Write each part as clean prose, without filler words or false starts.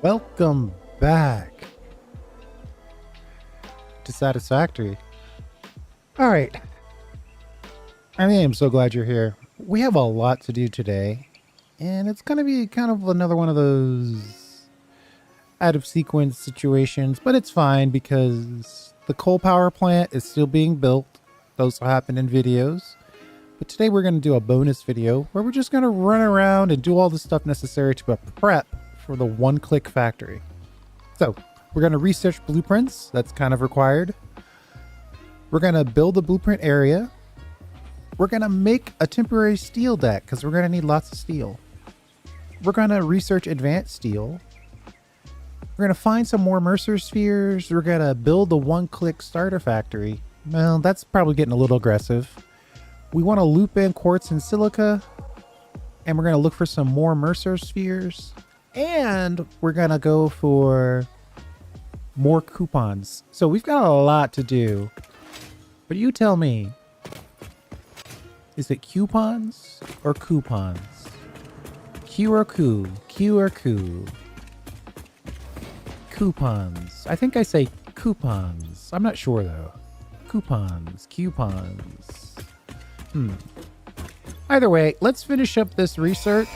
Welcome back to Satisfactory. All right. I am so glad you're here. We have a lot to do today, and it's going to be kind of another one of those out of sequence situations, but it's fine because the coal power plant is still being built. Those will happen in videos. But today we're going to do a bonus video where we're just going to run around and do all the stuff necessary to prep for the one-click factory. So we're going to research blueprints. That's kind of required. We're going to build the blueprint area. We're going to make a temporary steel deck because we're going to need lots of steel. We're going to research advanced steel. We're going to find some more Mercer spheres. We're going to build the one-click starter factory. Well, that's probably getting a little aggressive. We want to loop in quartz and silica. And we're going to look for some more Mercer spheres. And we're going to go for more coupons. So we've got a lot to do. But you tell me, is it coupons or coupons? Q or coup? Q or coup? Coupons. I think I say coupons. I'm not sure though. Coupons. Coupons. Either way, let's finish up this research.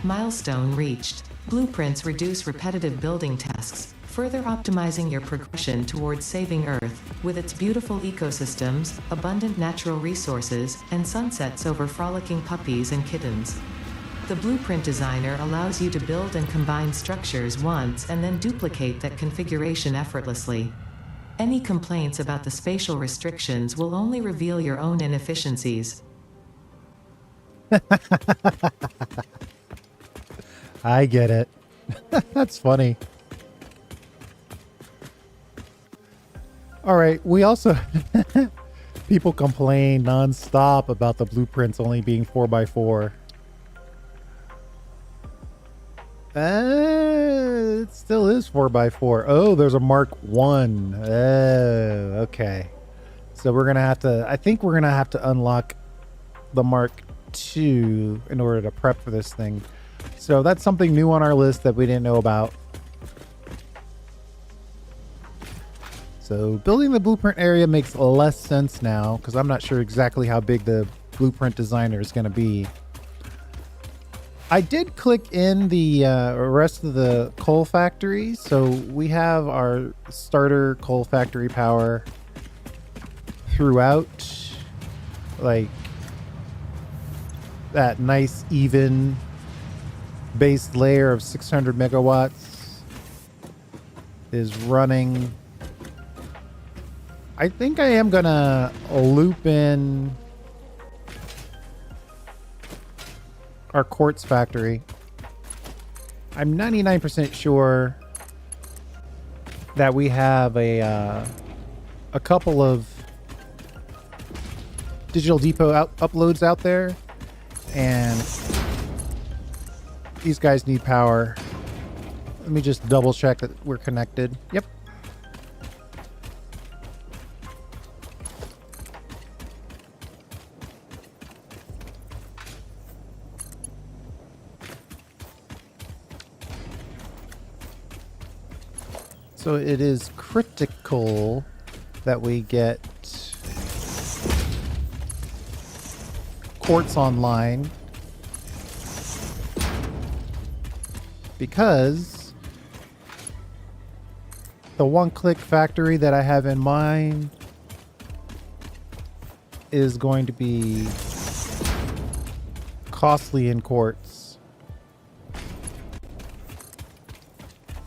Milestone reached. Blueprints reduce repetitive building tasks, further optimizing your progression towards saving Earth, with its beautiful ecosystems, abundant natural resources, and sunsets over frolicking puppies and kittens. The blueprint designer allows you to build and combine structures once and then duplicate that configuration effortlessly. Any complaints about the spatial restrictions will only reveal your own inefficiencies. I get it. That's funny. All right. We also, people complain nonstop about the blueprints only being 4x4. It still is 4x4. Oh, there's a Mark 1. Oh, okay. So we're going to have to, I think we're going to have to unlock the Mark 2 in order to prep for this thing. So that's something new on our list that we didn't know about. So building the blueprint area makes less sense now because I'm not sure exactly how big the blueprint designer is going to be. I did click in the rest of the coal factory. So we have our starter coal factory power throughout, like that nice even base layer of 600 megawatts is running. I think I am gonna loop in our quartz factory. I'm 99% sure that we have a couple of digital depot uploads out there, and these guys need power. Let me just double check that we're connected. Yep. So it is critical that we get quartz online, because the one-click factory that I have in mind is going to be costly in quartz.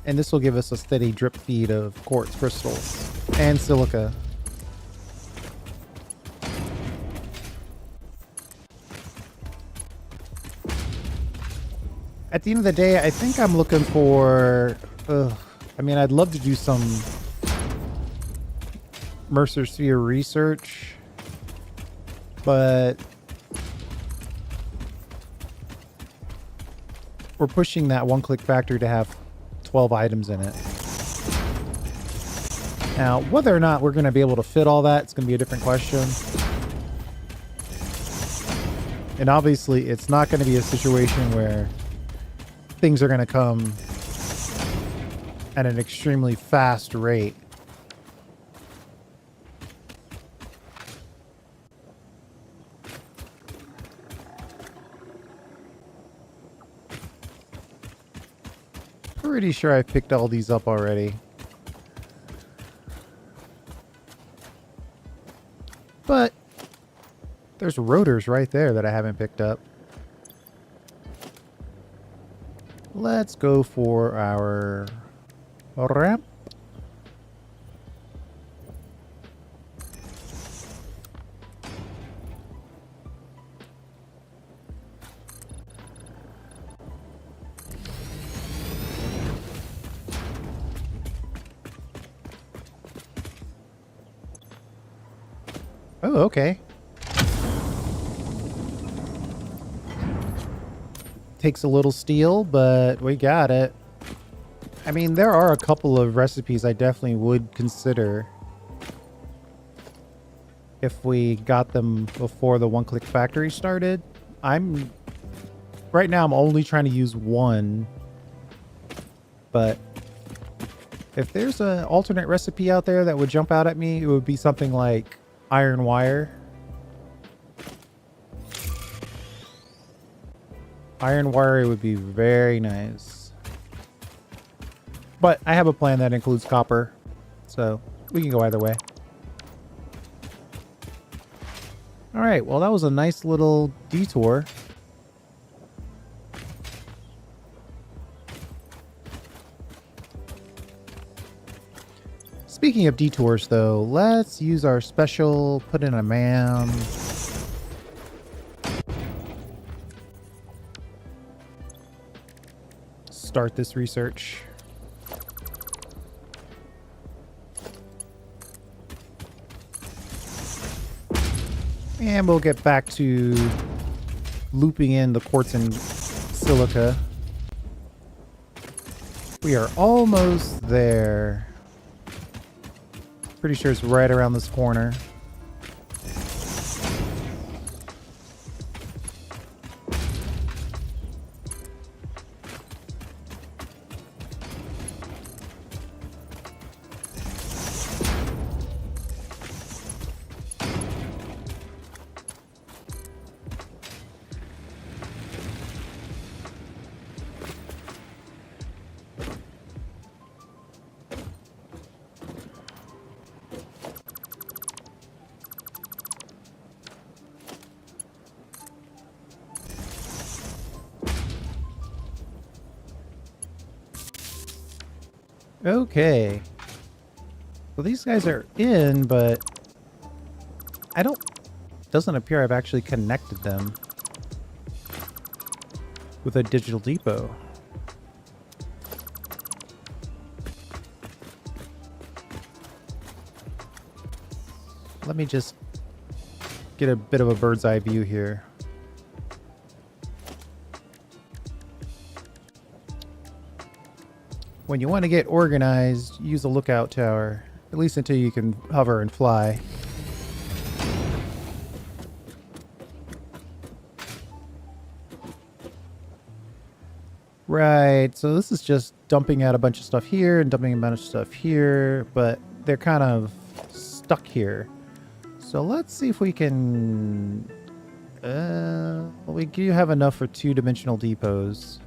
And this will give us a steady drip feed of quartz crystals and silica. At the end of the day, I think I'm looking for, I mean, I'd love to do some Mercer sphere research, but we're pushing that one-click factory to have 12 items in it. Now, whether or not we're going to be able to fit all that, it's going to be a different question. And obviously, it's not going to be a situation where things are going to come at an extremely fast rate. Pretty sure I picked all these up already. But there's rotors right there that I haven't picked up. Let's go for our ramp. Oh, okay. Takes a little steel, but we got it. I mean, there are a couple of recipes I definitely would consider if we got them before the one-click factory started. Right now I'm only trying to use one, but if there's an alternate recipe out there that would jump out at me, it would be something like iron wire. Iron wire would be very nice. But I have a plan that includes copper, so we can go either way. Alright, well that was a nice little detour. Speaking of detours though, let's use our special, put in a man. Start this research. And we'll get back to looping in the quartz and silica. We are almost there. Pretty sure it's right around this corner. Okay. Well, these guys are in, but doesn't appear I've actually connected them with a digital depot. Let me just get a bit of a bird's eye view here. When you want to get organized, use a lookout tower, at least until you can hover and fly. Right, so this is just dumping out a bunch of stuff here and dumping a bunch of stuff here, but they're kind of stuck here. So let's see if we can... we do have enough for 2-dimensional depots.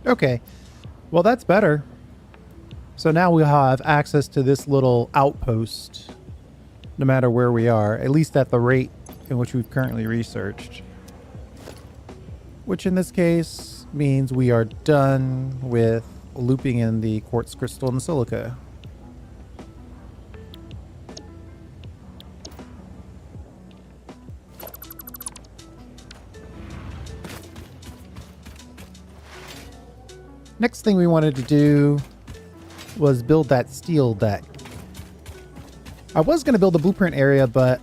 Okay, well that's better. So now we'll have access to this little outpost no matter where we are, at least at the rate in which we've currently researched. Which in this case means we are done with looping in the quartz crystal and the silica. Next thing we wanted to do was build that steel deck. I was going to build a blueprint area, but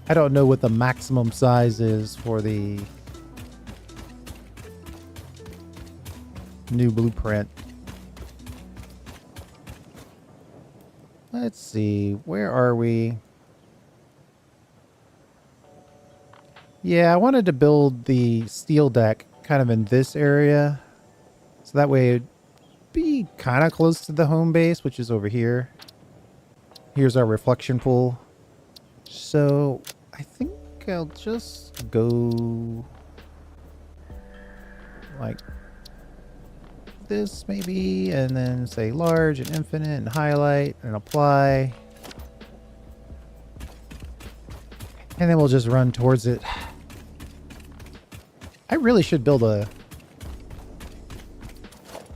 I don't know what the maximum size is for the new blueprint. Let's see, where are we? Yeah, I wanted to build the steel deck kind of in this area. So that way it'd be kind of close to the home base, which is over here. Here's our reflection pool. So I think I'll just go like this maybe, and then say large and infinite and highlight and apply. And then we'll just run towards it. I really should build a...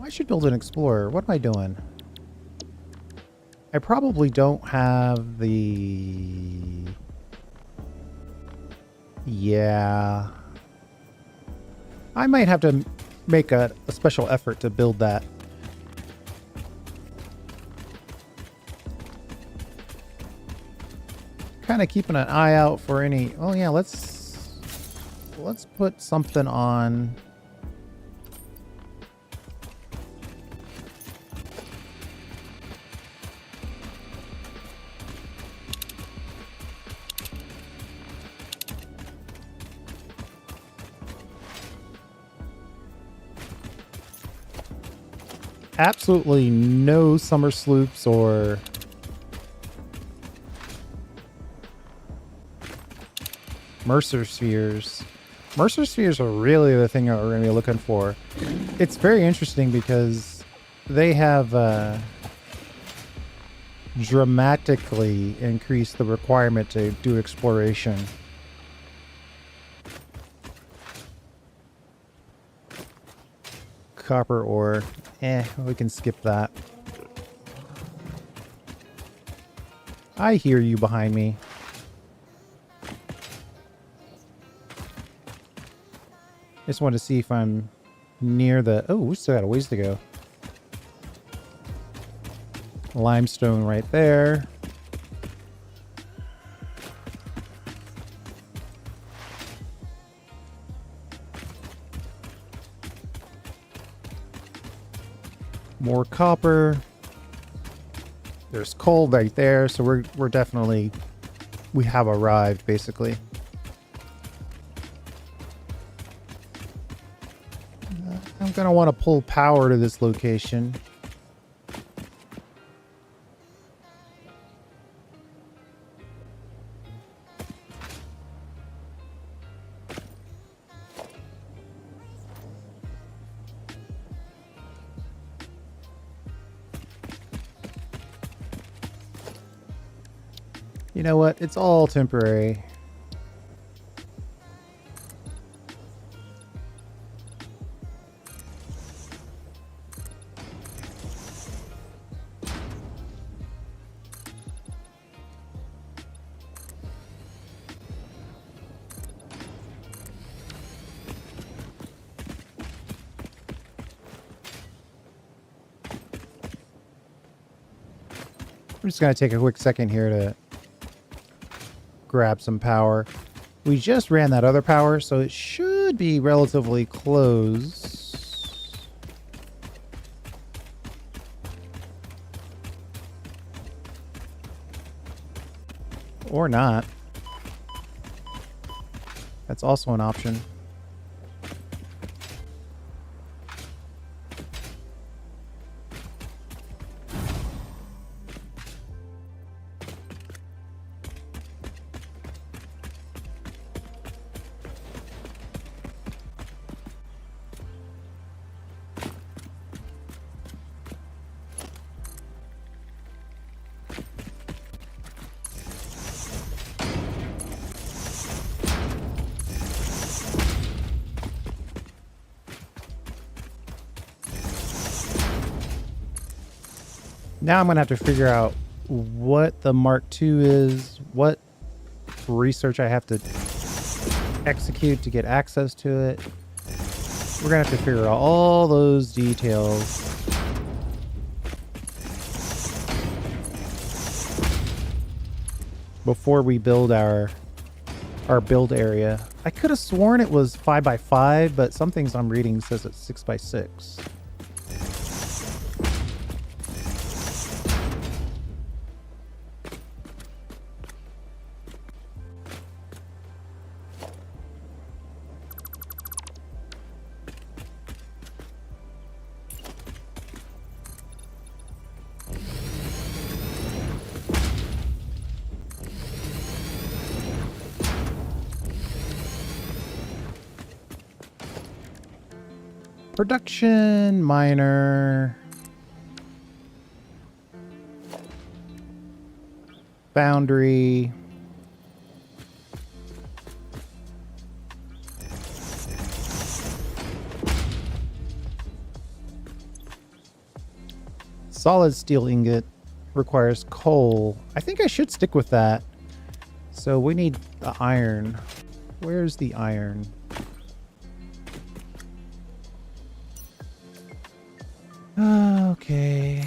I should build an explorer. What am I doing? I probably don't have the... Yeah. I might have to make a special effort to build that. Kind of keeping an eye out for any... Oh yeah, let's put something on... Absolutely no summer sloops or Mercer spheres. Mercer spheres are really the thing that we're going to be looking for. It's very interesting because they have dramatically increased the requirement to do exploration. Copper ore. We can skip that. I hear you behind me. Just want to see if I'm near the... Oh, we still got a ways to go. Limestone right there. More copper. There's coal right there, so we're definitely... We have arrived, basically. I'm going to want to pull power to this location. You know what? It's all temporary. I'm just going to take a quick second here to grab some power. We just ran that other power, so it should be relatively close. Or not. That's also an option. Now I'm going to have to figure out what the Mark II is, what research I have to execute to get access to it. We're going to have to figure out all those details. before we build our build area. I could have sworn it was 5x5, but some things I'm reading says it's 6x6. Production miner. Foundry. Solid steel ingot requires coal. I think I should stick with that. So we need the iron. Where's the iron? Okay.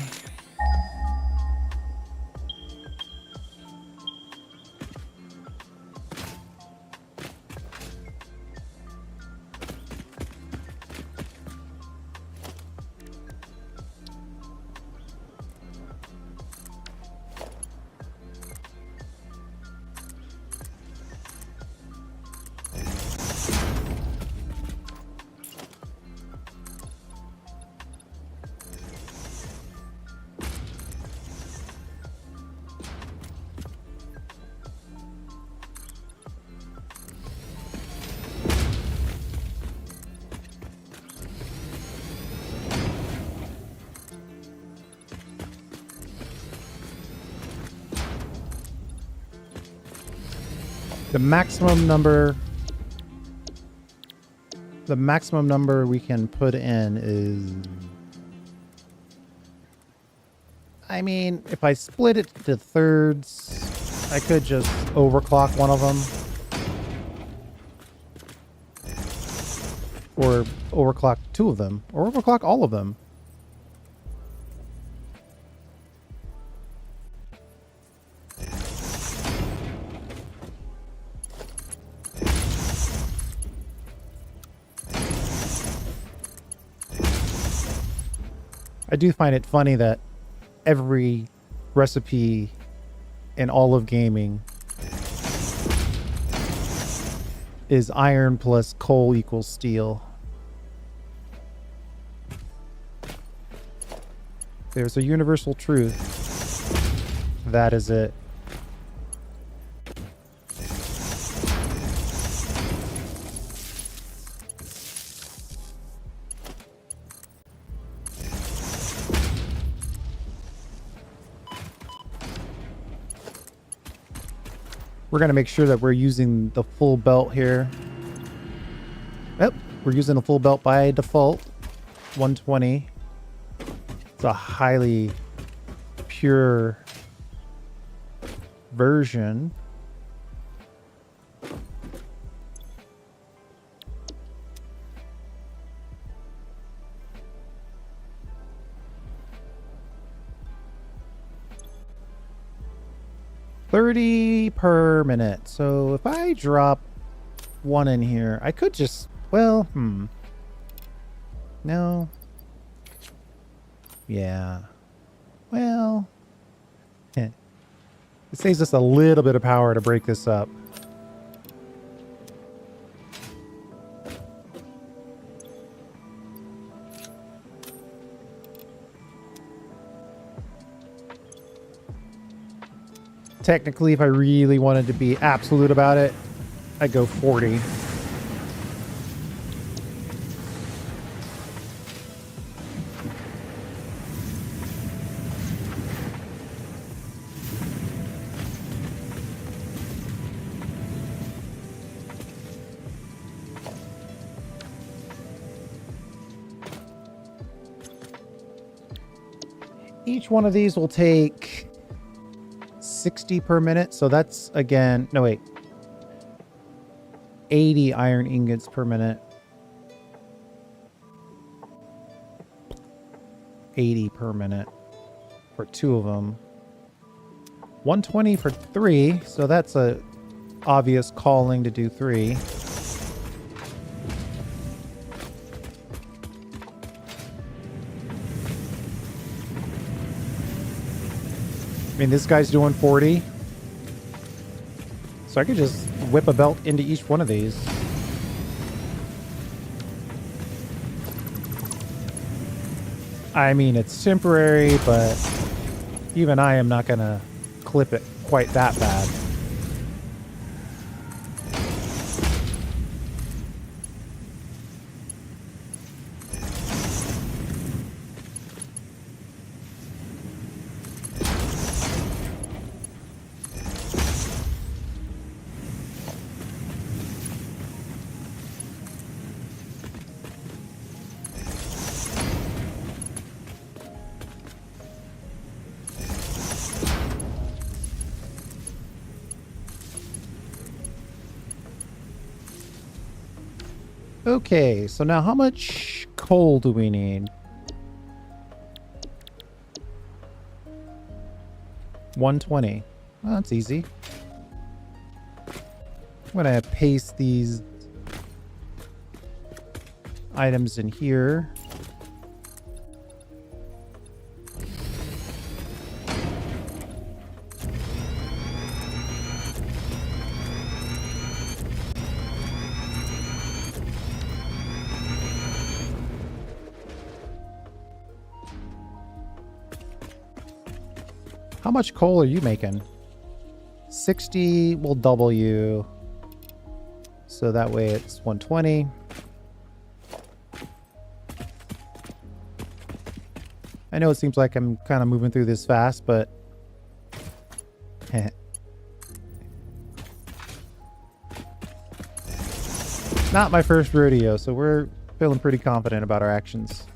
The maximum number we can put in is, I mean, if I split it to thirds, I could just overclock one of them. Or overclock two of them. Or overclock all of them. I do find it funny that every recipe in all of gaming is iron plus coal equals steel. There's a universal truth. That is it. We're going to make sure that we're using the full belt here. Yep, we're using a full belt by default. 120. It's a highly pure version. $30 per minute. So if I drop one in here, I could just, well, no. Yeah. Well, it saves us a little bit of power to break this up. Technically, if I really wanted to be absolute about it, I'd go 40. Each one of these will take 60 per minute. So that's, again, no, wait. 80 iron ingots per minute. 80 per minute for two of them. 120 for 3, so that's a obvious calling to do 3. I mean, this guy's doing 40. So I could just whip a belt into each one of these. I mean, it's temporary, but even I am not going to clip it quite that bad. Okay, so now how much coal do we need? 120. Well, that's easy. I'm gonna paste these items in here. How much coal are you making? 60 will double you. So that way it's 120. I know it seems like I'm kind of moving through this fast, but not my first rodeo, so we're feeling pretty confident about our actions.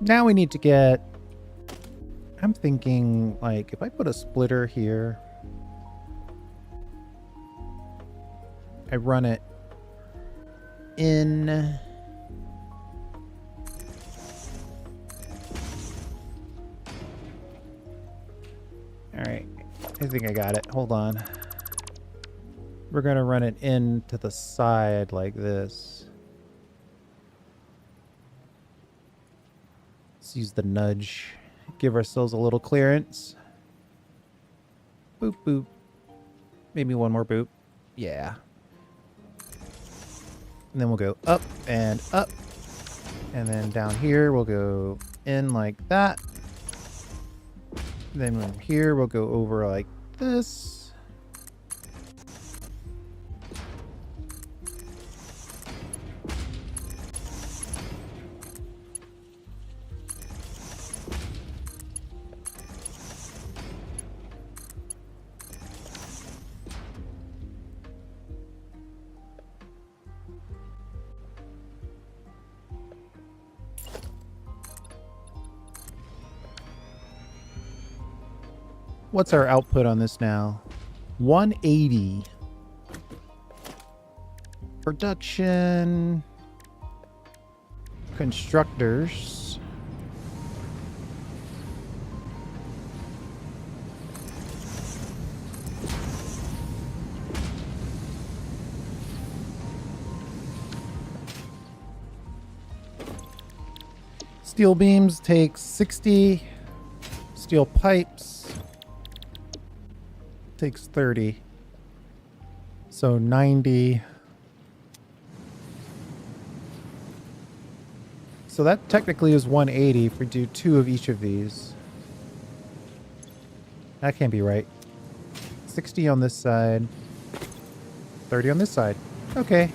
Now we need to get... I'm thinking, like, if I put a splitter here, I run it in... Alright, I think I got it. Hold on. We're going to run it in to the side like this. Let's use the nudge. Give ourselves a little clearance. Boop, boop. Maybe one more boop. Yeah. And then we'll go up and up. And then down here, we'll go in like that. Then from here, we'll go over like this. What's our output on this now? 180. Production. Constructors. Steel beams take 60. Steel pipes takes 30. So 90. So that technically is 180 if we do 2 of each of these. That can't be right. 60 on this side. 30 on this side. Okay.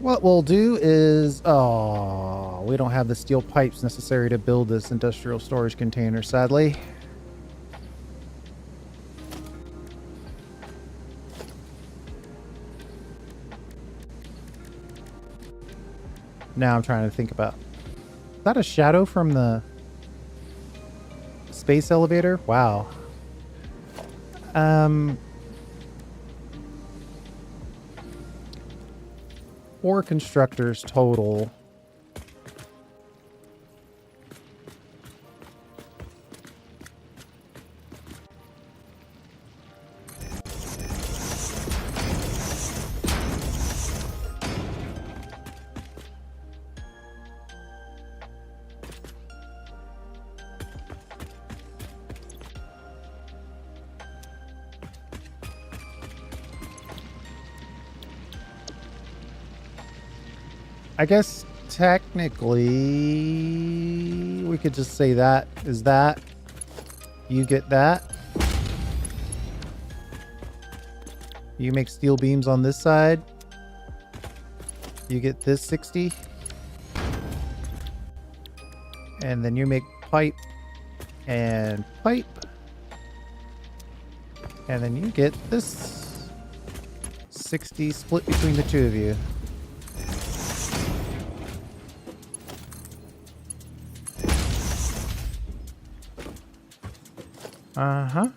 What we'll do is, oh, we don't have the steel pipes necessary to build this industrial storage container, sadly. Now I'm trying to think about, is that a shadow from the space elevator? Wow. Four constructors total. I guess technically we could just say that is that. You get that. You make steel beams on this side. You get this 60. And then you make pipe and pipe. And then you get this 60 split between the two of you. Uh-huh.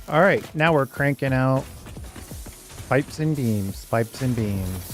All right, now we're cranking out pipes and beams, pipes and beams.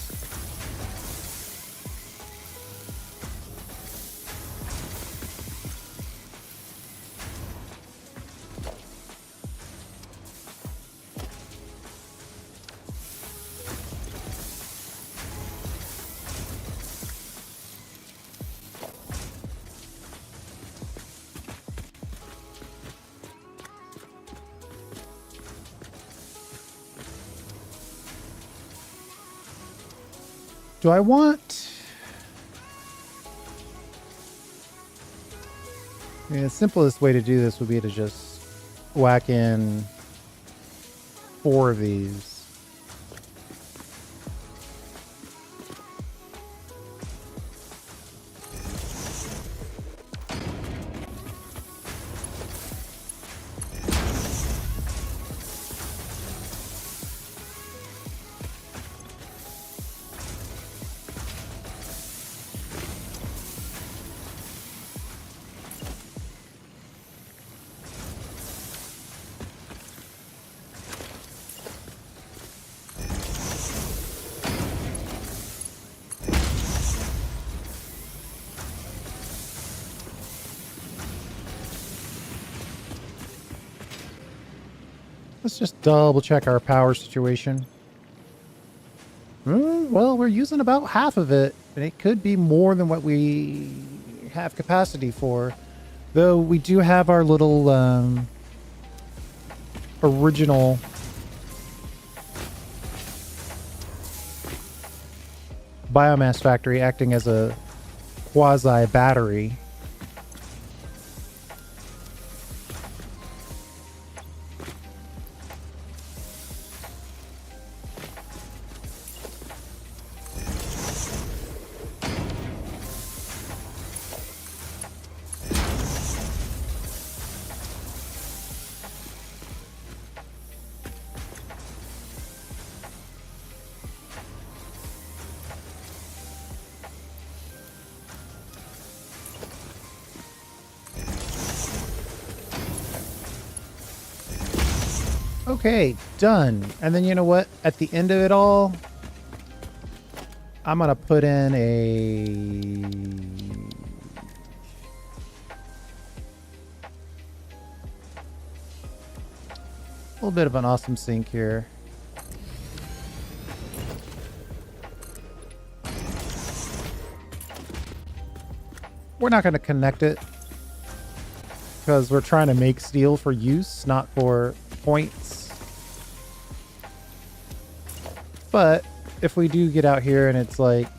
Do I want... I mean, the simplest way to do this would be to just whack in 4 of these. Let's just double check our power situation. Well, we're using about half of it, and it could be more than what we have capacity for. Though we do have our little original biomass factory acting as a quasi battery. Okay, done. And then you know what? At the end of it all, I'm gonna put in a little bit of an awesome sink here. We're not going to connect it because we're trying to make steel for use, not for points. But if we do get out here and it's like,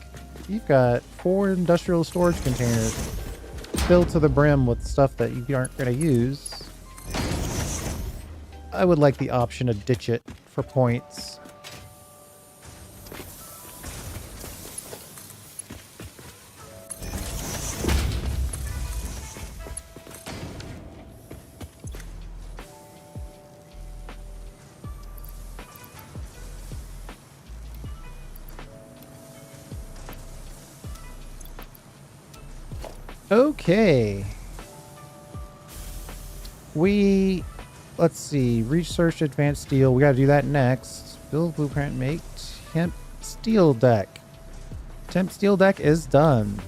you've got 4 industrial storage containers filled to the brim with stuff that you aren't going to use, I would like the option to ditch it for points. Okay. Let's see, research advanced steel. We got to do that next. Build blueprint, make temp steel deck. Temp steel deck is done.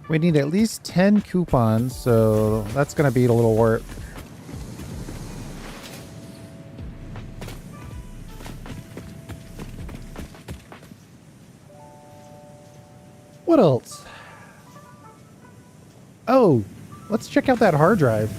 We need at least 10 coupons, so that's going to be a little work. What else? Oh, let's check out that hard drive.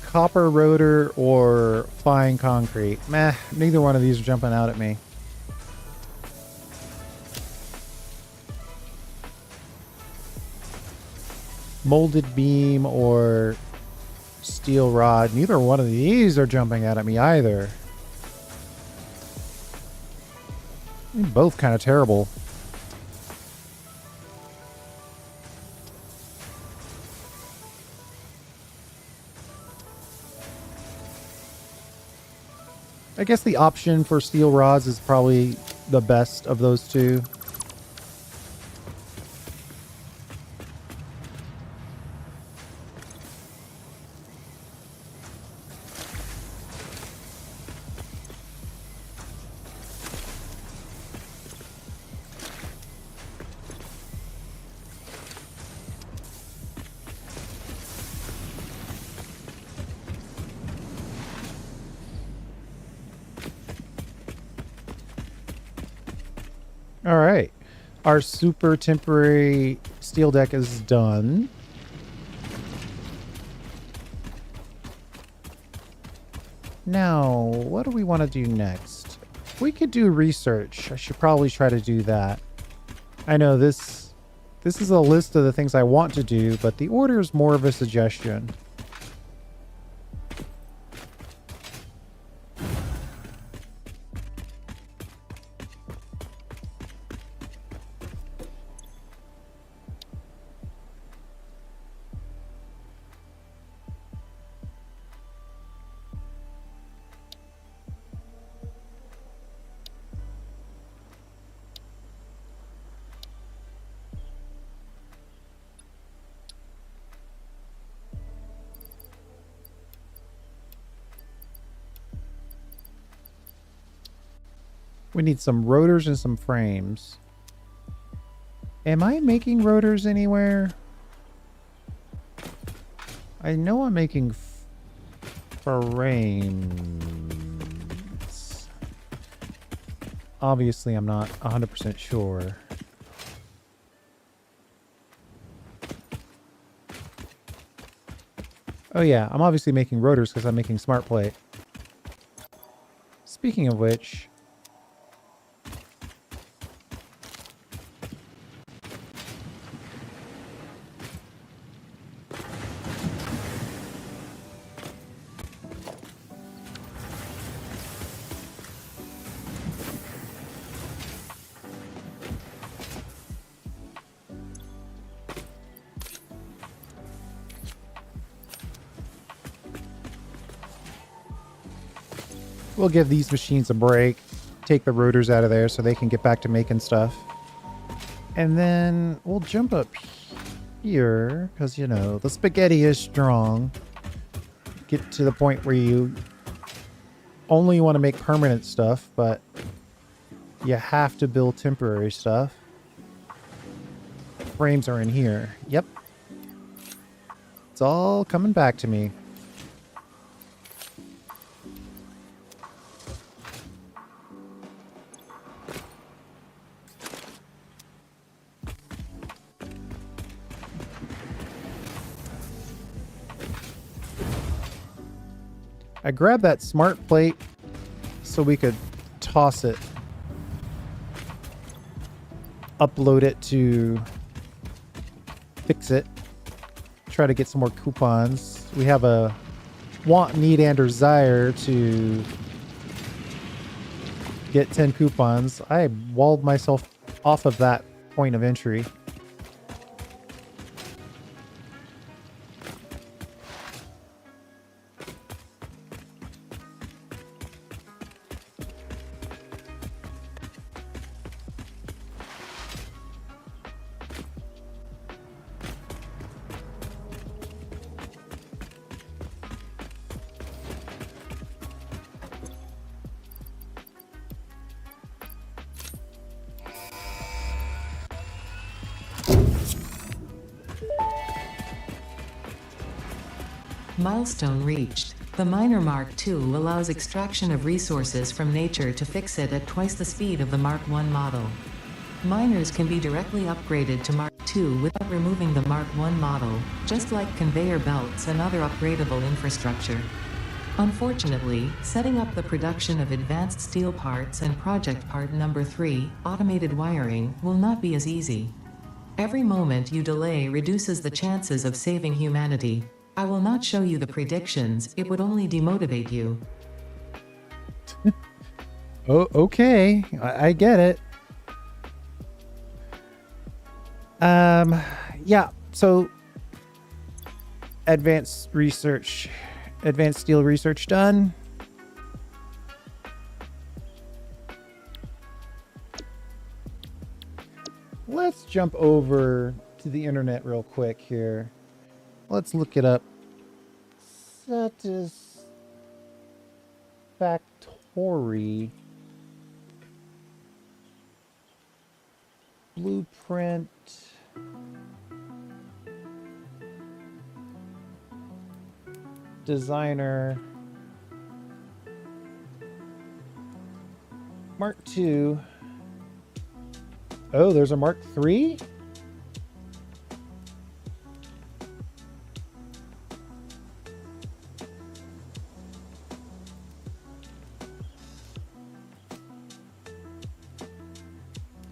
Copper rotor or fine concrete. Meh, neither one of these are jumping out at me. Molded beam or steel rod. Neither one of these are jumping out at me either. They're both kind of terrible. I guess the option for steel rods is probably the best of those two. All right. Our super temporary steel deck is done. Now, what do we want to do next? We could do research. I should probably try to do that. I know this is a list of the things I want to do, but the order is more of a suggestion. We need some rotors and some frames. Am I making rotors anywhere? I know I'm making frames. Obviously, I'm not 100% sure. Oh yeah, I'm obviously making rotors because I'm making smart plate. Speaking of which, we'll give these machines a break, take the rotors out of there so they can get back to making stuff. And then we'll jump up here, because, you know, the spaghetti is strong. Get to the point where you only want to make permanent stuff, but you have to build temporary stuff. Frames are in here. Yep. It's all coming back to me. I grabbed that smart plate so we could toss it, upload it to fix it, try to get some more coupons. We have a want, need, and desire to get 10 coupons. I walled myself off of that point of entry. Milestone reached. The Miner Mark II allows extraction of resources from nature to fix it at twice the speed of the Mark I model. Miners can be directly upgraded to Mark II without removing the Mark I model, just like conveyor belts and other upgradable infrastructure. Unfortunately, setting up the production of advanced steel parts and project part number 3, automated wiring, will not be as easy. Every moment you delay reduces the chances of saving humanity. I will not show you the predictions, it would only demotivate you. Oh, okay. I get it. Yeah, so advanced steel research done. Let's jump over to the internet real quick here. Let's look it up. Satisfactory blueprint. Designer. Mark II. Oh, there's a Mark III?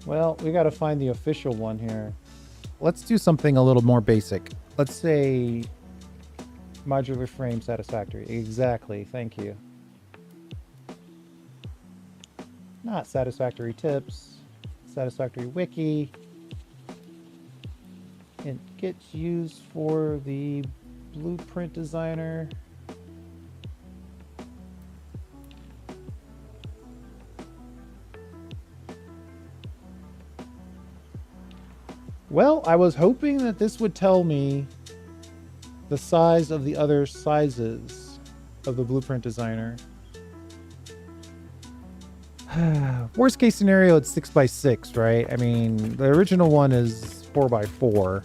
Well, we got to find the official one here. Let's do something a little more basic. Let's say modular frame satisfactory. Exactly. Thank you. Not satisfactory tips. Satisfactory wiki. It gets used for the blueprint designer. Well, I was hoping that this would tell me the size of the other sizes of the blueprint designer. Worst case scenario, it's 6x6, right? I mean, the original one is 4x4.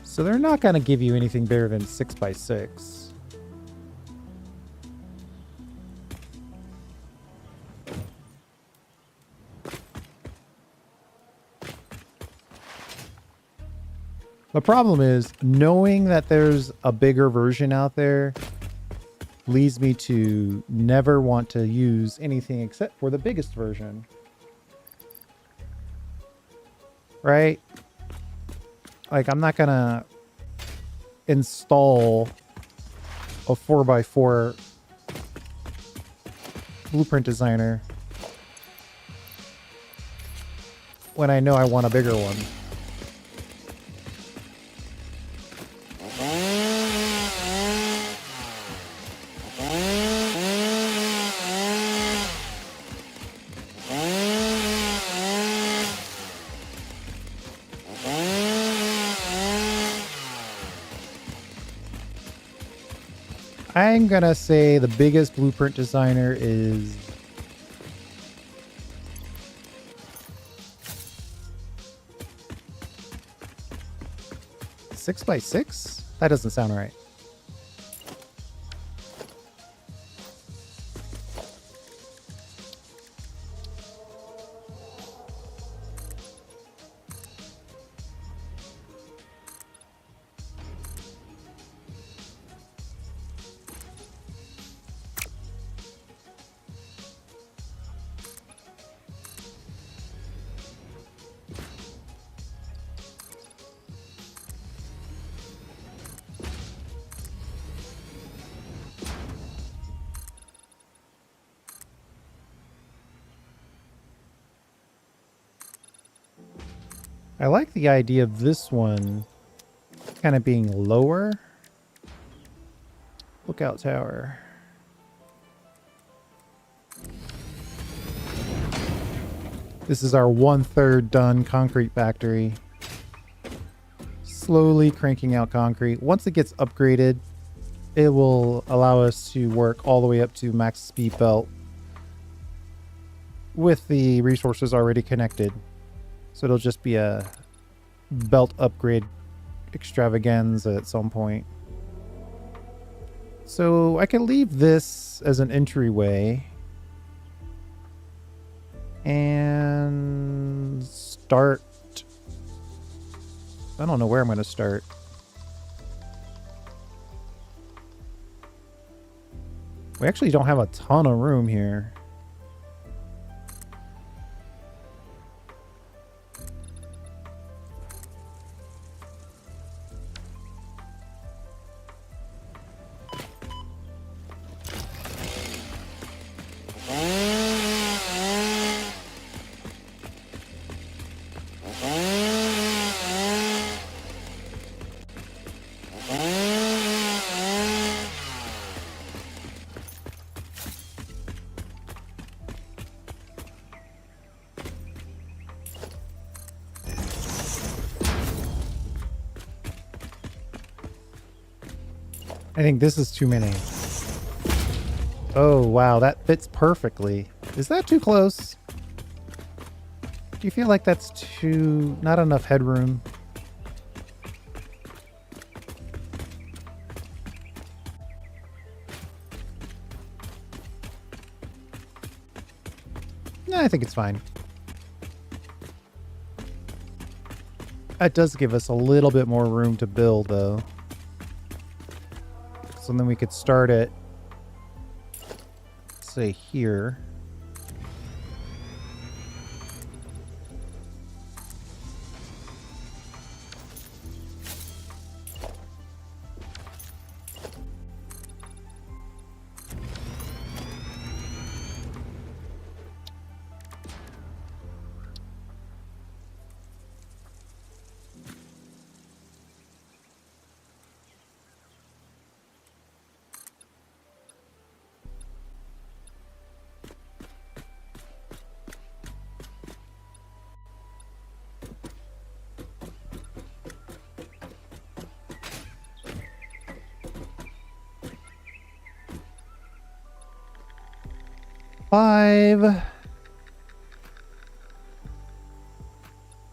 So they're not going to give you anything bigger than 6x6. The problem is knowing that there's a bigger version out there leads me to never want to use anything except for the biggest version. Right? Like, I'm not gonna install a 4x4 blueprint designer when I know I want a bigger one. I'm gonna say the biggest blueprint designer is 6x6? That doesn't sound right. I like the idea of this one kind of being lower. Lookout tower. This is our 1/3 done concrete factory. Slowly cranking out concrete. Once it gets upgraded, it will allow us to work all the way up to max speed belt with the resources already connected. So it'll just be a belt upgrade extravaganza at some point. So I can leave this as an entryway and start. I don't know where I'm going to start. We actually don't have a ton of room here. I think this is too many. Oh, wow, that fits perfectly. Is that too close? Do you feel like that's not enough headroom? No, I think it's fine. That does give us a little bit more room to build, though. So then we could start it, say, here. Five,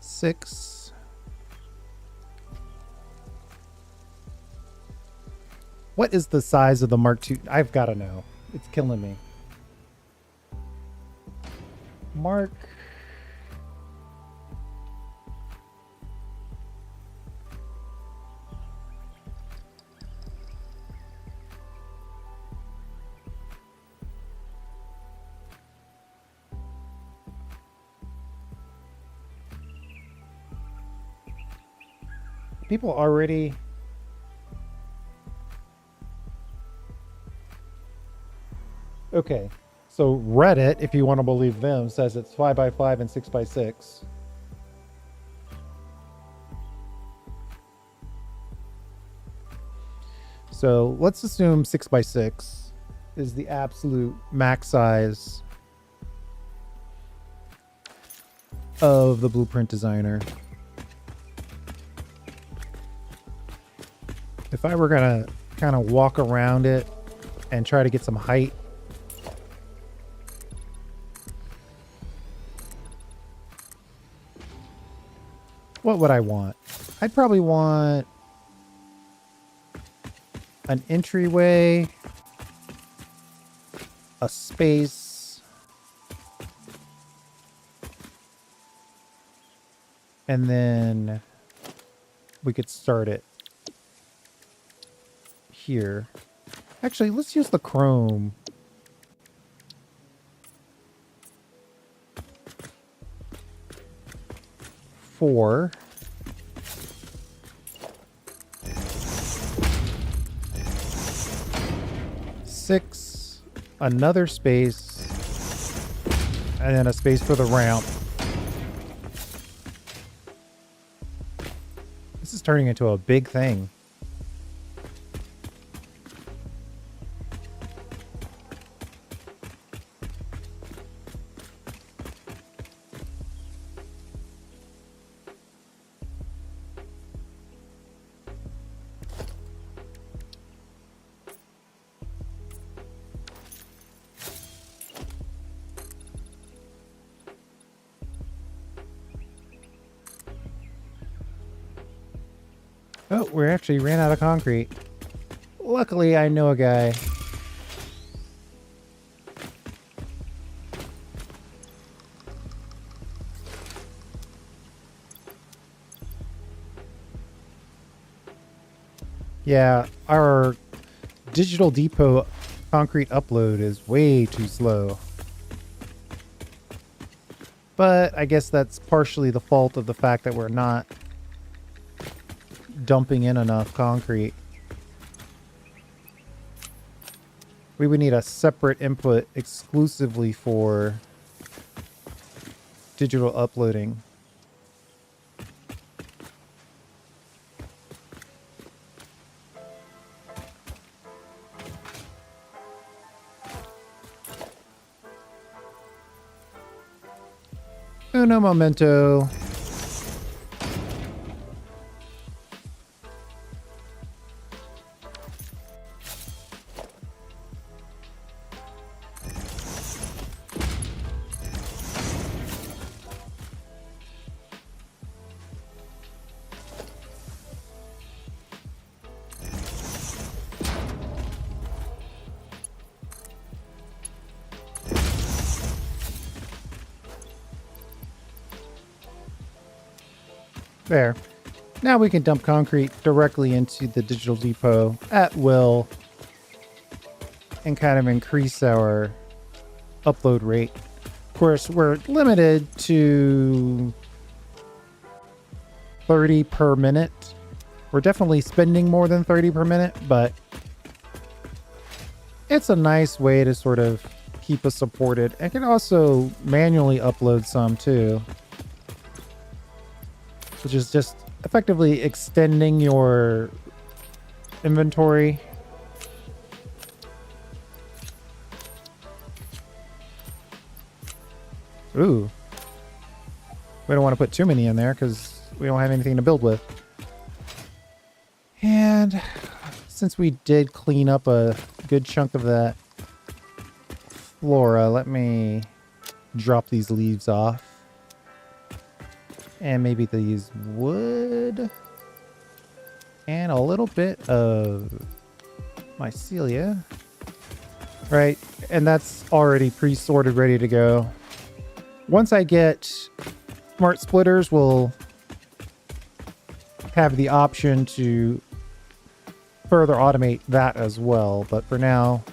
6. What is the size of the Mark II? I've got to know. It's killing me. Mark. People already. Okay, so Reddit, if you want to believe them, says it's 5x5 and 6x6. So let's assume 6x6 is the absolute max size of the blueprint designer. If I were gonna kind of walk around it and try to get some height. What would I want? I'd probably want an entryway, a space, and then we could start it here. Actually, let's use the chrome. Four. Six. Another space. And then a space for the ramp. This is turning into a big thing. Oh, we actually ran out of concrete. Luckily, I know a guy. Yeah, our digital depot concrete upload is way too slow. But I guess that's partially the fault of the fact that we're not dumping in enough concrete. We would need a separate input exclusively for digital uploading. Uno momento. There. Now we can dump concrete directly into the digital depot at will and kind of increase our upload rate. Of course, we're limited to 30 per minute. We're definitely spending more than 30 per minute, but it's a nice way to sort of keep us supported. I can also manually upload some too, which is just effectively extending your inventory. Ooh. We don't want to put too many in there because we don't have anything to build with. And since we did clean up a good chunk of that flora, let me drop these leaves off. And maybe these wood. And a little bit of mycelia. Right, and that's already pre-sorted, ready to go. Once I get smart splitters, we'll have the option to further automate that as well. But for now,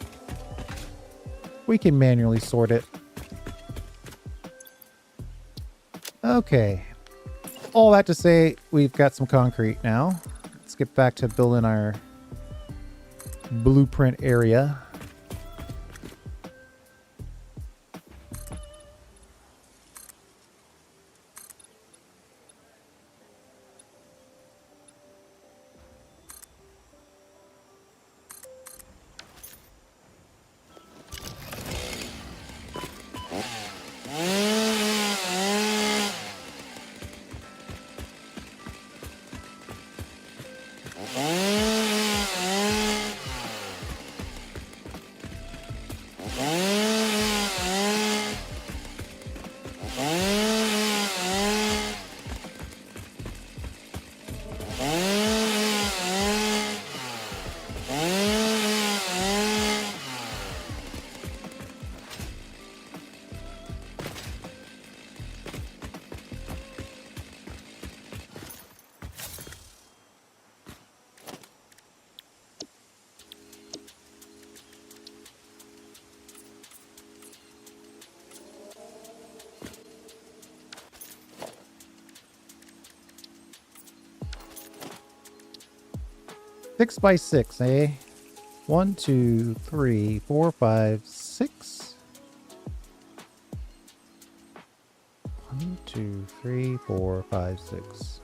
we can manually sort it. Okay. All that to say, we've got some concrete now. Let's get back to building our blueprint area. 6 by 6, eh? 1, 2, 3, 4, 5, 6. 1, 2, 3, 4, 5, 6.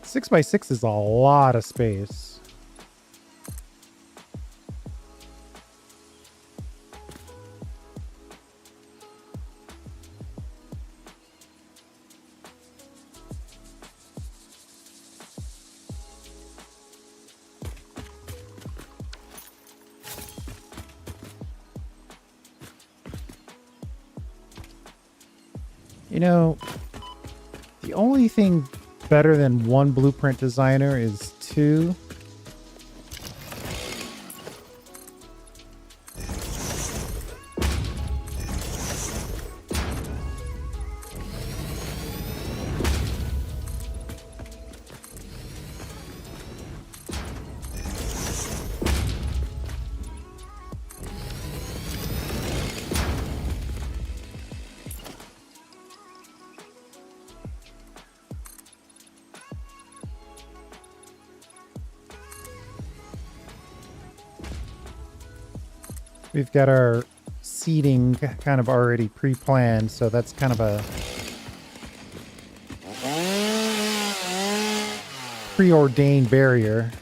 Six by 6 is a lot of space. You know, the only thing better than one blueprint designer is two. We've got our seating kind of already pre-planned, so that's kind of a preordained barrier.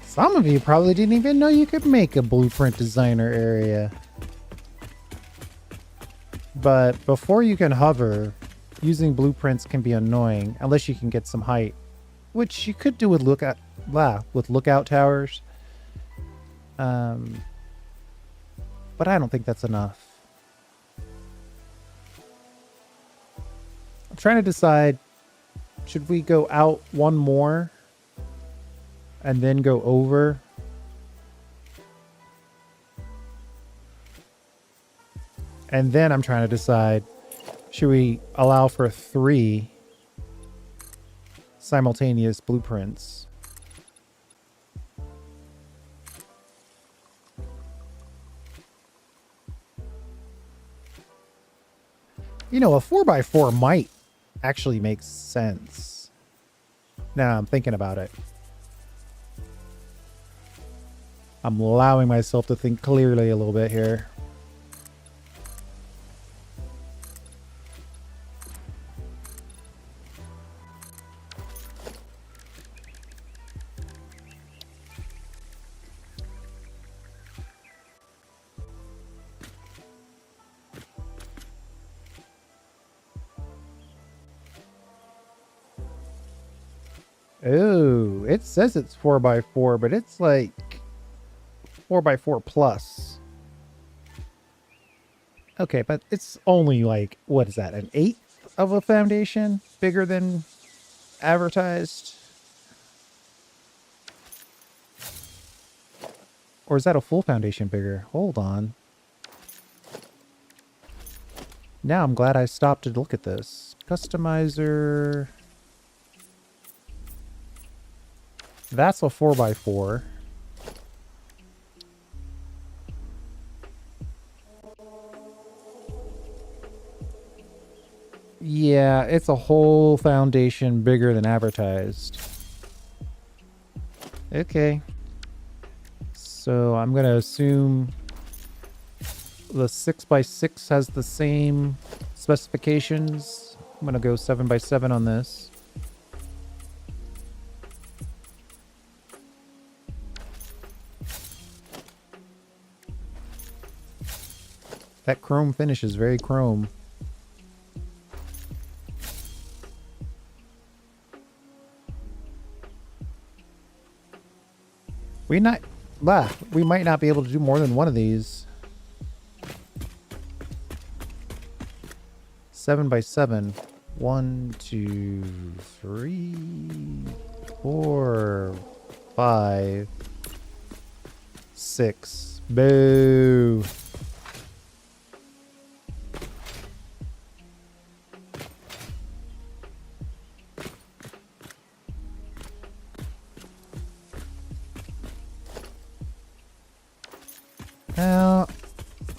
Some of you probably didn't even know you could make a blueprint designer area. But before you can hover, using blueprints can be annoying unless you can get some height, which you could do with lookout towers. But I don't think that's enough. I'm trying to decide, should we go out one more and then go over? And then I'm trying to decide, should we allow for 3 simultaneous blueprints? You know, a 4x4 might actually make sense. Now I'm thinking about it. I'm allowing myself to think clearly a little bit here. Oh, it says it's 4x4, but it's like 4x4 plus. Okay, but it's only like, what is that, an 1/8 of a foundation? Bigger than advertised? Or is that a full foundation bigger? Hold on. Now I'm glad I stopped to look at this. Customizer. That's a 4x4. Yeah, it's a whole foundation bigger than advertised. Okay. So I'm going to assume the 6x6 has the same specifications. I'm going to go 7x7 on this. That chrome finish is very chrome. We might not be able to do more than one of these. 7x7. 1, 2, 3, 4, 5, 6. Boo.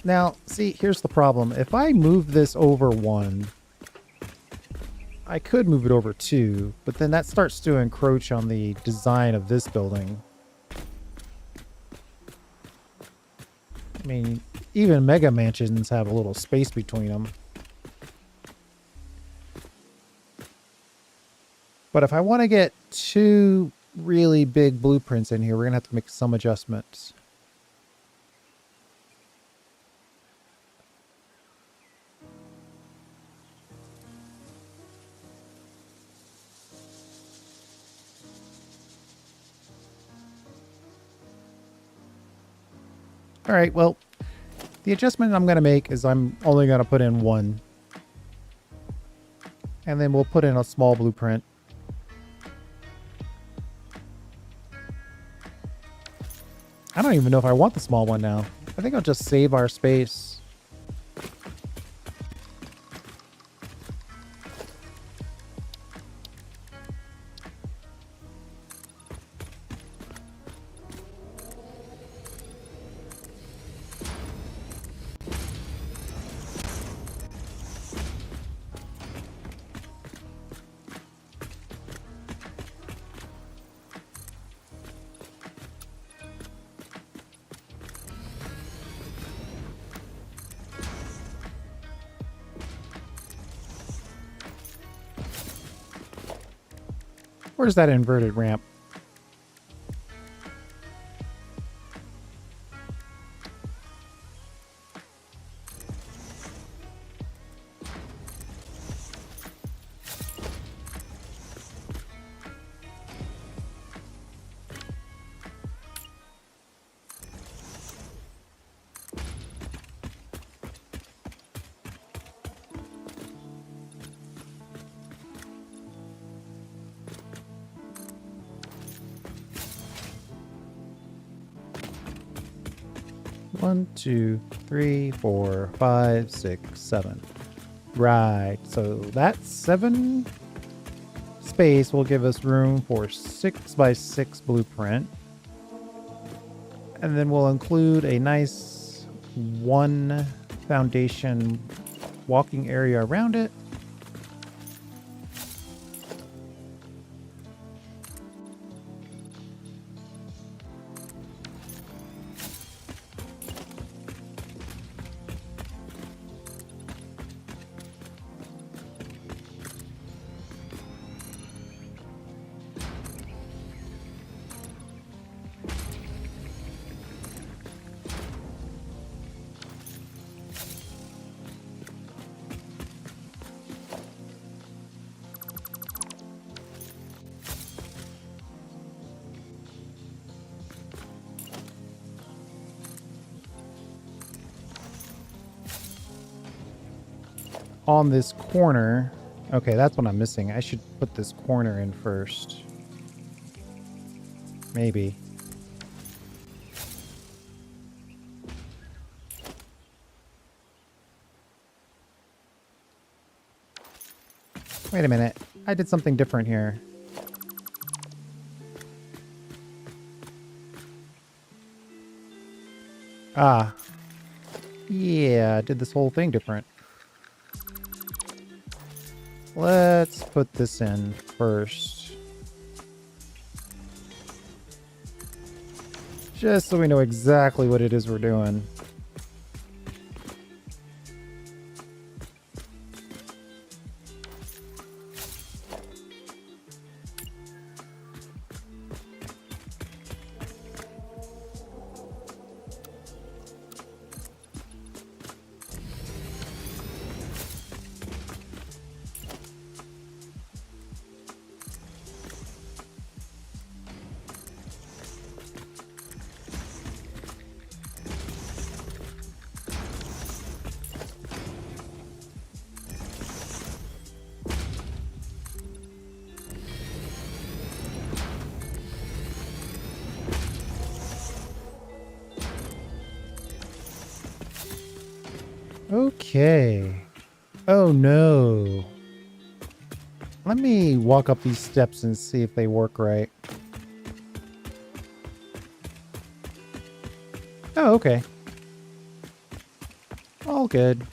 Now, see, here's the problem. If I move this over 1, I could move it over 2, but then that starts to encroach on the design of this building. I mean, even mega mansions have a little space between them. But if I want to get 2 really big blueprints in here, we're going to have to make some adjustments. All right, well, the adjustment I'm going to make is I'm only going to put in 1. And then we'll put in a small blueprint. I don't even know if I want the small one now. I think I'll just save our space. Where's that inverted ramp? One, 2, 3, 4, 5, 6, 7. Right, so that 7 space will give us room for 6 by 6 blueprint. And then we'll include a nice 1 foundation walking area around it. On this corner. Okay, that's what I'm missing. I should put this corner in first. Maybe. Wait a minute. I did something different here. Ah. Yeah, I did this whole thing different. Let's put this in first. Just so we know exactly what it is we're doing. Okay. Oh no. Let me walk up these steps and see if they work right. Oh, okay. All good.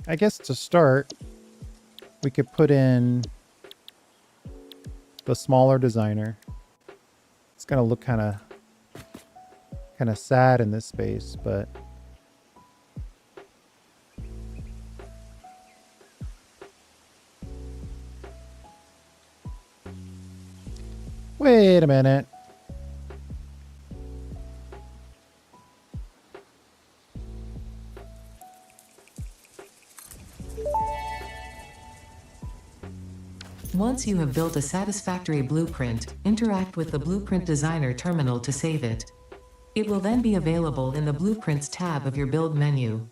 I guess to start, we could put in the smaller designer. It's gonna look kind of sad in this space, but wait a minute. Once you have built a satisfactory blueprint, interact with the Blueprint Designer terminal to save it. It will then be available in the Blueprints tab of your build menu.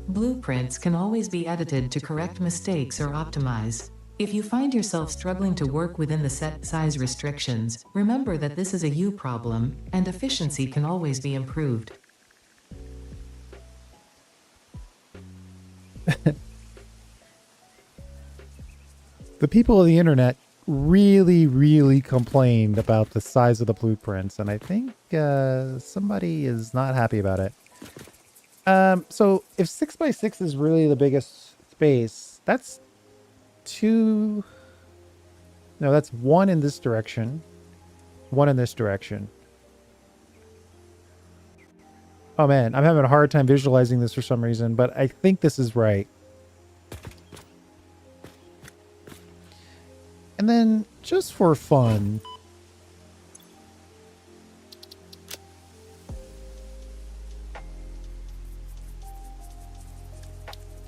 Blueprints can always be edited to correct mistakes or optimize. If you find yourself struggling to work within the set size restrictions, remember that this is a you problem, and efficiency can always be improved. The people of the internet really complained about the size of the blueprints, and I think somebody is not happy about it. So if 6x6 is really the biggest space, that's two. No, that's one in this direction, one in this direction. Oh man, I'm having a hard time visualizing this for some reason, but I think this is right. And then, just for fun,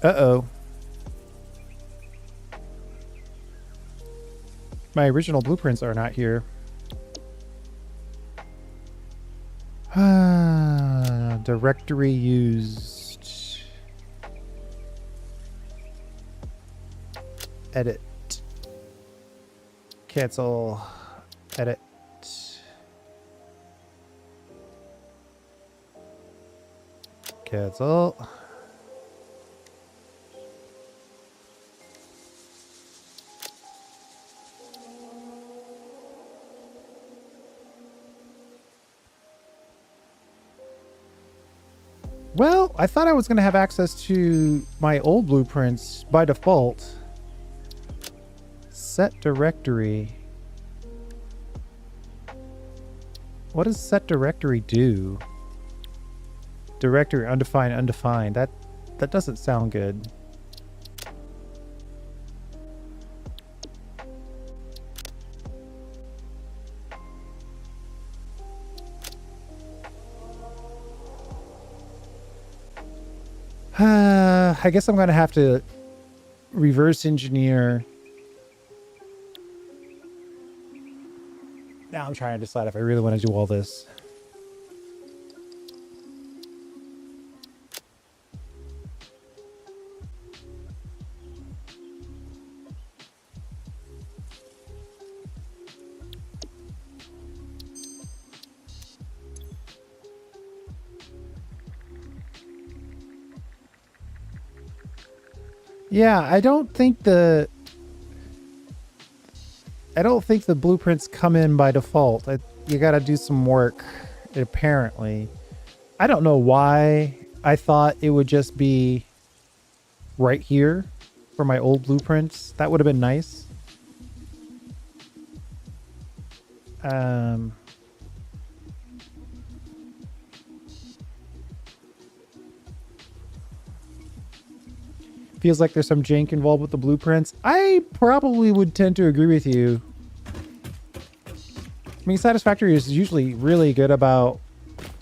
uh-oh. My original blueprints are not here. Directory used. Edit. Cancel. Edit. Cancel. Well, I thought I was going to have access to my old blueprints by default. Set directory. What does set directory do? Directory undefined, undefined. That doesn't sound good. I guess I'm going to have to reverse engineer. Now I'm trying to decide if I really want to do all this. Yeah, I don't think the blueprints come in by default. You got to do some work, apparently. I don't know why I thought it would just be right here for my old blueprints. That would have been nice. Feels like there's some jank involved with the blueprints. I probably would tend to agree with you. I mean, Satisfactory is usually really good about,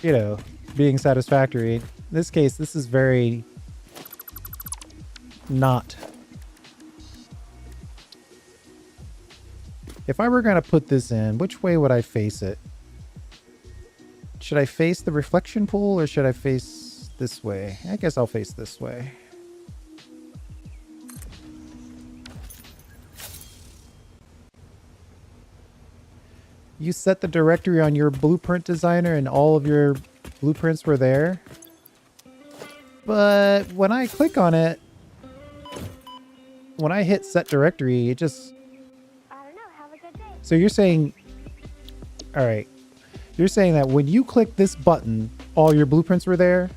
you know, being satisfactory. In this case, this is very not. If I were going to put this in, which way would I face it? Should I face the reflection pool or should I face this way? I guess I'll face this way. You set the directory on your blueprint designer and all of your blueprints were there. But when I click on it, when I hit set directory, it just... I don't know. Have a good day. So you're saying... All right. You're saying that when you click this button, all your blueprints were there?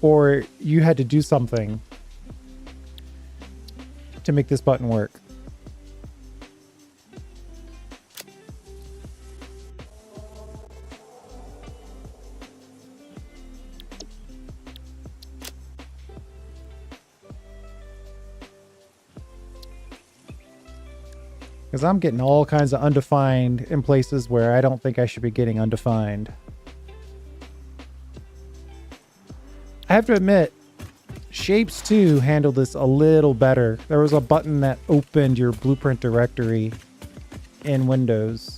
Or you had to do something to make this button work? Because I'm getting all kinds of undefined in places where I don't think I should be getting undefined. I have to admit, Shapes 2 handled this a little better. There was a button that opened your blueprint directory in Windows.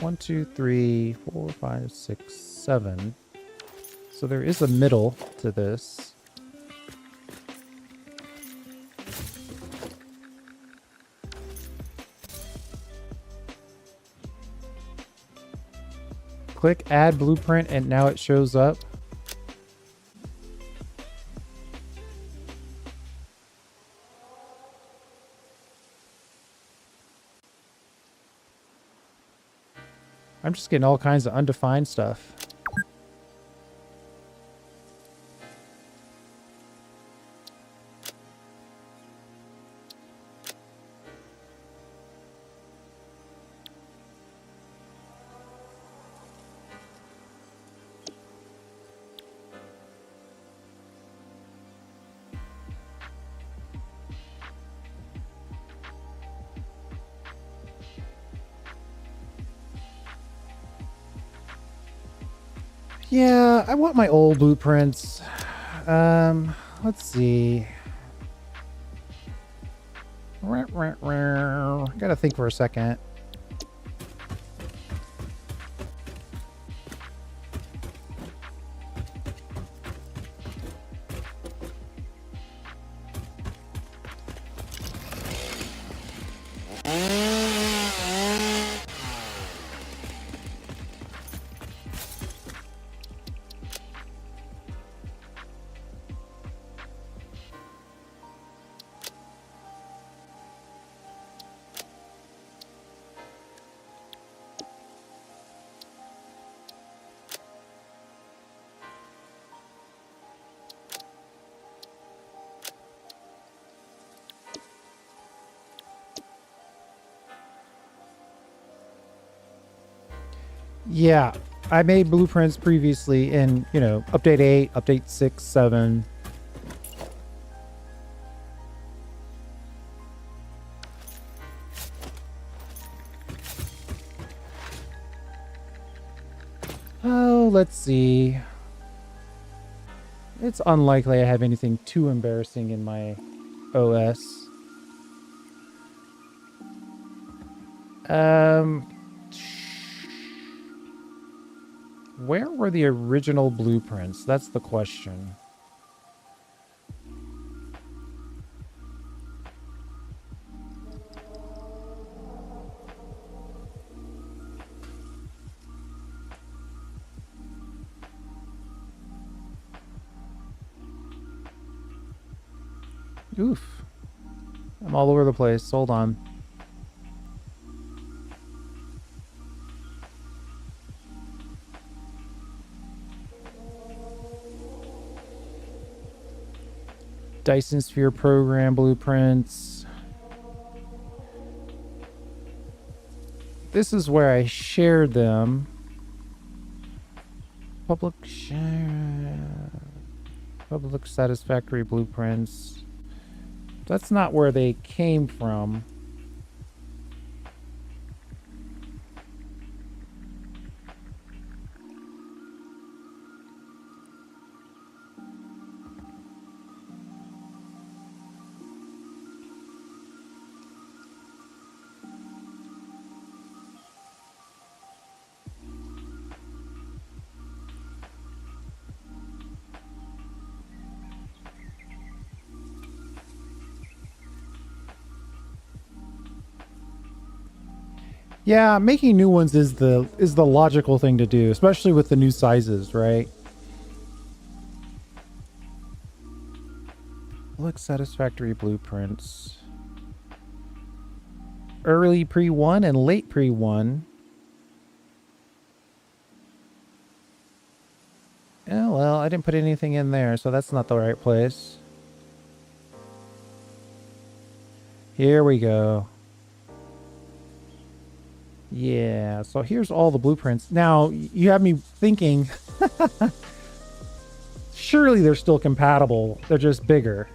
One, two, three, 4, 5, 6, 7. So there is a middle to this. Click add blueprint and now it shows up. I'm just getting all kinds of undefined stuff. Yeah, I want my old blueprints. Let's see. Gotta think for a second. Yeah, I made blueprints previously in, you know, update 8, update 6, 7. Oh, let's see. It's unlikely I have anything too embarrassing in my OS. Where were the original blueprints? That's the question. Oof. I'm all over the place. Hold on. Dyson Sphere program blueprints. This is where I shared them. Public Satisfactory blueprints. That's not where they came from. Yeah, making new ones is the logical thing to do, especially with the new sizes, right? Look, satisfactory blueprints. Early pre-1 and late pre-1. Oh, well, I didn't put anything in there, so that's not the right place. Here we go. Yeah, so here's all the blueprints. Now, you have me thinking, surely they're still compatible. They're just bigger.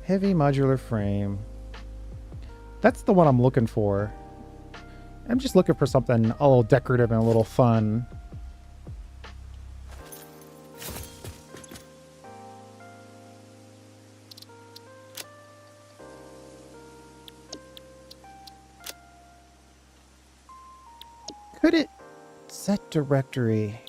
Heavy modular frame. That's the one I'm looking for. I'm just looking for something a little decorative and a little fun. Could it set directory?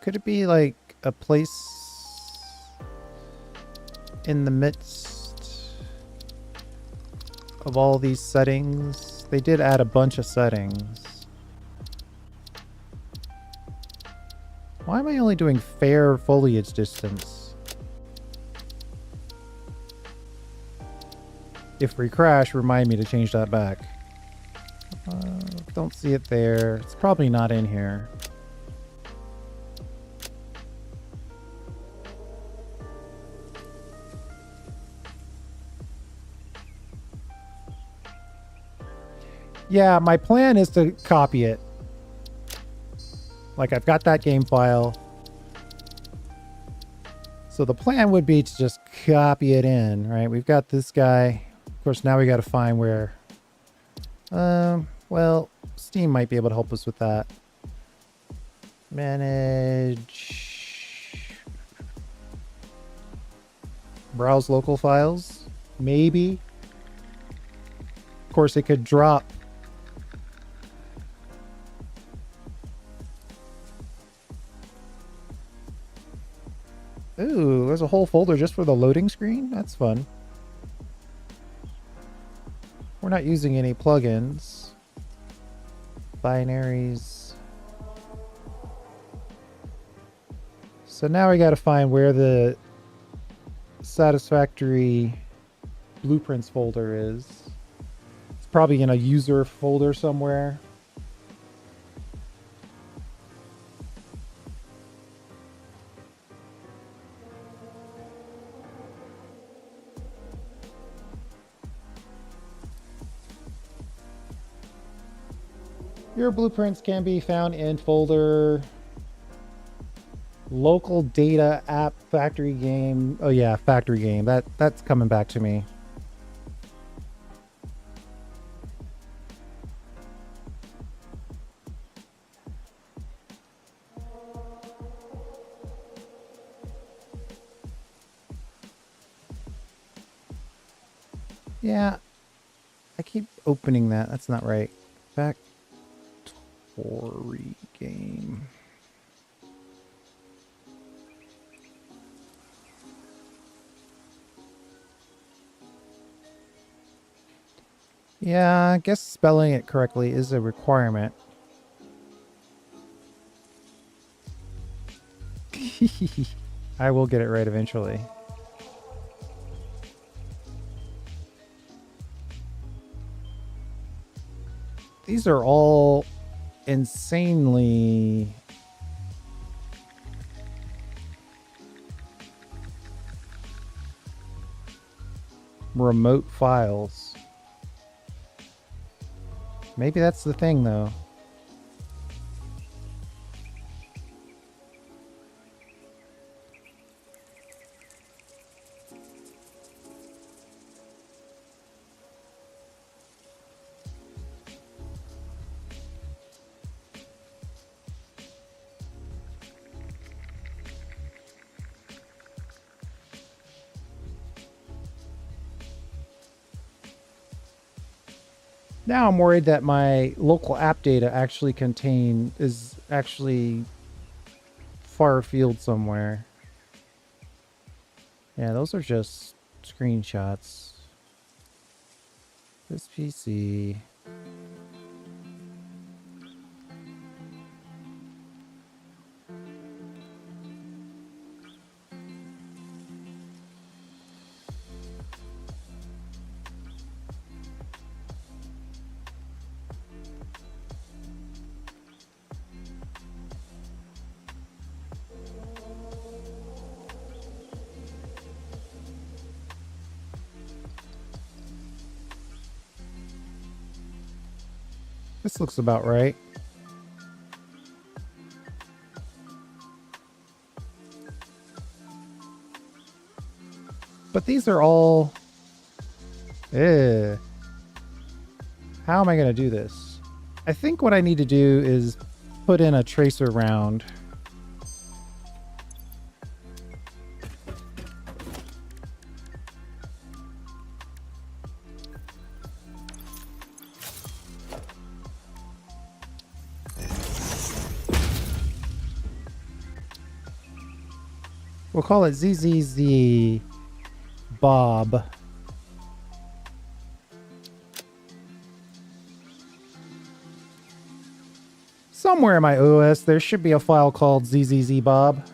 Could it be like a place in the midst of all these settings? They did add a bunch of settings. Why am I only doing fair foliage distance? If we crash, remind me to change that back. Don't see it there. It's probably not in here. Yeah, my plan is to copy it. Like, I've got that game file. So the plan would be to just copy it in, right? We've got this guy. Of course, now we got to find where... well, Steam might be able to help us with that. Manage... Browse local files? Maybe. Of course, it could drop... Ooh, there's a whole folder just for the loading screen? That's fun. We're not using any plugins. Binaries. So now we got to find where the Satisfactory Blueprints folder is. It's probably in a user folder somewhere. Your blueprints can be found in folder local data app factory game. Oh yeah, factory game. That's coming back to me. Yeah, I keep opening that. That's not right. Factory game. Yeah, I guess spelling it correctly is a requirement. I will get it right eventually. These are all insanely remote files. Maybe that's the thing, though. Now I'm worried that my local app data is actually far afield somewhere. Yeah, those are just screenshots. This PC. This looks about right. But these are all... Eh. How am I going to do this? I think what I need to do is put in a tracer round. We'll call it ZZZ Bob. Somewhere in my OS, there should be a file called ZZZ Bob.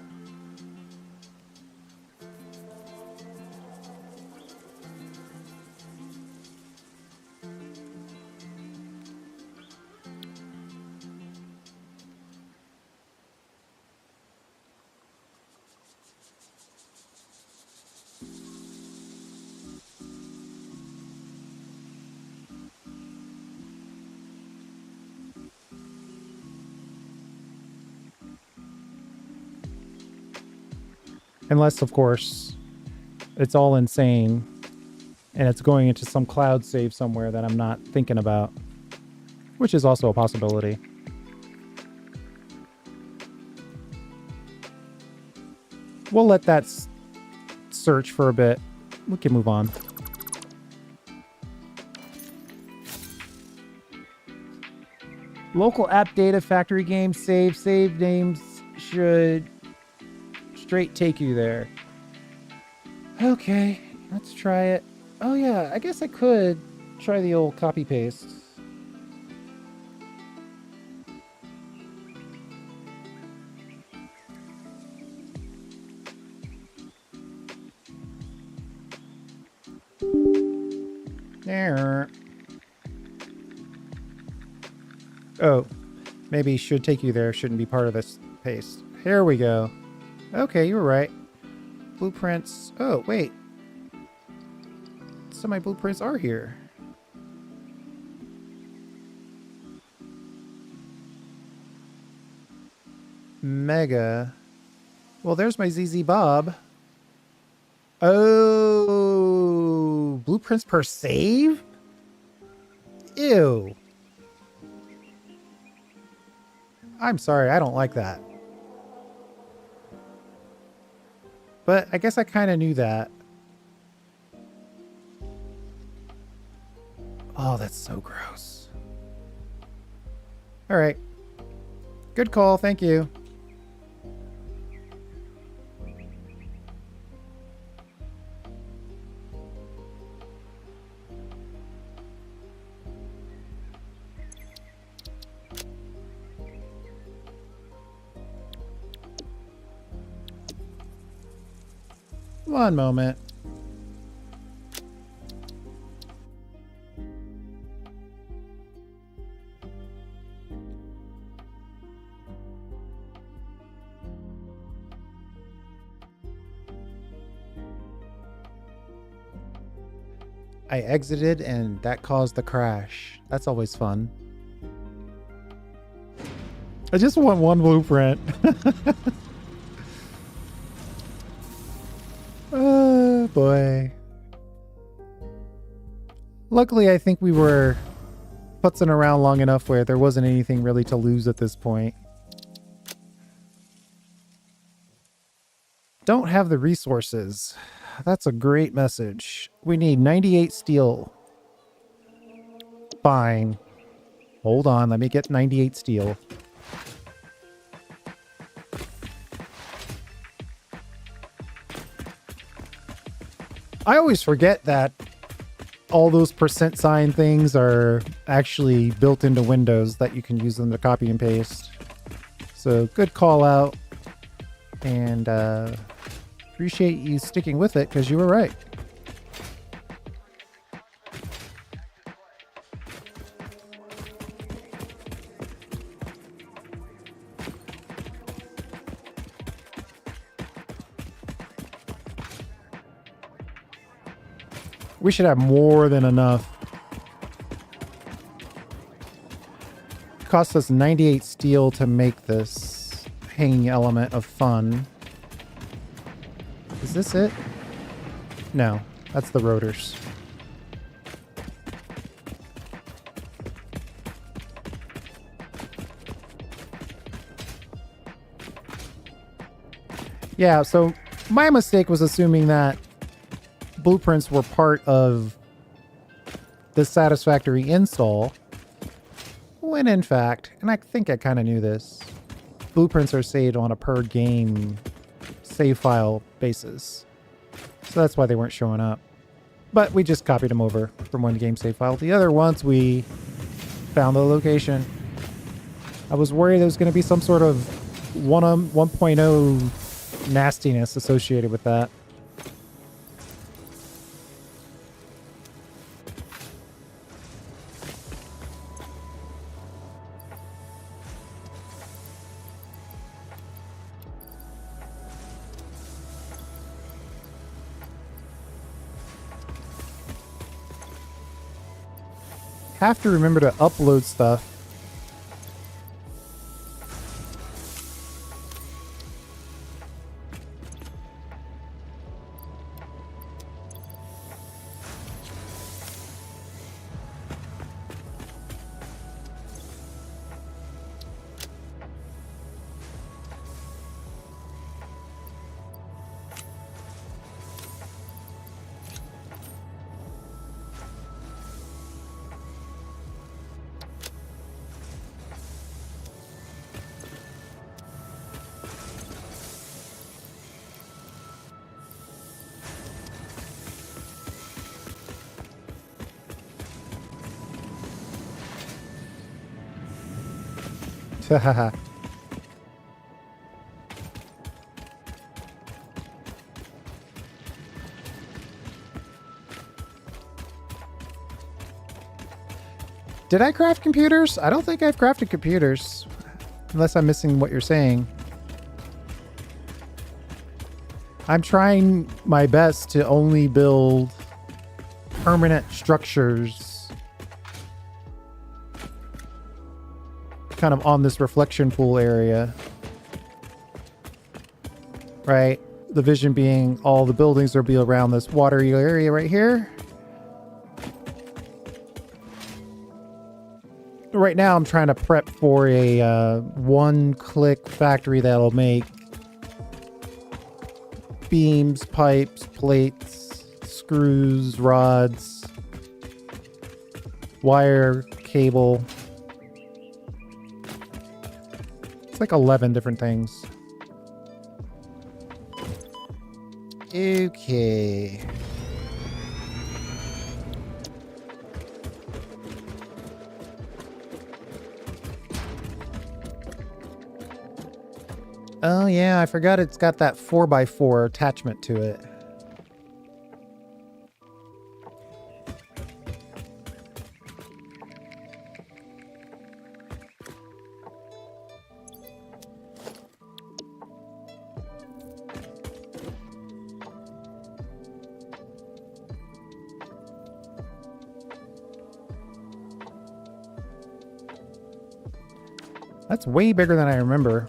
Unless, of course, it's all insane and it's going into some cloud save somewhere that I'm not thinking about, which is also a possibility. We'll let that search for a bit. We can move on. Local app data, factory game, save names should straight take you there. Okay, let's try it. Oh yeah, I guess I could try the old copy paste. There. Oh, maybe should take you there. Shouldn't be part of this paste. Here we go. Okay, you were right. Blueprints. Oh, wait. Some of my blueprints are here. Mega. Well, there's my ZZ Bob. Oh, blueprints per save? Ew. I'm sorry, I don't like that. But I guess I kind of knew that. Oh, that's so gross. All right. Good call, thank you. One moment. I exited and that caused the crash. That's always fun. I just want one blueprint. Oh boy. Luckily, I think we were putzing around long enough where there wasn't anything really to lose at this point. Don't have the resources. That's a great message. We need 98 steel. fine. Hold on, let me get 98 steel. I always forget that all those percent sign things are actually built into Windows that you can use them to copy and paste. So good call out, and appreciate you sticking with it because you were right. We should have more than enough. It cost us 98 steel to make this hanging element of fun. Is this it? No, that's the rotors. Yeah, so my mistake was assuming that blueprints were part of the Satisfactory install, when in fact, and I think I kind of knew this, blueprints are saved on a per game save file basis. So that's why they weren't showing up. But we just copied them over from one game save file to the other once we found the location. I was worried there was going to be some sort of 1.0 nastiness associated with that. Have to remember to upload stuff. Hahaha. Did I craft computers? I don't think I've crafted computers. Unless I'm missing what you're saying. I'm trying my best to only build permanent structures kind of on this reflection pool area. Right? The vision being all the buildings will be around this watery area right here. Right now I'm trying to prep for a one-click factory that'll make beams, pipes, plates, screws, rods, wire, cable. It's like 11 different things. Okay. Oh yeah, I forgot it's got that 4x4 attachment to it. That's way bigger than I remember.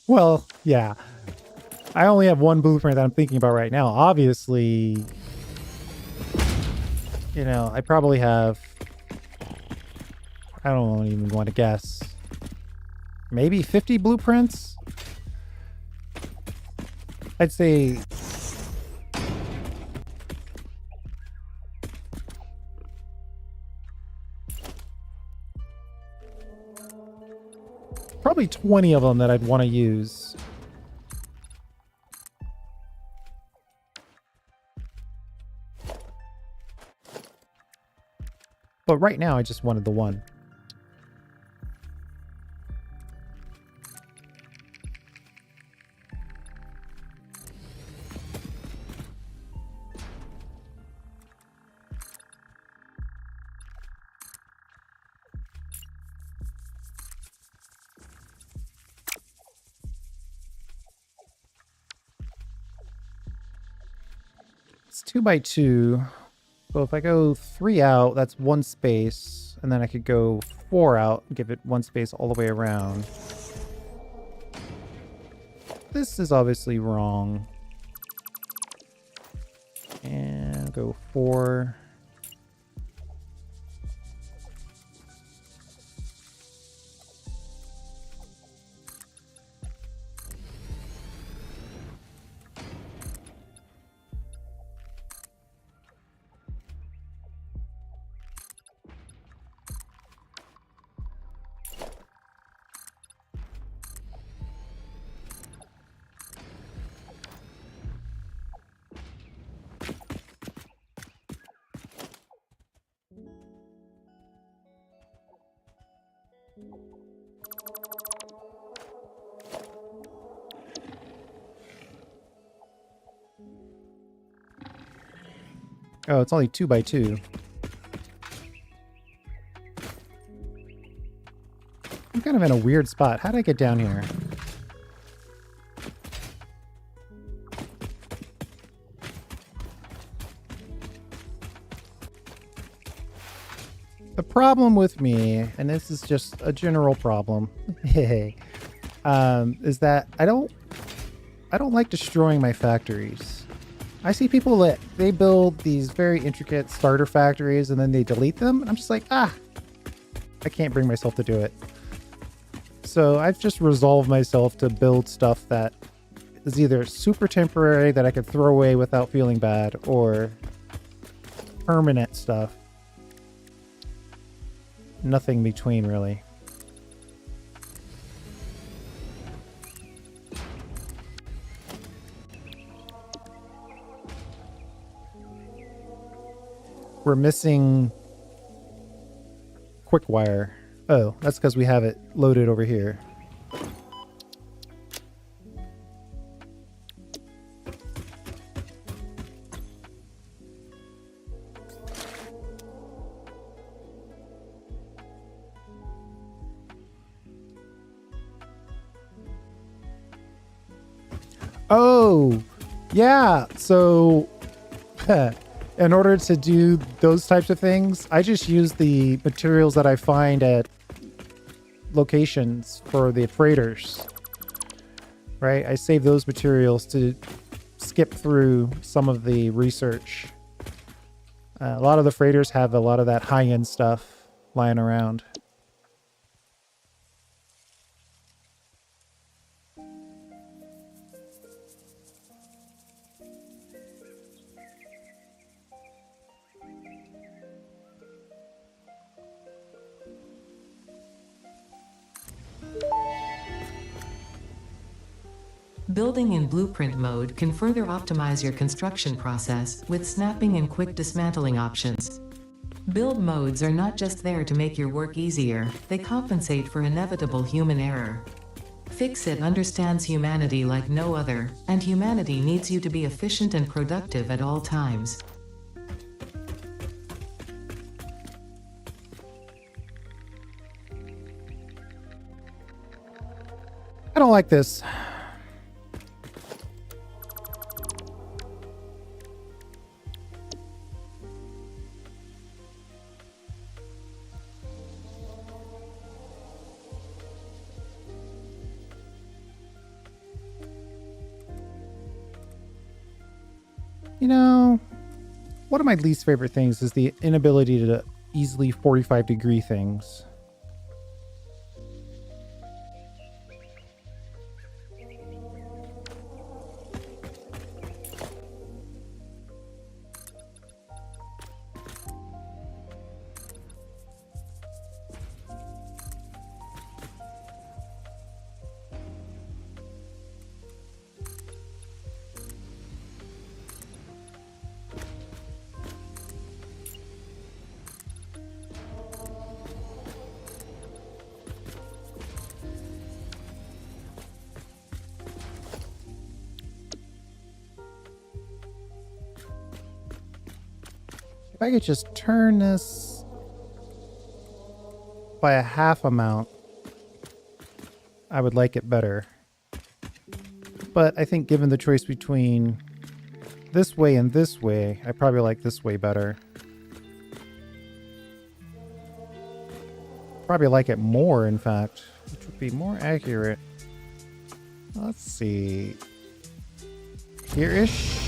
Well, yeah. I only have one blueprint that I'm thinking about right now. Obviously, you know, I probably have, I don't even want to guess, maybe 50 blueprints? I'd say probably 20 of them that I'd want to use. But right now, I just wanted the one. It's 2 by 2. So if I go 3 out, that's 1 space. And then I could go 4 out and give it 1 space all the way around. This is obviously wrong. And go 4. Oh, it's only 2 by 2. I'm kind of in a weird spot. How did I get down here? The problem with me, and this is just a general problem, is that I don't like destroying my factories. I see people that they build these very intricate starter factories and then they delete them, and I'm just like, I can't bring myself to do it. So I've just resolved myself to build stuff that is either super temporary that I could throw away without feeling bad, or permanent stuff. Nothing between, really. We're missing quick wire. Oh, that's because we have it loaded over here. Oh, yeah. So in order to do those types of things, I just use the materials that I find at locations for the freighters, right? I save those materials to skip through some of the research. A lot of the freighters have a lot of that high-end stuff lying around. Building in blueprint mode can further optimize your construction process with snapping and quick dismantling options. Build modes are not just there to make your work easier, they compensate for inevitable human error. Fix-It understands humanity like no other, and humanity needs you to be efficient and productive at all times. I don't like this. You know, one of my least favorite things is the inability to easily 45-degree things. If I could just turn this by a half amount, I would like it better. But I think given the choice between this way and this way, I probably like this way better. Probably like it more, in fact, which would be more accurate. Let's see. Here-ish.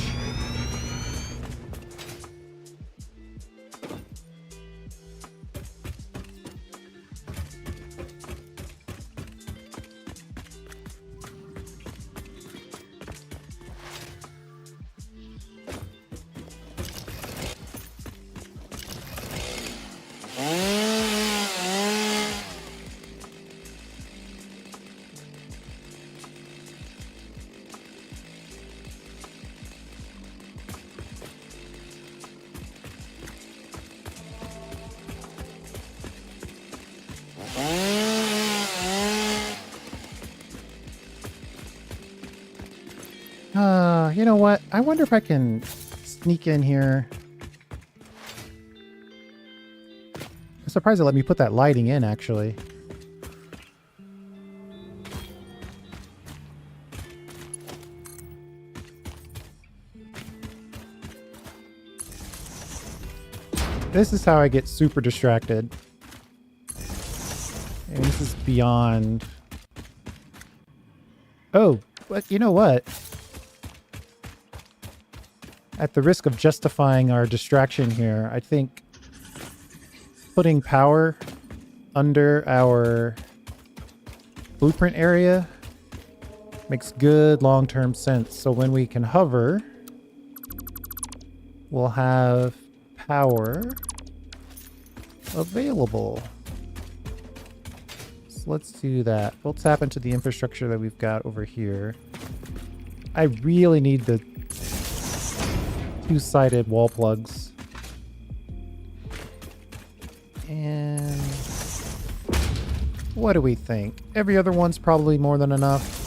You know what? I wonder if I can sneak in here. I'm surprised it let me put that lighting in, actually. This is how I get super distracted. And this is beyond... Oh, but you know what? At the risk of justifying our distraction here, I think putting power under our blueprint area makes good long-term sense. So when we can hover, we'll have power available. So let's do that. We'll tap into the infrastructure that we've got over here. I really need the two-sided wall plugs. And what do we think? Every other one's probably more than enough.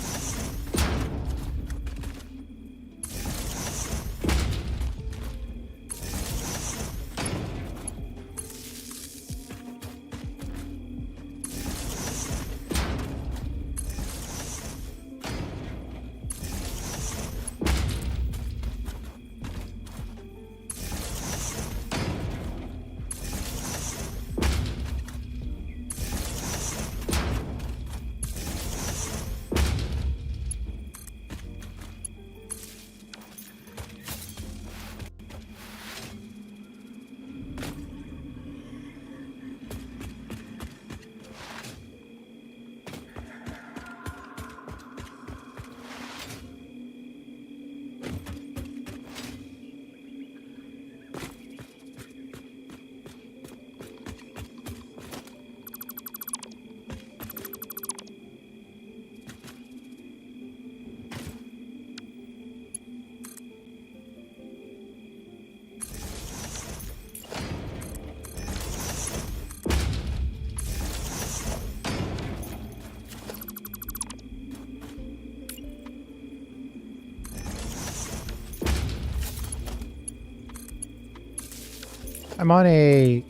I'm on a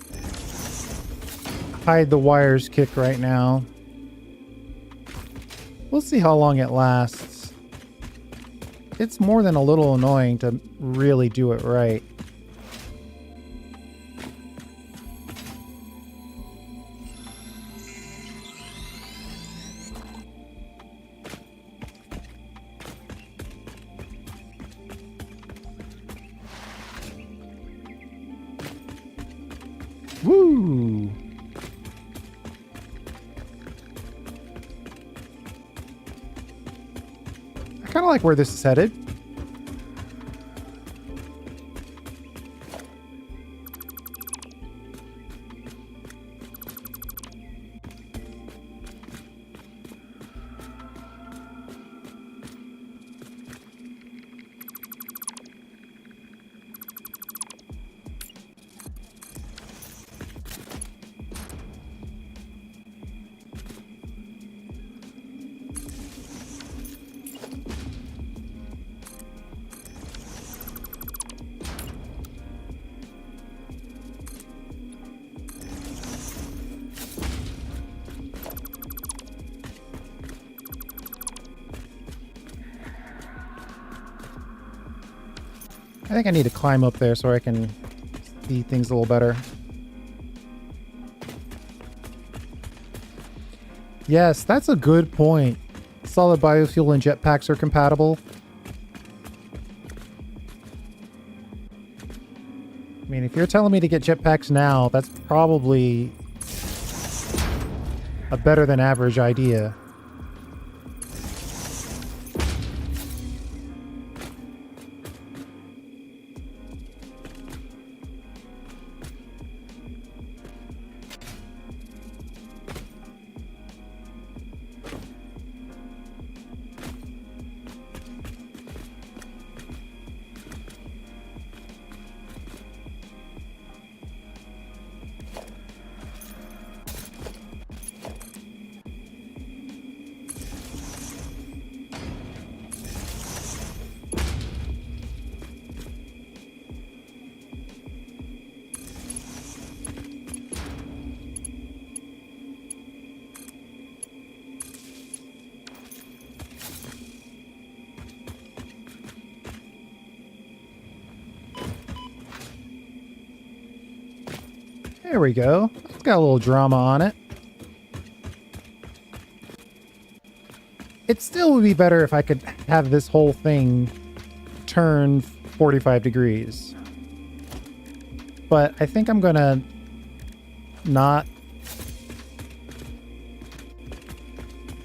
hide the wires kick right now. We'll see how long it lasts. It's more than a little annoying to really do it right. Woo! I kind of like where this is headed. I think I need to climb up there so I can see things a little better. Yes, that's a good point. Solid biofuel and jetpacks are compatible. I mean, if you're telling me to get jetpacks now, that's probably a better than average idea. There we go. It's got a little drama on it. It still would be better if I could have this whole thing turn 45 degrees. But I think I'm gonna not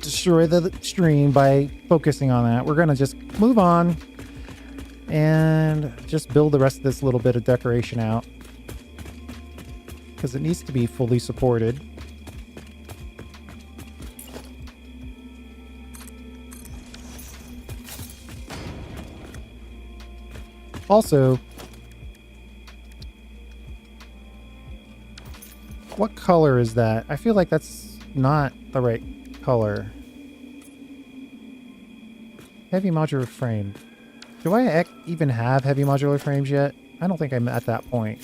destroy the stream by focusing on that. We're gonna just move on and just build the rest of this little bit of decoration out, because it needs to be fully supported. Also, what color is that? I feel like that's not the right color. Heavy modular frame. Do I even have heavy modular frames yet? I don't think I'm at that point.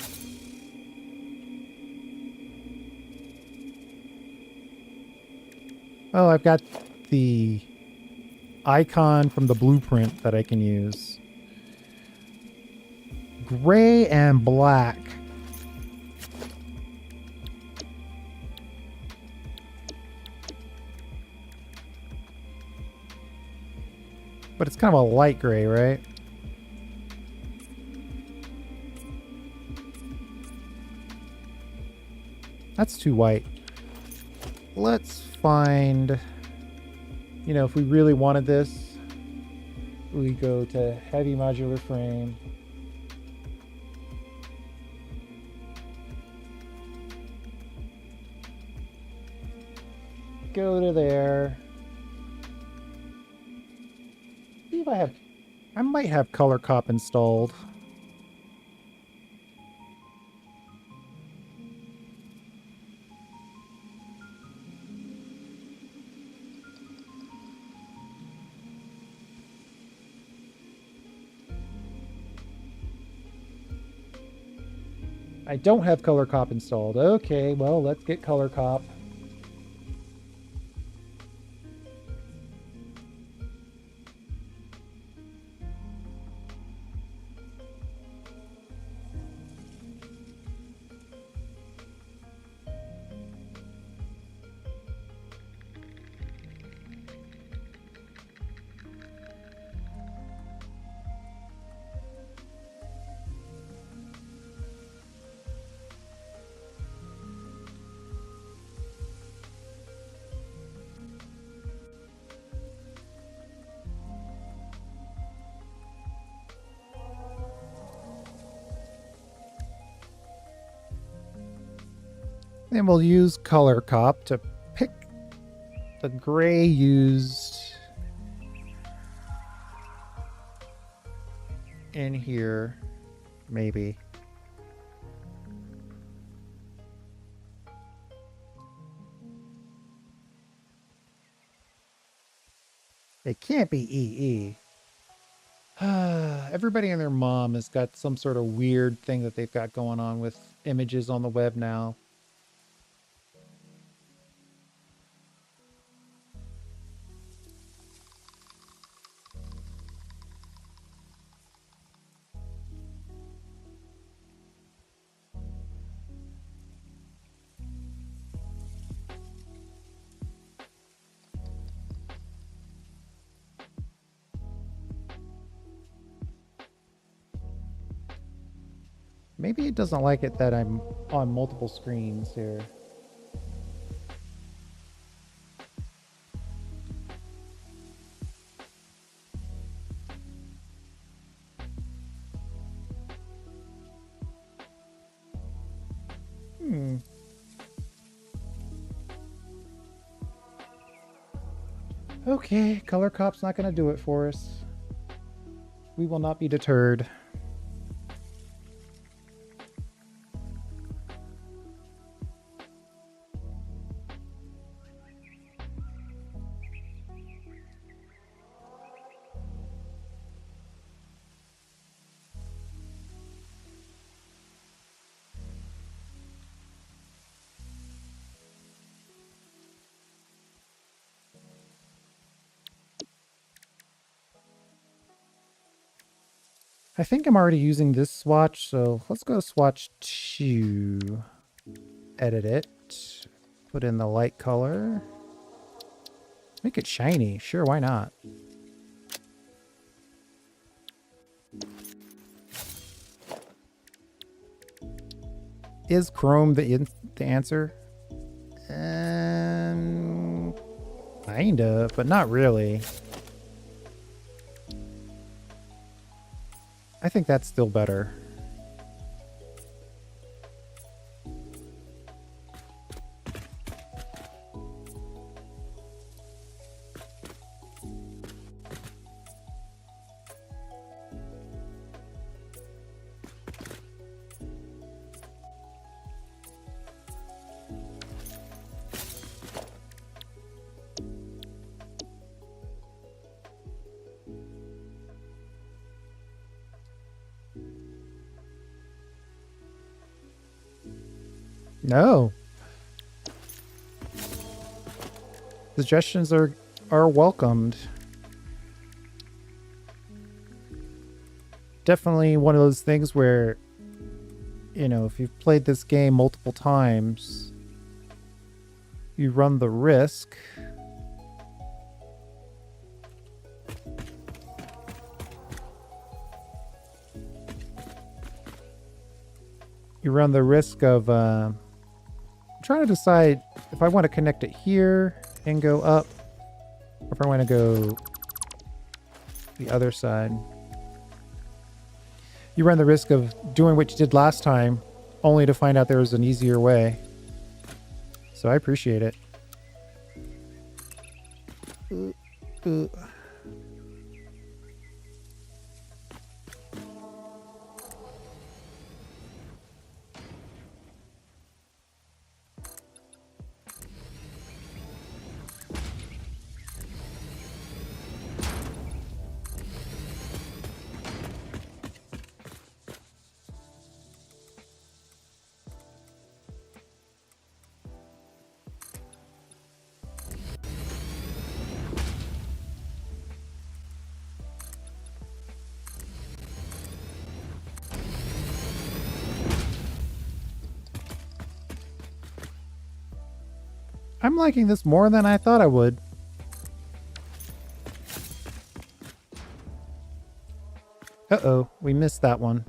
Oh, I've got the icon from the blueprint that I can use. Gray and black. But it's kind of a light gray, right? That's too white. Let's find, you know, if we really wanted this, we go to heavy modular frame. Go to there. See if I might have color cop installed. I don't have color cop installed. Okay, well, let's get color cop. Then we'll use Color Cop to pick the gray used in here, maybe. It can't be EE. Everybody and their mom has got some sort of weird thing that they've got going on with images on the web now. Maybe it doesn't like it that I'm on multiple screens here. Okay, Color Cop's not going to do it for us. We will not be deterred. I think I'm already using this swatch, so let's go to swatch 2. Edit it. Put in the light color. Make it shiny. Sure, why not? Is Chrome the answer? Kinda, but not really. I think that's still better. No. Suggestions are welcomed. Definitely one of those things where, you know, if you've played this game multiple times, you run the risk of trying to decide if I want to connect it here and go up, or if I want to go the other side. You run the risk of doing what you did last time, only to find out there was an easier way. So I appreciate it. I'm liking this more than I thought I would. Uh-oh, we missed that one.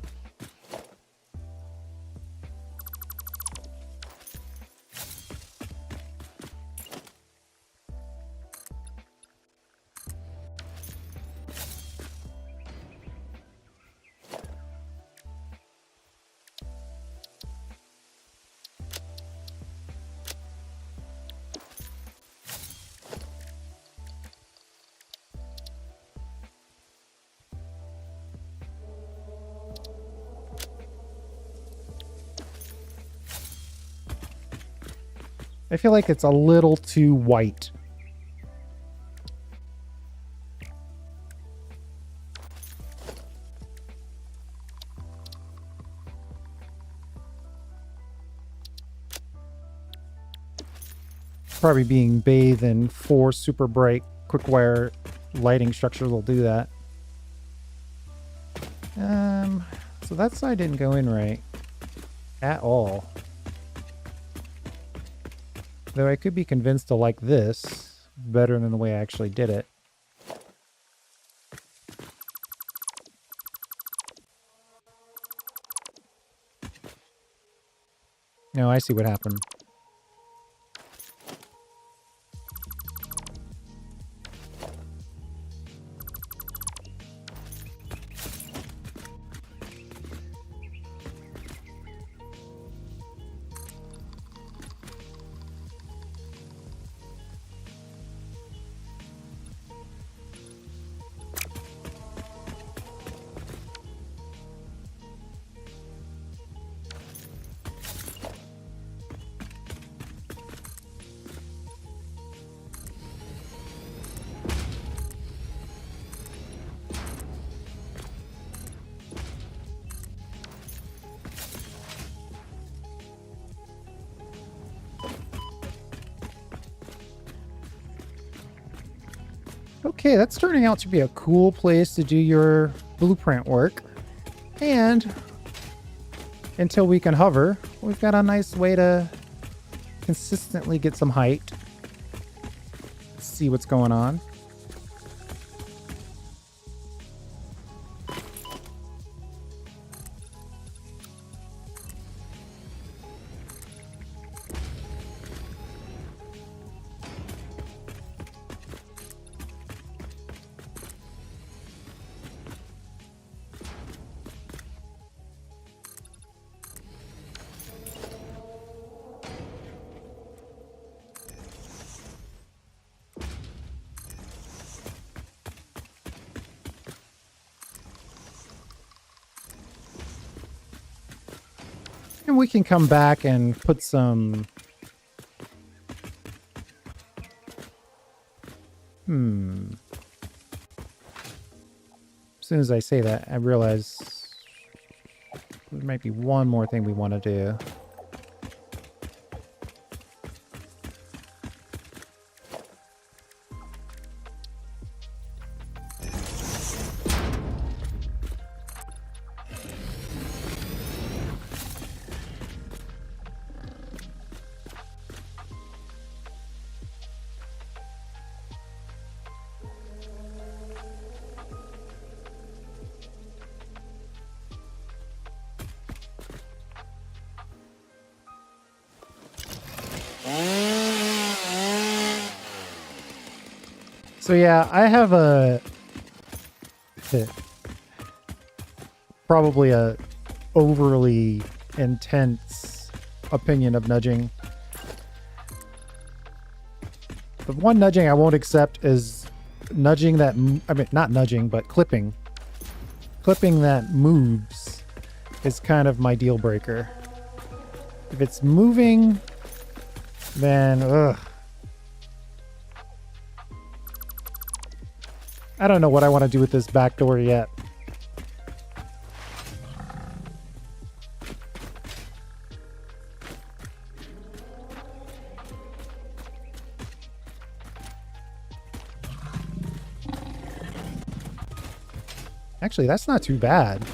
I feel like it's a little too white. Probably being bathed in 4 super bright quick wire lighting structures will do that. So that side didn't go in right at all. Though I could be convinced to like this better than the way I actually did it. No, I see what happened. Okay, that's turning out to be a cool place to do your blueprint work. And until we can hover, we've got a nice way to consistently get some height. See what's going on. And we can come back and put some... As soon as I say that, I realize there might be one more thing we want to do. So yeah, I have probably a overly intense opinion of nudging. The one nudging I won't accept is nudging that, I mean, not nudging, but clipping. Clipping that moves is kind of my deal breaker. If it's moving, then ugh. I don't know what I want to do with this back door yet. Actually, that's not too bad.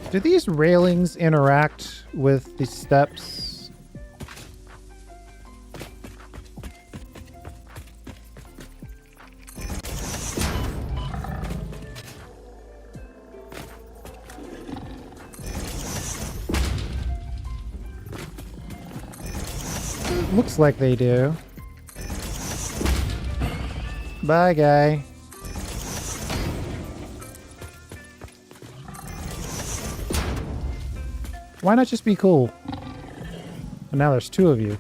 Do these railings interact with the steps? Looks like they do. Bye, guy. Why not just be cool? And now there's two of you.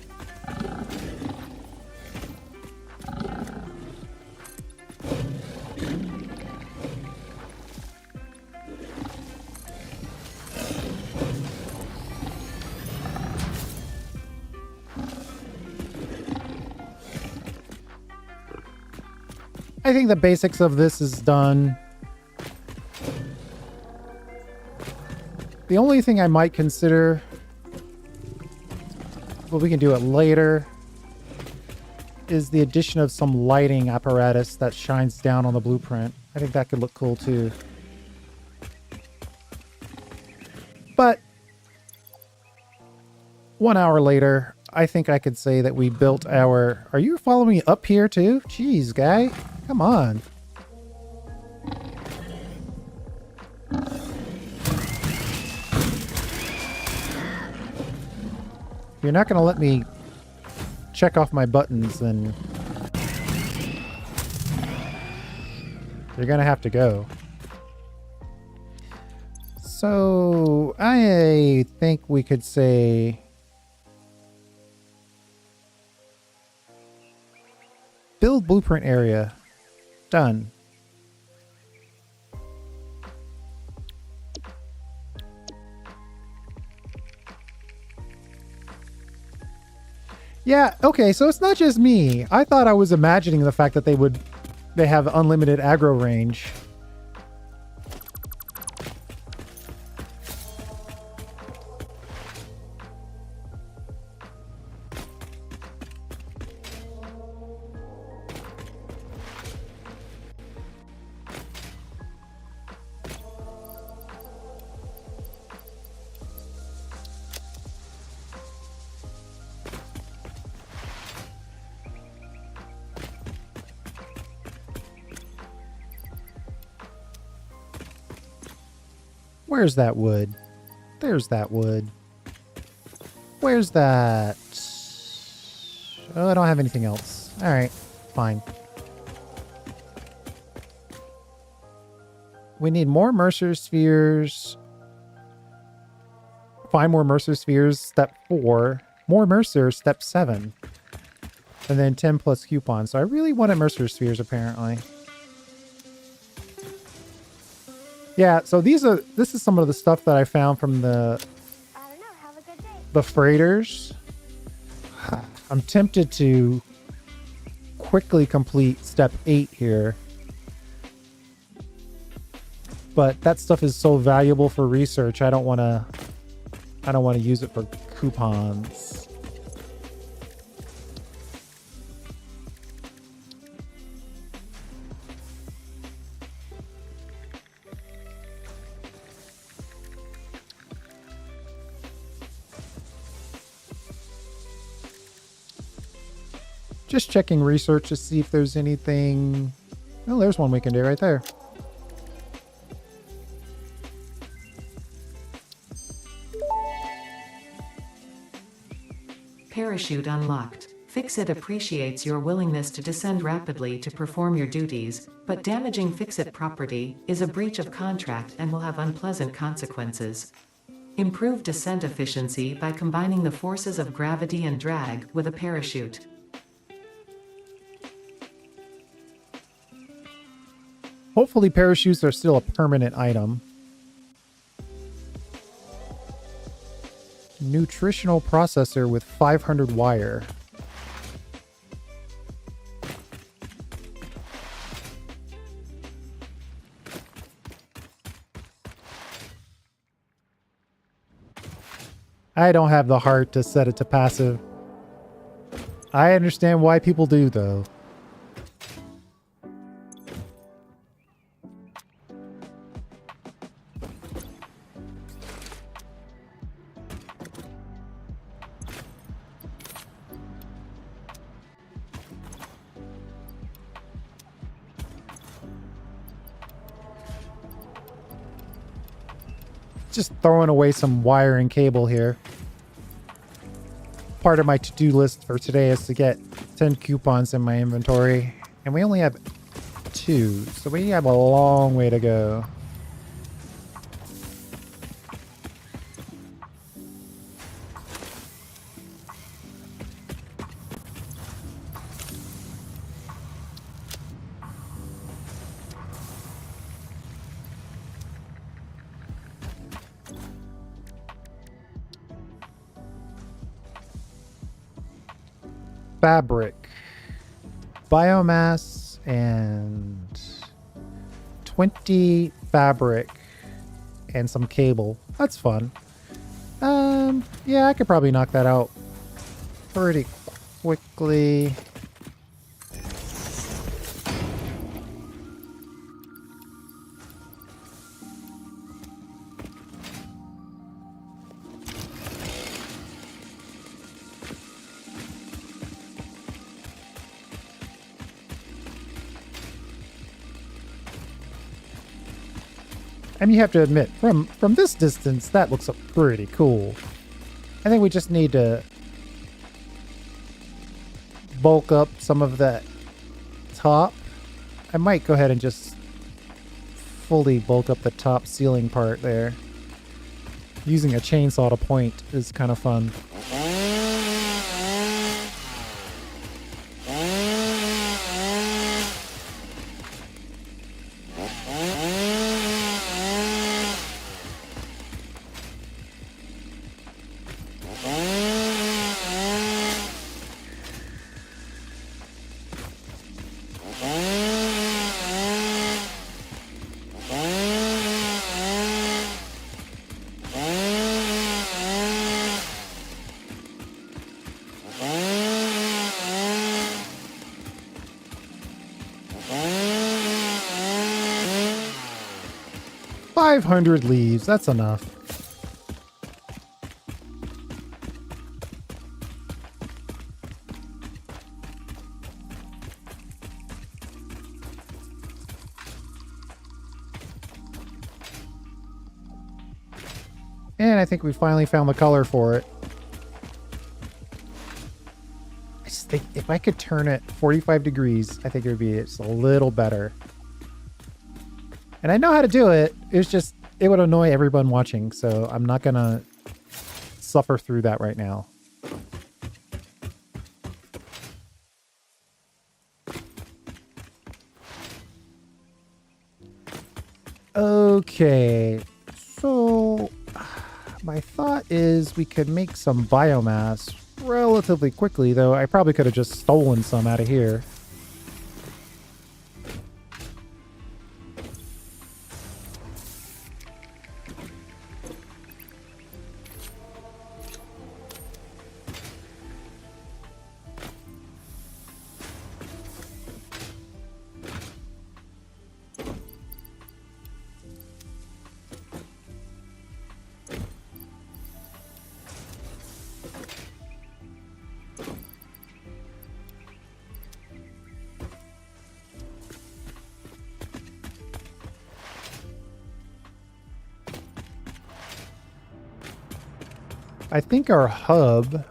I think the basics of this is done. The only thing I might consider, but we can do it later, is the addition of some lighting apparatus that shines down on the blueprint. I think that could look cool too. But 1 hour later, I think I could say that we built our... Are you following me up here too? Jeez, guy. Come on. If you're not going to let me check off my buttons, then you're going to have to go. So I think we could say build blueprint area. Done. Yeah, okay, so it's not just me. I thought I was imagining the fact that they have unlimited aggro range. Where's that wood? There's that wood. Where's that? Oh, I don't have anything else. All right, fine. We need more Mercer spheres. Find more Mercer spheres, step 4. More Mercer, step 7. And then 10 plus coupons. So I really wanted Mercer spheres, apparently. Yeah, so this is some of the stuff that I found from I don't know, have a good day. the freighters. I'm tempted to quickly complete step 8 here. But that stuff is so valuable for research. I don't want to use it for coupons. Just checking research to see if there's anything. Oh, there's one we can do right there. Parachute unlocked. Fix-It appreciates your willingness to descend rapidly to perform your duties, but damaging Fix-It property is a breach of contract and will have unpleasant consequences. Improve descent efficiency by combining the forces of gravity and drag with a parachute. Hopefully parachutes are still a permanent item. Nutritional processor with 500 wire. I don't have the heart to set it to passive. I understand why people do, though. Just throwing away some wire and cable here. Part of my to-do list for today is to get 10 coupons in my inventory, and we only have 2, so we have a long way to go. fabric, biomass, and 20 fabric and some cable. That's fun. Yeah, I could probably knock that out pretty quickly. I mean, you have to admit, from this distance, that looks pretty cool. I think we just need to bulk up some of that top. I might go ahead and just fully bulk up the top ceiling part there. Using a chainsaw to point is kind of fun. $500 leaves, that's enough. And I think we finally found the color for it. I just think if I could turn it 45 degrees, I think it would be just a little better. And I know how to do it. It's just, it would annoy everyone watching, so I'm not gonna suffer through that right now. Okay, so my thought is we could make some biomass relatively quickly, though I probably could have just stolen some out of here. I think our hub,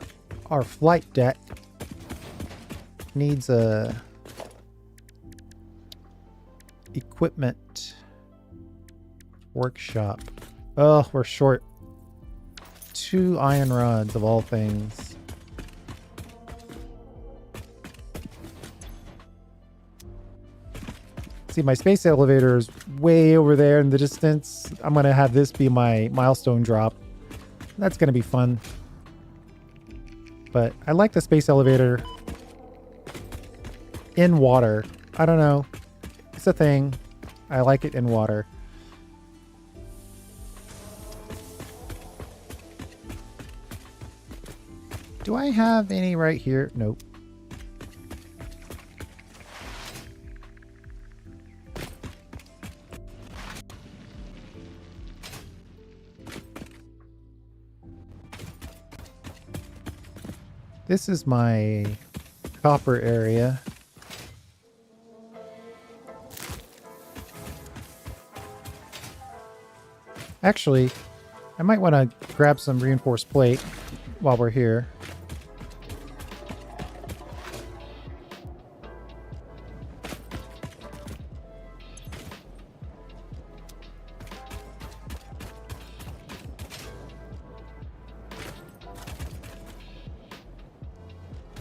our flight deck, needs a equipment workshop. Oh, we're short 2 iron rods of all things. See, my space elevator is way over there in the distance. I'm going to have this be my milestone drop. That's going to be fun. But I like the space elevator in water. I don't know. It's a thing. I like it in water. Do I have any right here? Nope. This is my copper area. Actually, I might want to grab some reinforced plate while we're here.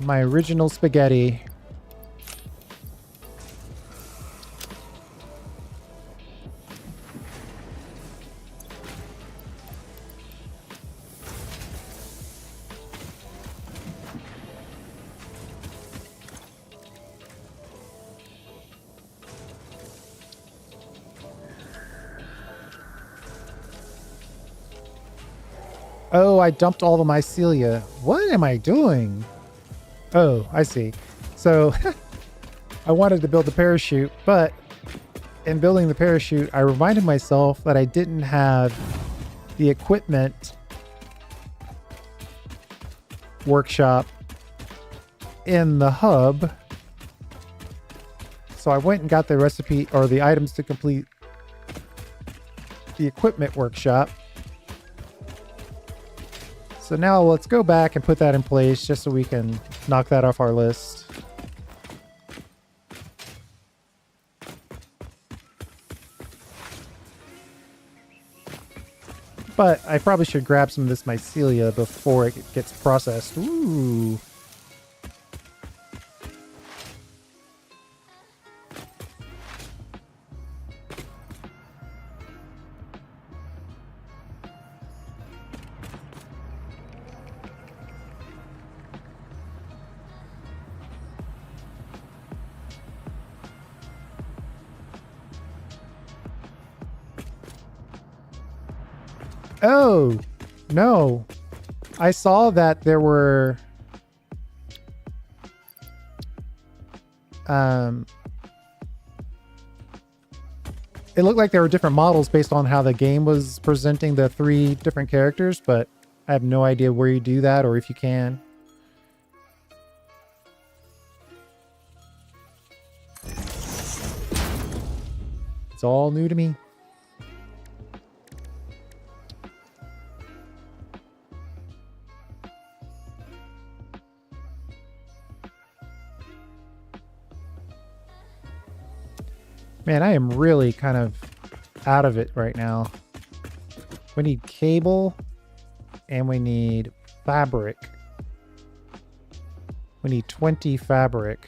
My original spaghetti. Oh, I dumped all the mycelia. What am I doing? Oh, I see. So I wanted to build the parachute, but in building the parachute, I reminded myself that I didn't have the equipment workshop in the hub. So I went and got the recipe or the items to complete the equipment workshop. So now let's go back and put that in place just so we can knock that off our list. But I probably should grab some of this mycelia before it gets processed. Ooh. Oh, no. I saw that there were it looked like there were different models based on how the game was presenting the 3 different characters, but I have no idea where you do that or if you can. It's all new to me. Man, I am really kind of out of it right now. We need cable and we need fabric. We need 20 fabric.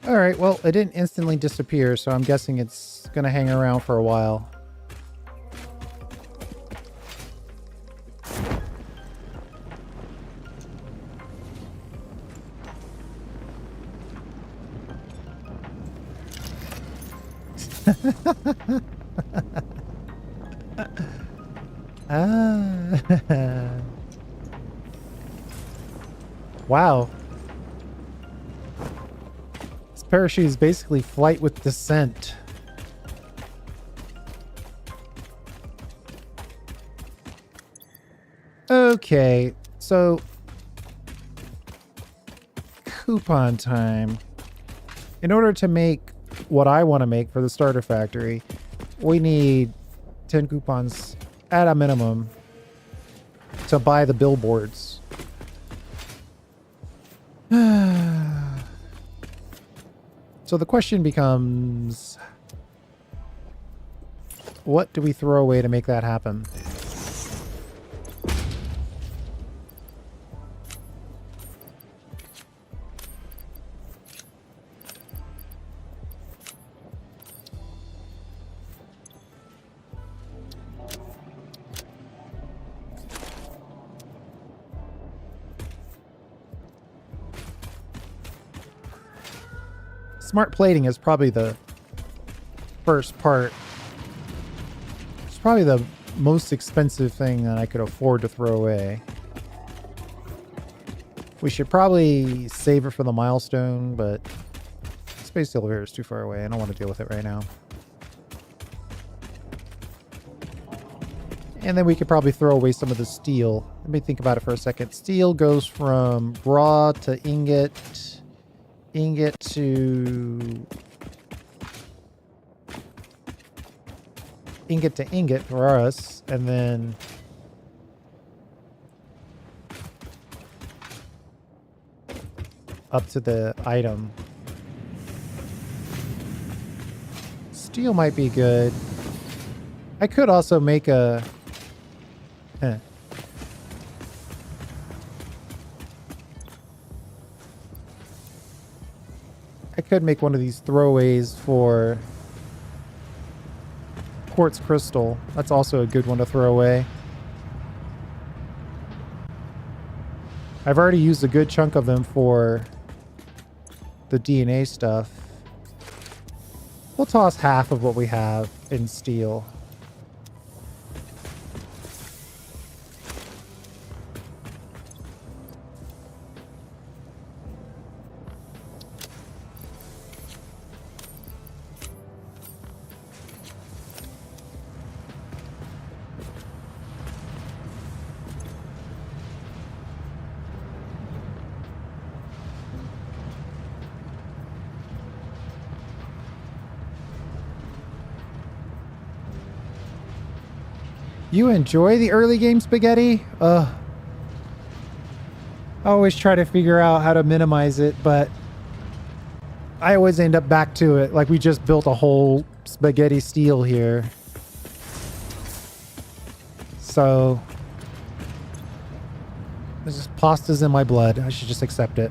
All right, well, it didn't instantly disappear, so I'm guessing it's going to hang around for a while. Ah. Wow. This parachute is basically flight with descent. Okay, so coupon time. In order to make what I want to make for the starter factory, we need 10 coupons at a minimum to buy the billboards. So the question becomes, what do we throw away to make that happen? Smart plating is probably the first part. It's probably the most expensive thing that I could afford to throw away. We should probably save it for the milestone, but space elevator is too far away. I don't want to deal with it right now. And then we could probably throw away some of the steel. Let me think about it for a second. Steel goes from raw to ingot, ingot to ingot for us, and then up to the item. Steel might be good. I could also make a... I could make one of these throwaways for quartz crystal. That's also a good one to throw away. I've already used a good chunk of them for the DNA stuff. We'll toss half of what we have in steel. You enjoy the early game spaghetti? I always try to figure out how to minimize it, but I always end up back to it. Like we just built a whole spaghetti steel here. So this is pasta's in my blood. I should just accept it.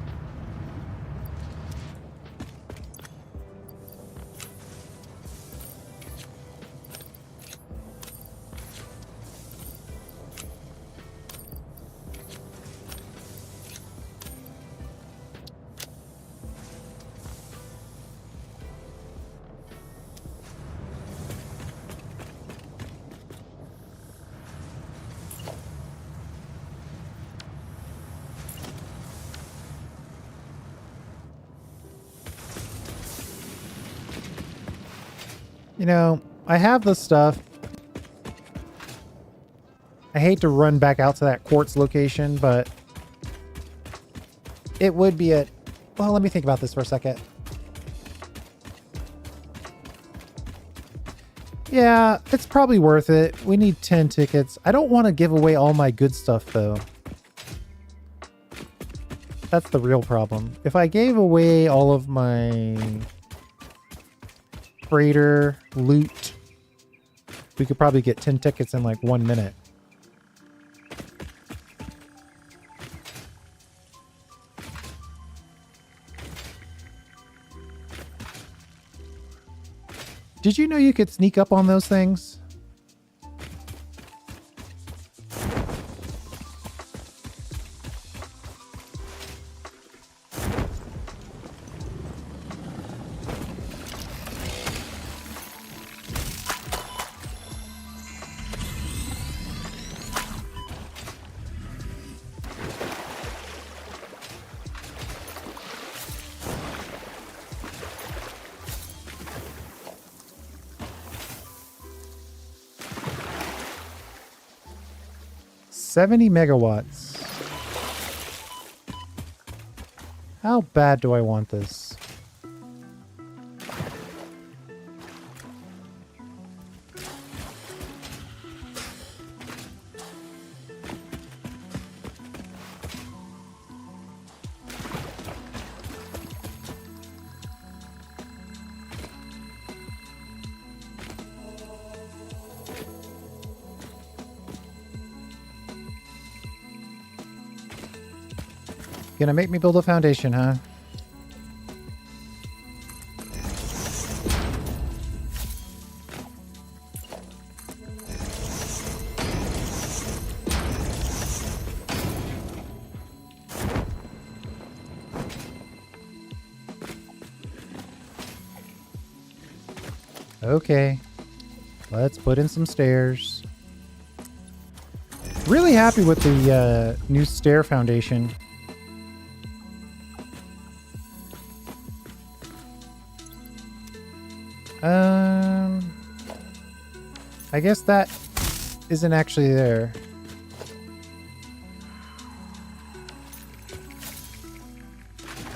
You know, I have the stuff. I hate to run back out to that quartz location, but it would be a... Well, let me think about this for a second. Yeah, it's probably worth it. We need 10 tickets. I don't want to give away all my good stuff, though. That's the real problem. If I gave away all of my freighter loot, we could probably get 10 tickets in like 1 minute. Did you know you could sneak up on those things? $70 megawatts. How bad do I want this? Gonna make me build a foundation, huh? Okay. Let's put in some stairs. Really happy with the new stair foundation. I guess that isn't actually there.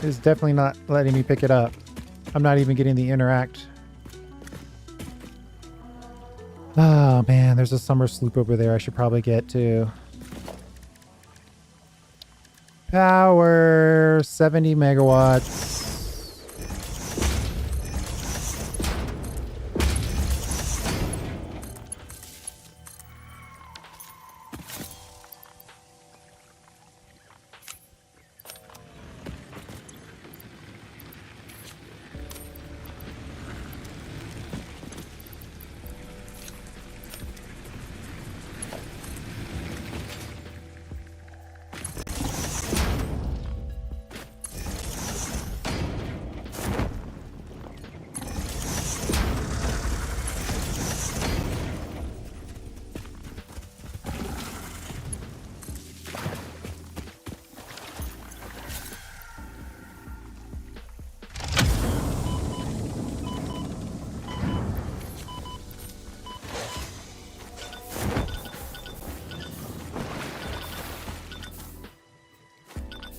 It's definitely not letting me pick it up. I'm not even getting the interact. Oh man, there's a summer sloop over there I should probably get to. Power 70 megawatts.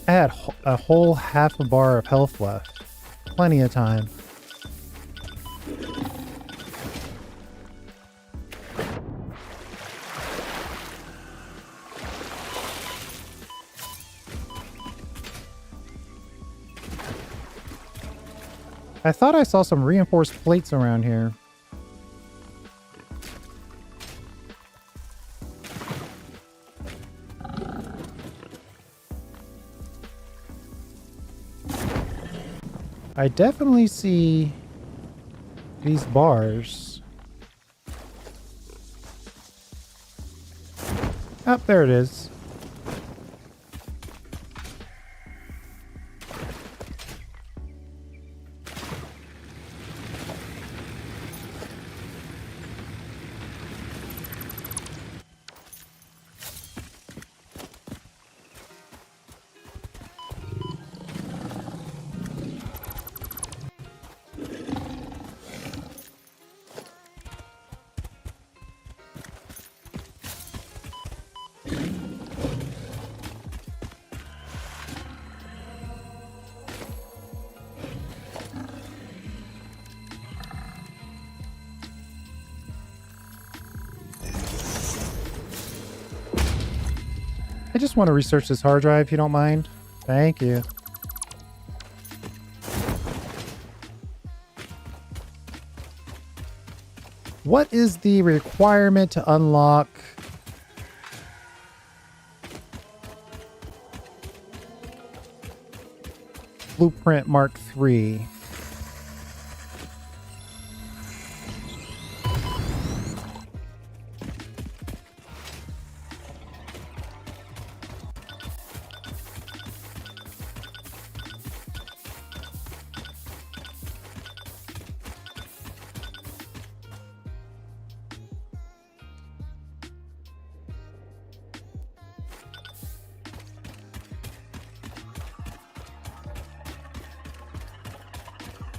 I had a whole half a bar of health left. Plenty of time. I thought I saw some reinforced plates around here. I definitely see these bars. Oh, there it is. I just want to research this hard drive, if you don't mind. Thank you. What is the requirement to unlock Blueprint Mark III?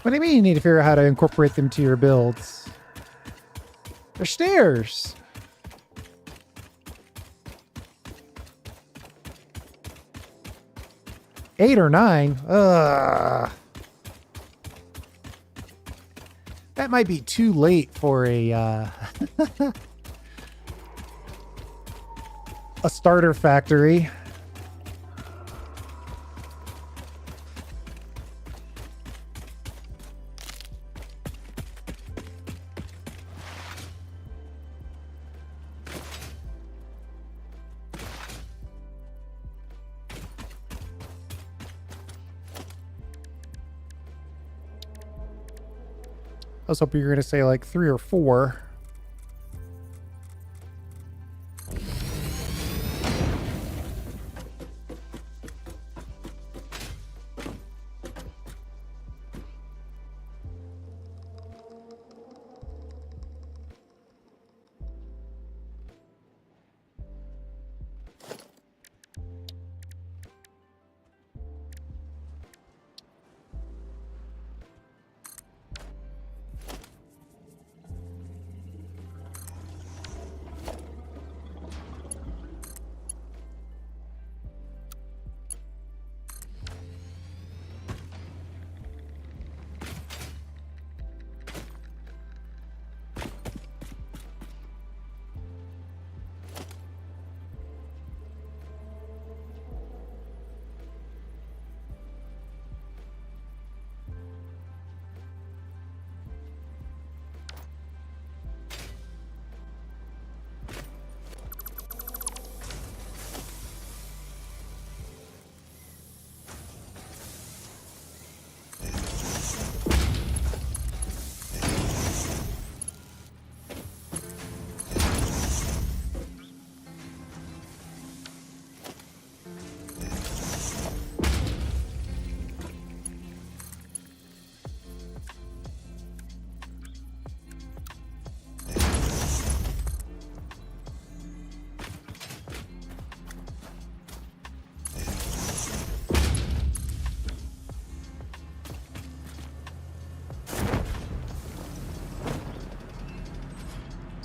What do you mean you need to figure out how to incorporate them to your builds? They're stairs. Eight or nine? Ugh. That might be too late for a a starter factory. I was hoping you were going to say like 3 or 4.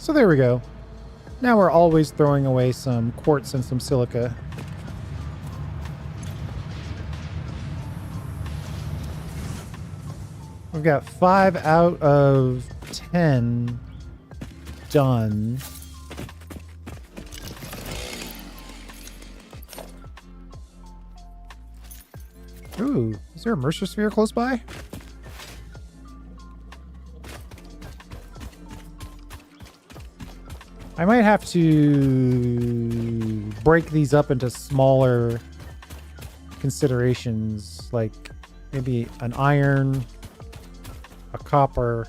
So there we go. Now we're always throwing away some quartz and some silica. We've got 5 out of 10 done. Ooh, is there a Mercer sphere close by? I might have to break these up into smaller considerations, like maybe an iron, a copper.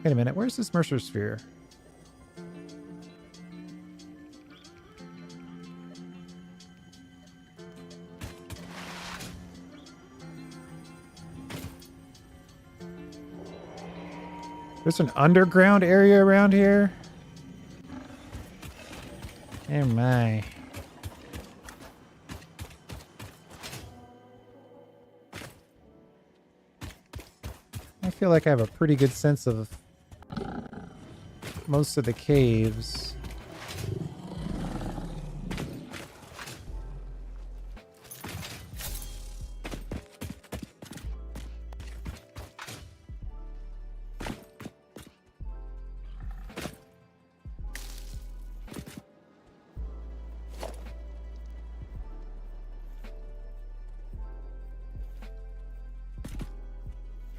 Wait a minute, where's this Mercer sphere? There's an underground area around here. Oh my. I feel like I have a pretty good sense of most of the caves.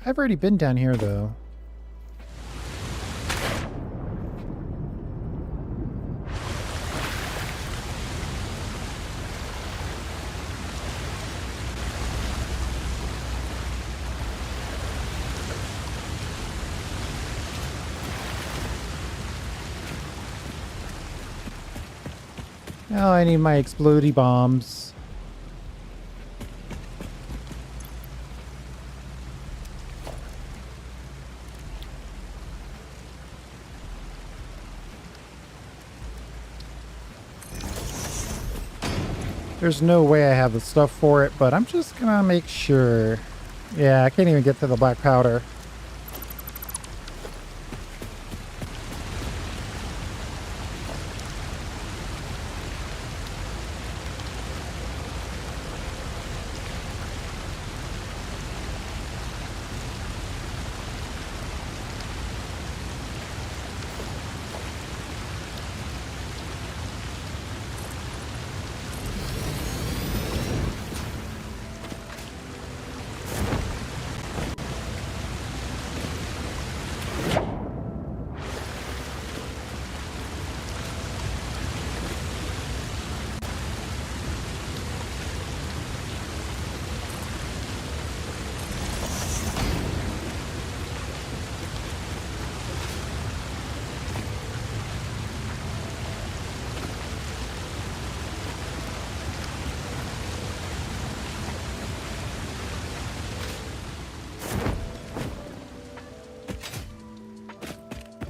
I've already been down here, though. Now I need my explodey bombs. There's no way I have the stuff for it, but I'm just gonna make sure. Yeah, I can't even get to the black powder.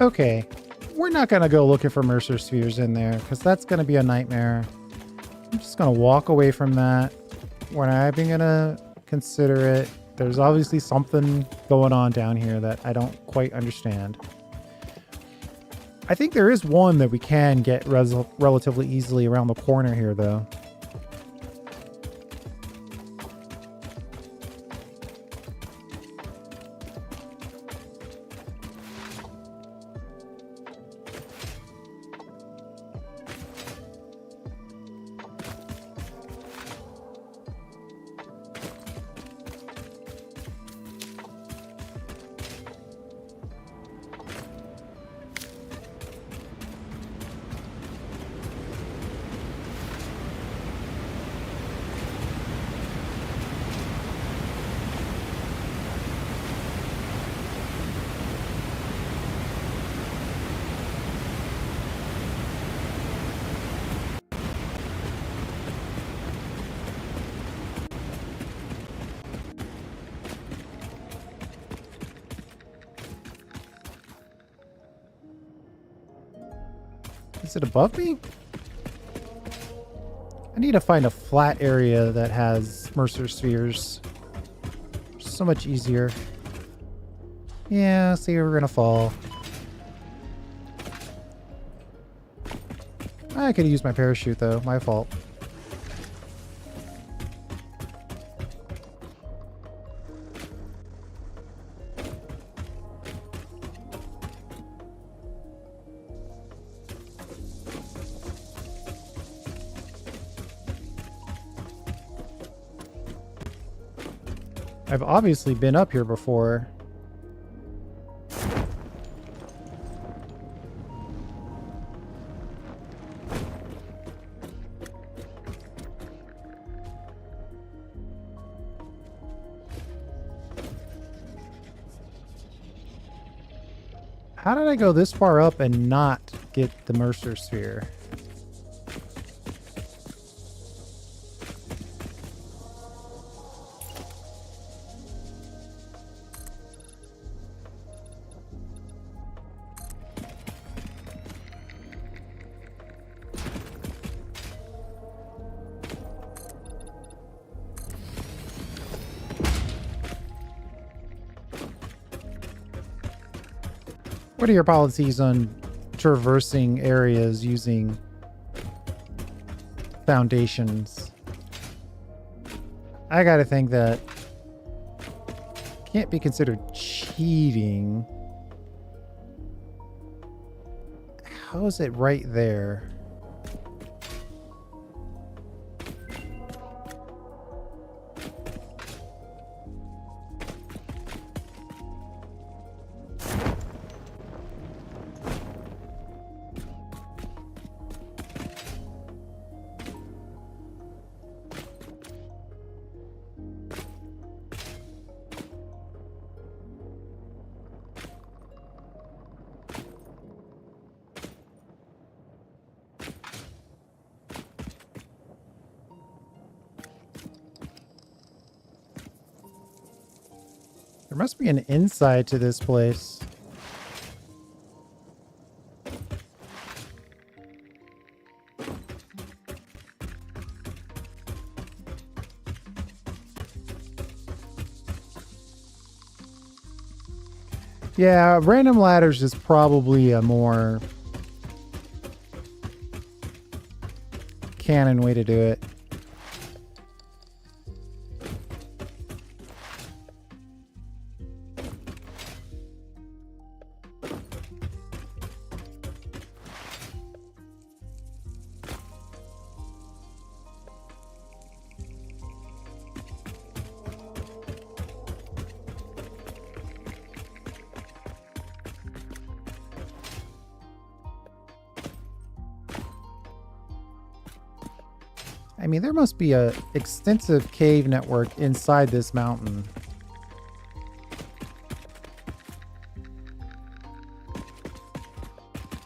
Okay, we're not gonna go looking for Mercer spheres in there because that's gonna be a nightmare. I'm just gonna walk away from that. We're not even gonna consider it. There's obviously something going on down here that I don't quite understand. I think there is one that we can get relatively easily around the corner here, though. Is it above me? I need to find a flat area that has Mercer spheres. So much easier. Yeah, see, we're gonna fall. I could have used my parachute though. My fault. I've obviously been up here before. How did I go this far up and not get the Mercer sphere? What are your policies on traversing areas using foundations? I gotta think that can't be considered cheating. How is it right there? There must be an inside to this place. Yeah, random ladders is probably a more canon way to do it. I mean, there must be a extensive cave network inside this mountain.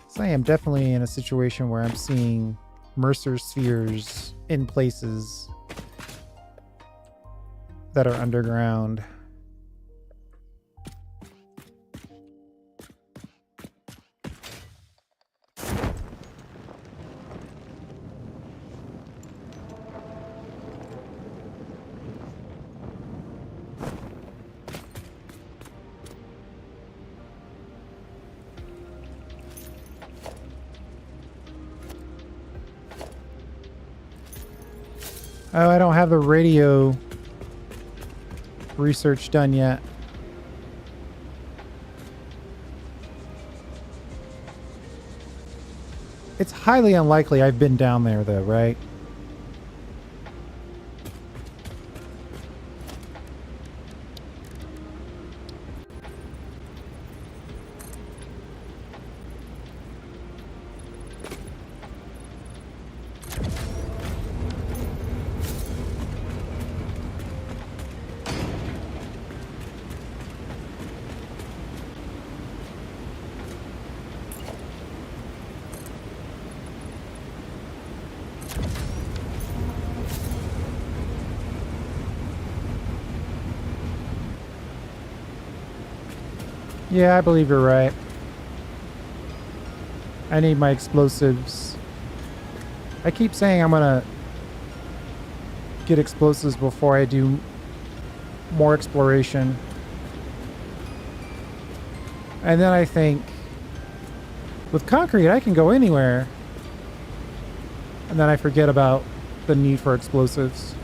So I am definitely in a situation where I'm seeing Mercer spheres in places that are underground. Oh, I don't have the radio research done yet. It's highly unlikely I've been down there though, right? Yeah, I believe you're right. I need my explosives. I keep saying I'm gonna get explosives before I do more exploration. And then I think with concrete, I can go anywhere. And then I forget about the need for explosives.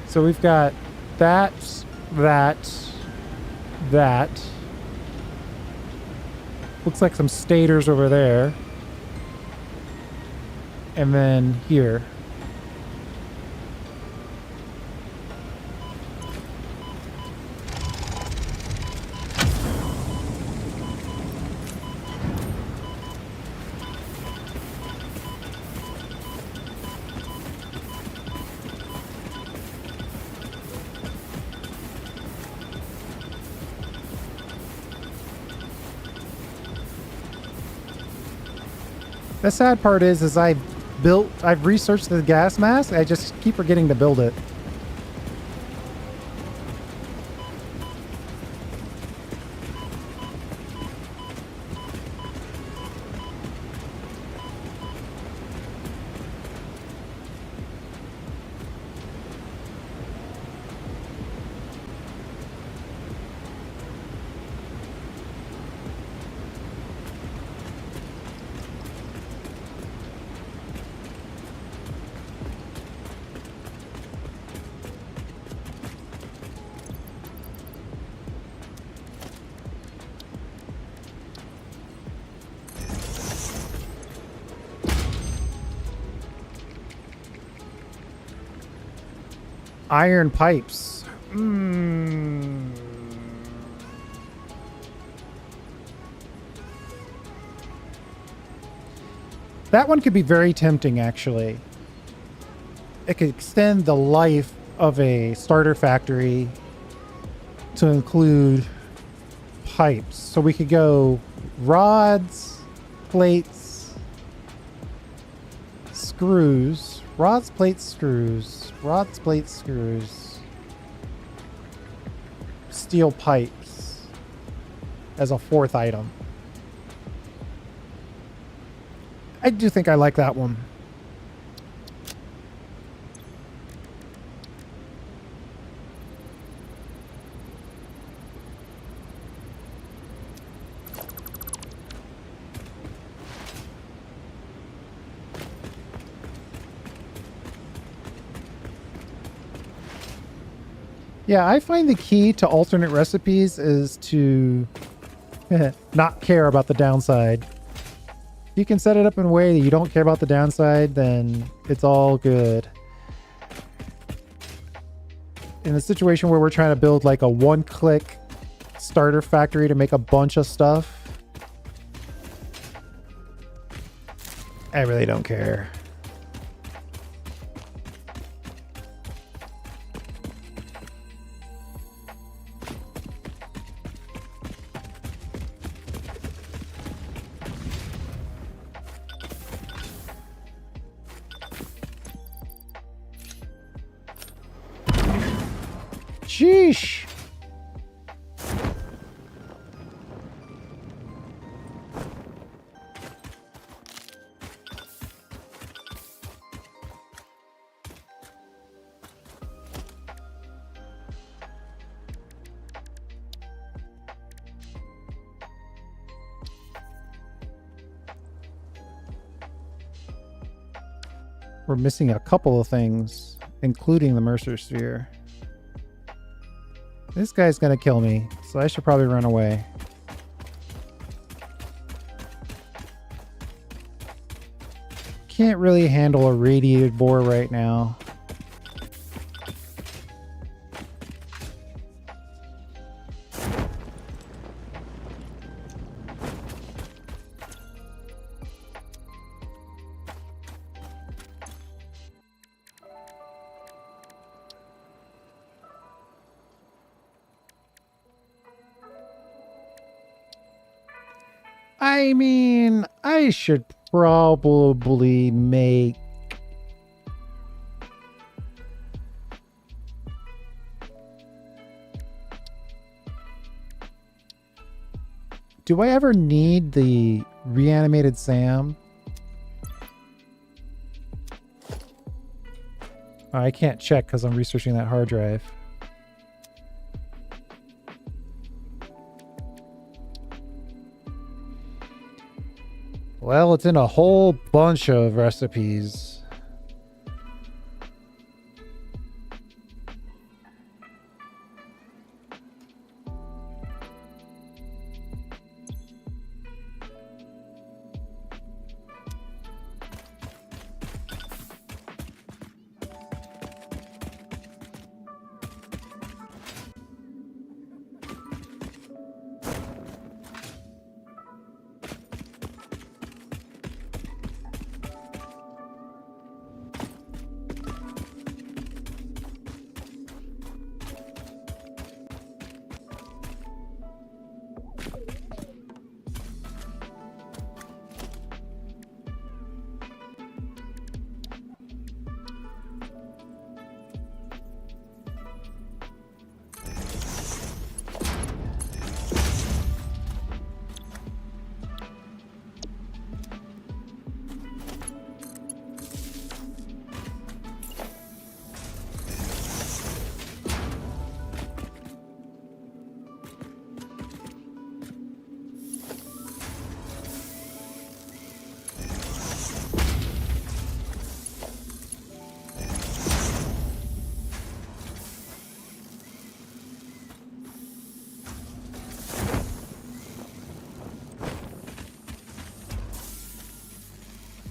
So we've got that. Looks like some stators over there. And then here. The sad part is I've researched the gas mask. I just keep forgetting to build it. Iron pipes. That one could be very tempting, actually. It could extend the life of a starter factory to include pipes. So we could go rods, plates, screws, rods, plates, screws, rods, plates, screws, steel pipes as a fourth item. I do think I like that one. Yeah, I find the key to alternate recipes is to not care about the downside. If you can set it up in a way that you don't care about the downside, then it's all good. In a situation where we're trying to build like a one-click starter factory to make a bunch of stuff, I really don't care. Sheesh. We're missing a couple of things, including the Mercer Sphere. This guy's gonna kill me, so I should probably run away. Can't really handle a radiated boar right now. I mean, I should probably make... Do I ever need the reanimated Sam? I can't check because I'm researching that hard drive. Well, it's in a whole bunch of recipes.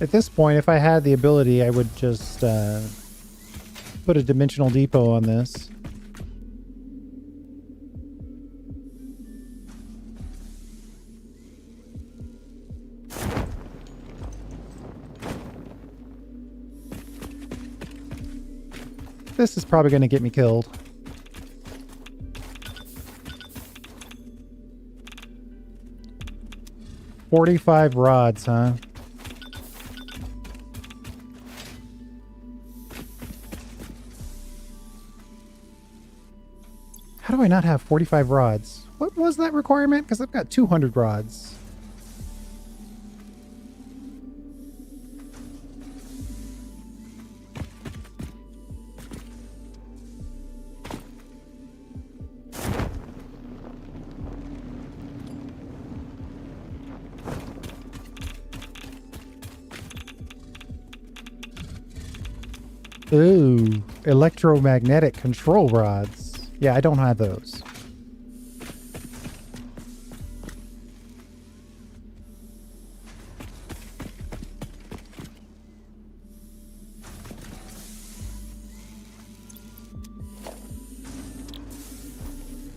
At this point, if I had the ability, I would just put a dimensional depot on this. This is probably going to get me killed. $45 rods, huh? How do I not have 45 rods? What was that requirement? Because I've got 200 rods. Ooh, electromagnetic control rods. Yeah, I don't have those.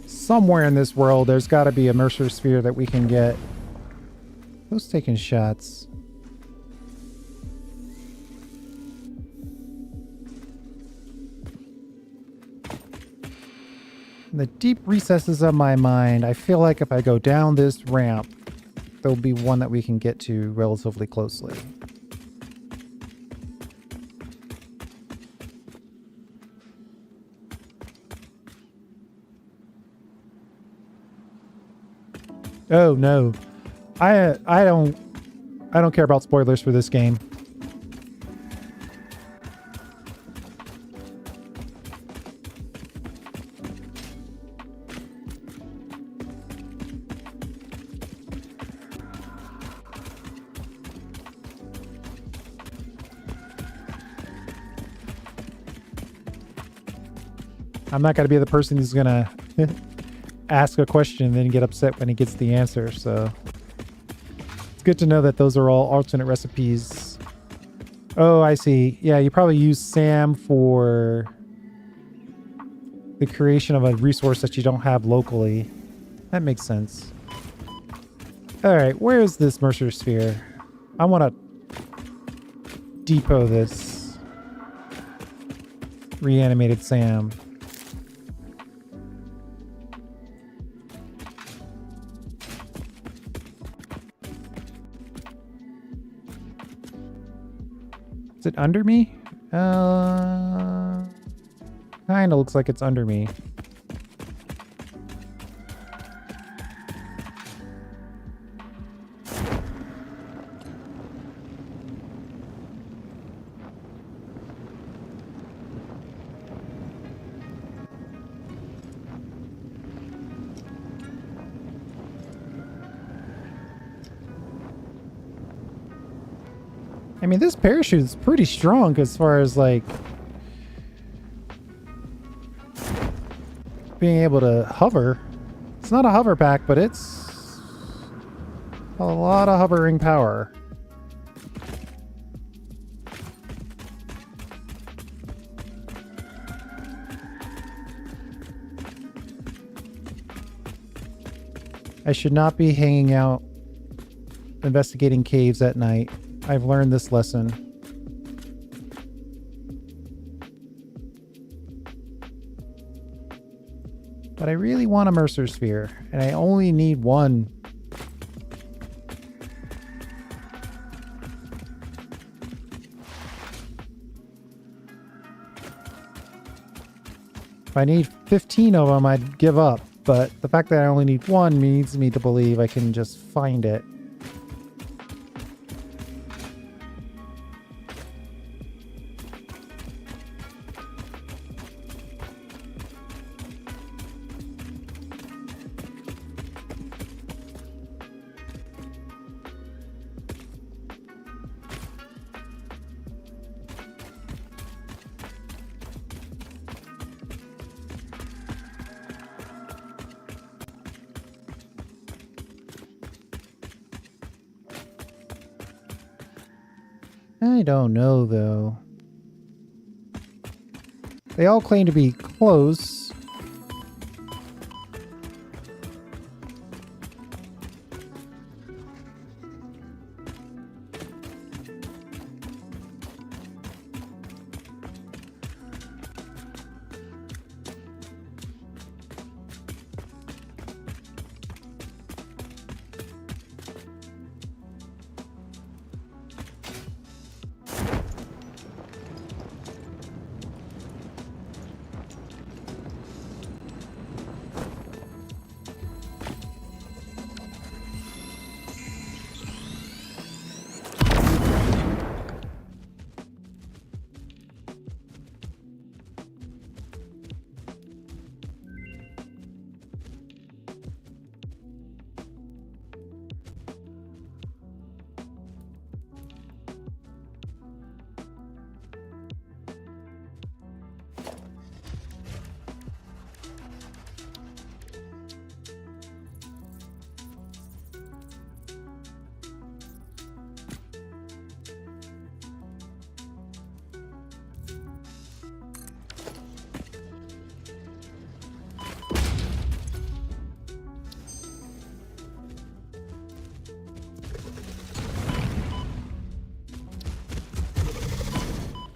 Somewhere in this world, there's got to be a Mercer sphere that we can get. Who's taking shots? In the deep recesses of my mind, I feel like if I go down this ramp, there'll be one that we can get to relatively closely. Oh no. I don't care about spoilers for this game. I'm not going to be the person who's going to ask a question and then get upset when he gets the answer, so it's good to know that those are all alternate recipes. Oh, I see. Yeah, you probably use SAM for the creation of a resource that you don't have locally. That makes sense. Alright, where is this Mercer sphere? I want to depot this reanimated SAM. Is it under me? Kinda looks like it's under me. I mean, this parachute is pretty strong as far as like being able to hover. It's not a hover pack, but it's a lot of hovering power. I should not be hanging out investigating caves at night. I've learned this lesson. But I really want a Mercer Sphere, and I only need one. If I need 15 of them, I'd give up. But the fact that I only need one leads me to believe I can just find it. I don't know, though. They all claim to be close.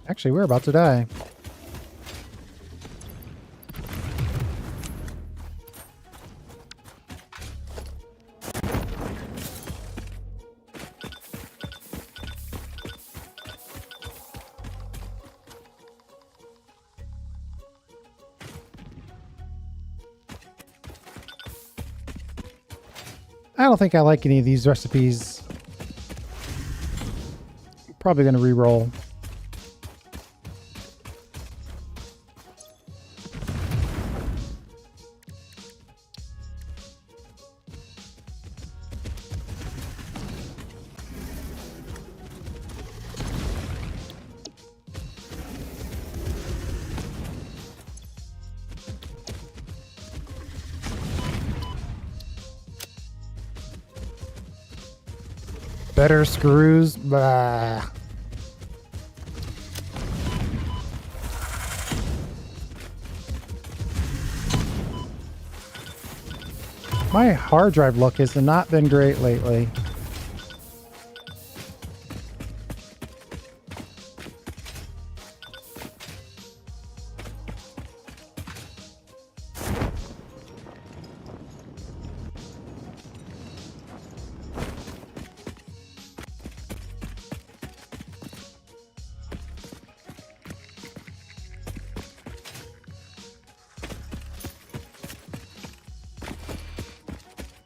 Actually, we're about to die. I don't think I like any of these recipes. Probably going to re-roll. Better screws. Bah. My hard drive luck has not been great lately.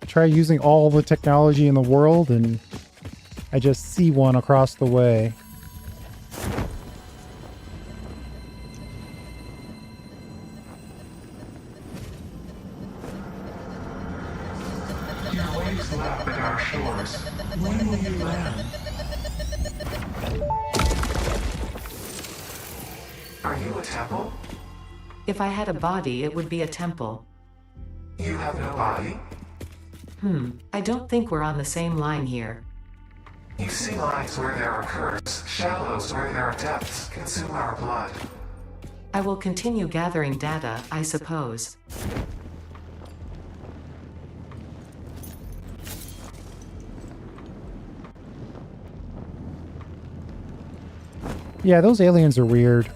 Try using all the technology in the world and I just see one across the way. Your waves lap at our shores. When will you land? If I had a body, it would be a temple. You have no body? I don't think we're on the same line here. You see lines where there are curves, shallows where there are depths, consume our blood. I will continue gathering data, I suppose. Yeah, those aliens are weird.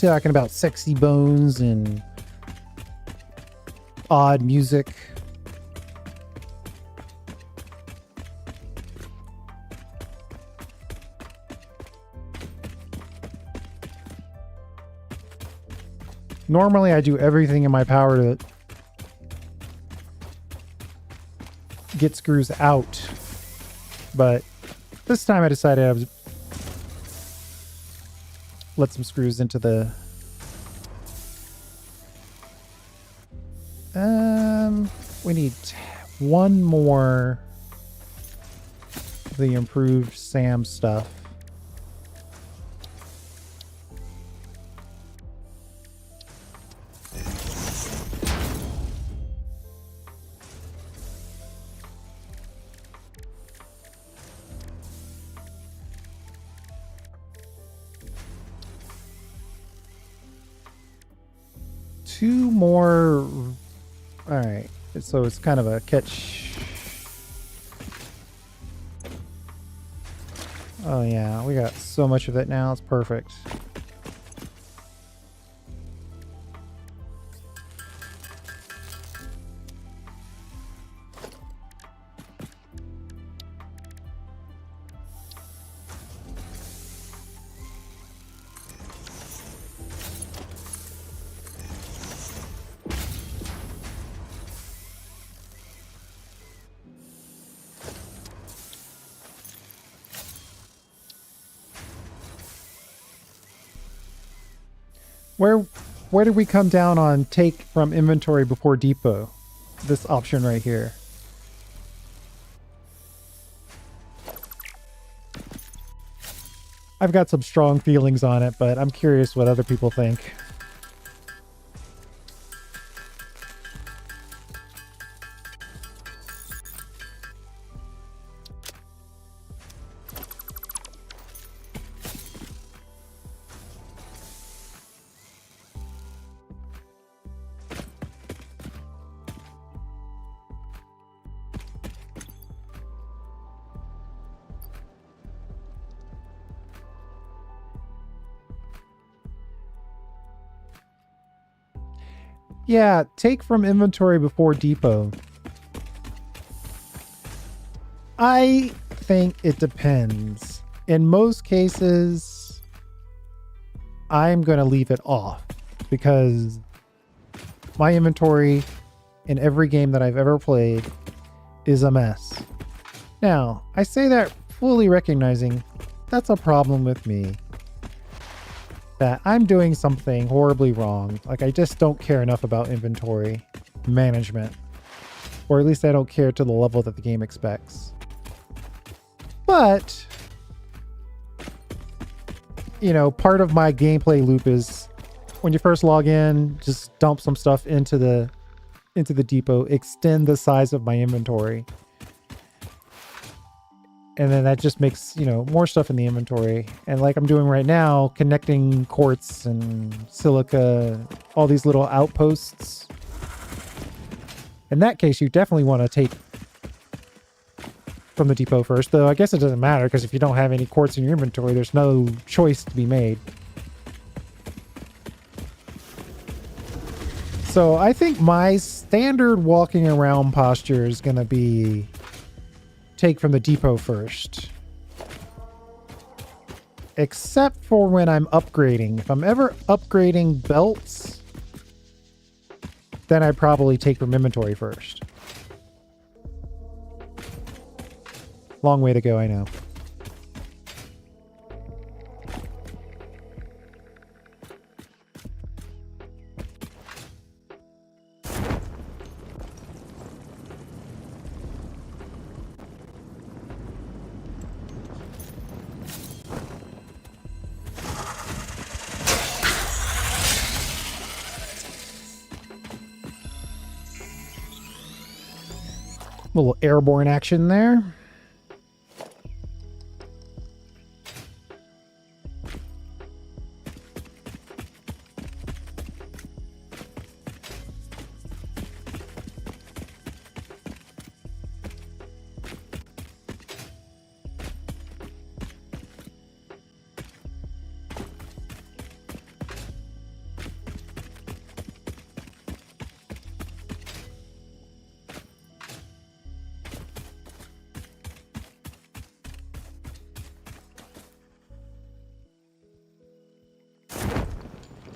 Talking about sexy bones and odd music. Normally I do everything in my power to get screws out, but this time I decided I was let some screws into the we need one more of the improved Sam stuff. Two more. All right, so it's kind of a catch. Oh yeah, we got so much of it now. It's perfect. Where did we come down on take from inventory before depot? This option right here. I've got some strong feelings on it, but I'm curious what other people think. Yeah, take from inventory before depot. I think it depends. In most cases, I'm going to leave it off because my inventory in every game that I've ever played is a mess. Now, I say that fully recognizing that's a problem with me. That I'm doing something horribly wrong. Like, I just don't care enough about inventory management. Or at least I don't care to the level that the game expects. But, you know, part of my gameplay loop is when you first log in, just dump some stuff into the depot, extend the size of my inventory. And then that just makes, you know, more stuff in the inventory. And like I'm doing right now, connecting quartz and silica, all these little outposts. In that case, you definitely want to take from the depot first. Though I guess it doesn't matter because if you don't have any quartz in your inventory, there's no choice to be made. So I think my standard walking around posture is going to be take from the depot first. Except for when I'm upgrading. If I'm ever upgrading belts, then I probably take from inventory first. Long way to go, I know. little airborne action there.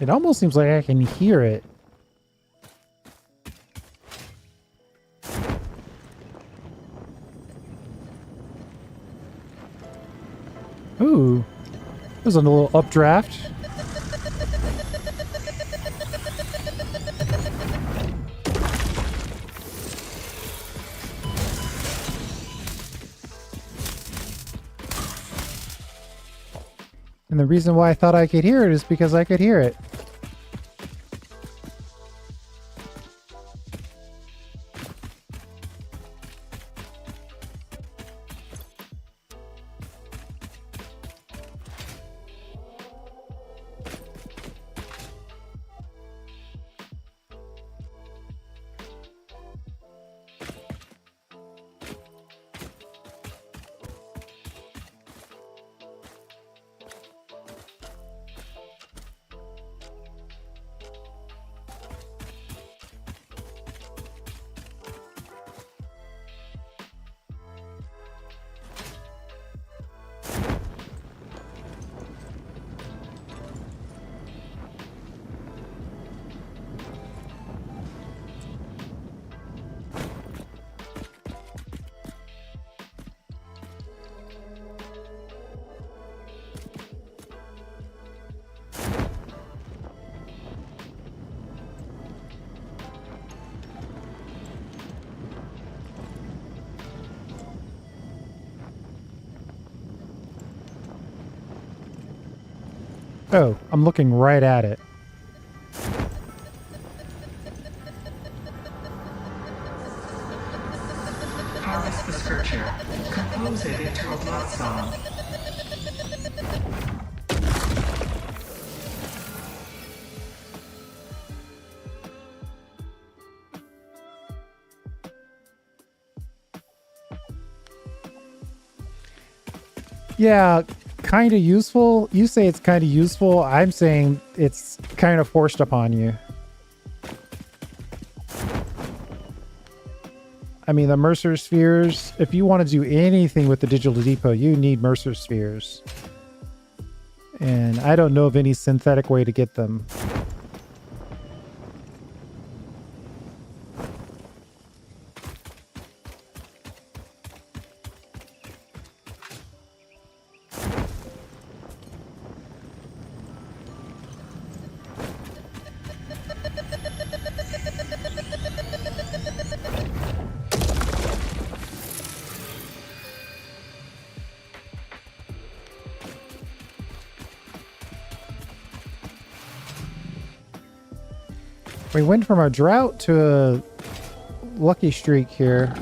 It almost seems like I can hear it. Ooh, there's a little updraft. And the reason why I thought I could hear it is because I could hear it. Oh, I'm looking right at it. Harvest the scripture. Compose it into a blood song. Yeah, kind of useful. You say it's kind of useful. I'm saying it's kind of forced upon you. I mean, the Mercer spheres, if you want to do anything with the digital depot, you need Mercer spheres. And I don't know of any synthetic way to get them. We went from a drought to a lucky streak here.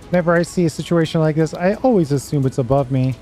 Whenever I see a situation like this, I always assume it's above me.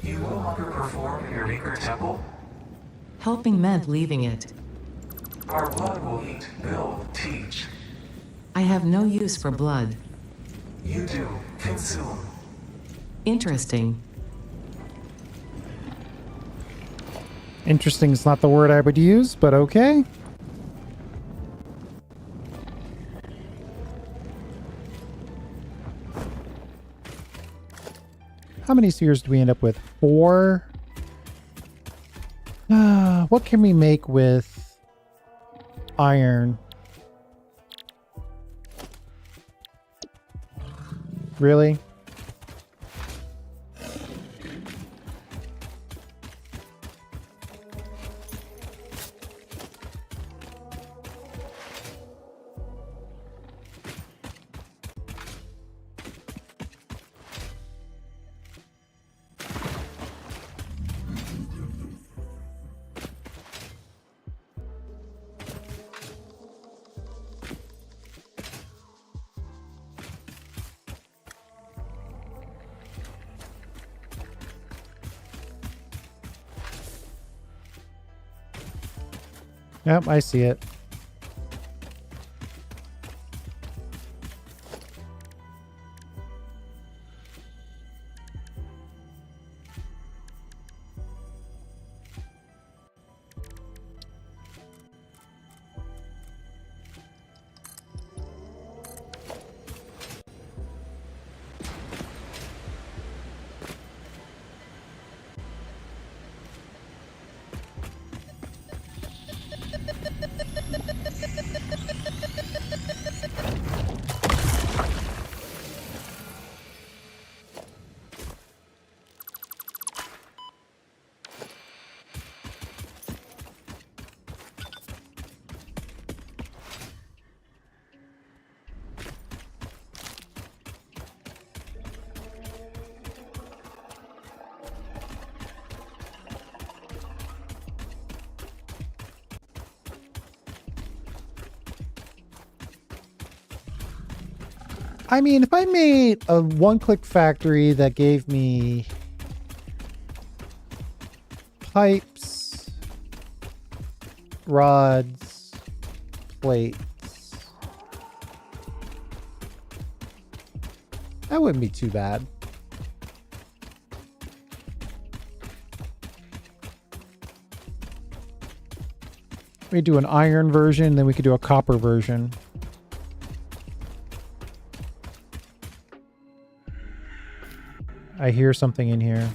You no longer perform in your maker temple? Helping meant leaving it. Our blood will eat, build, teach. I have no use for blood. You do. Consume. Interesting. Interesting is not the word I would use, but okay. How many spheres do we end up with? 4? What can we make with iron? Really? Yep, I see it. I mean, if I made a one-click factory that gave me pipes, rods, plates, that wouldn't be too bad. We do an iron version, then we could do a copper version. I hear something in here.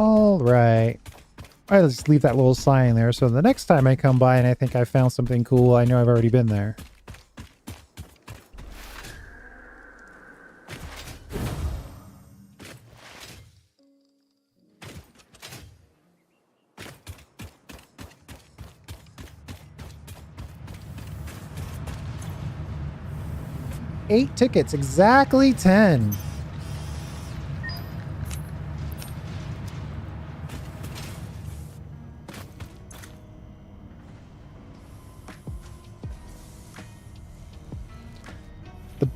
All right. All right, let's leave that little sign there. So the next time I come by and I think I found something cool, I know I've already been there. Eight tickets, exactly 10.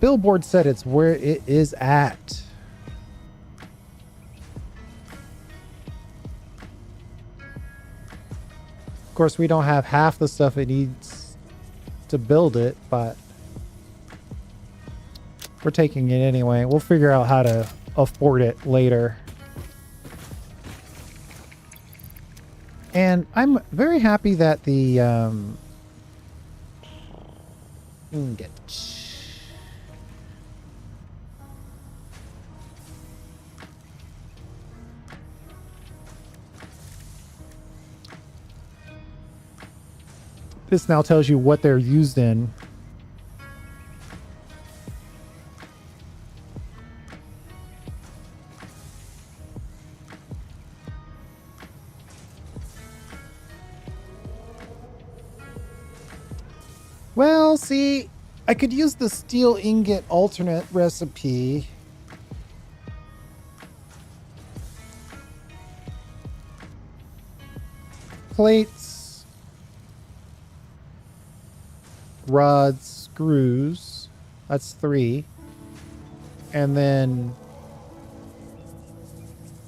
billboard said it's where it is at. Of course, we don't have half the stuff it needs to build it, but we're taking it anyway. We'll figure out how to afford it later. And I'm very happy that the ingot. This now tells you what they're used in. Well, see, I could use the steel ingot alternate recipe. Plates, rods, screws. That's 3. And then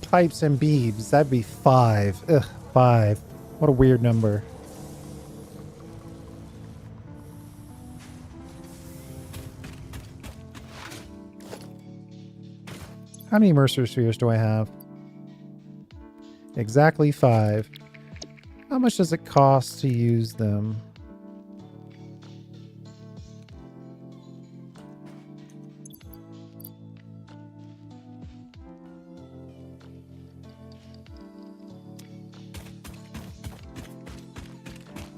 pipes and beads. That'd be 5. Ugh, 5. What a weird number. How many Mercer spheres do I have? Exactly 5. How much does it cost to use them?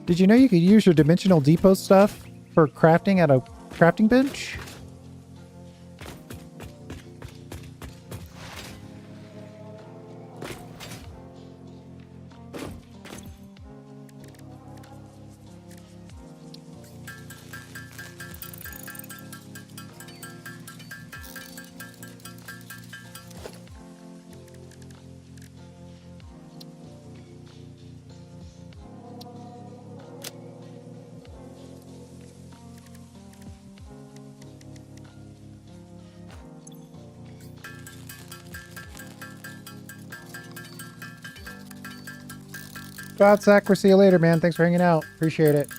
Did you know you could use your dimensional depot stuff for crafting at a crafting bench? God, Zach, we'll see you later, man. Thanks for hanging out. Appreciate it.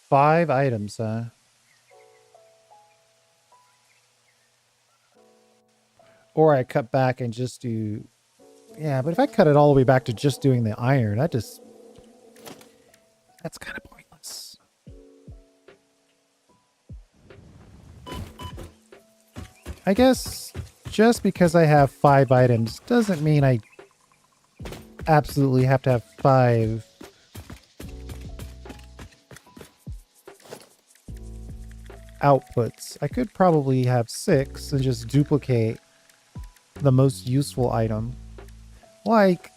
Five items, huh? Or I cut back and just do... Yeah, but if I cut it all the way back to just doing the iron, that's kind of pointless. I guess just because I have 5 items doesn't mean I absolutely have to have 5 outputs. I could probably have 6 and just duplicate the most useful item. Like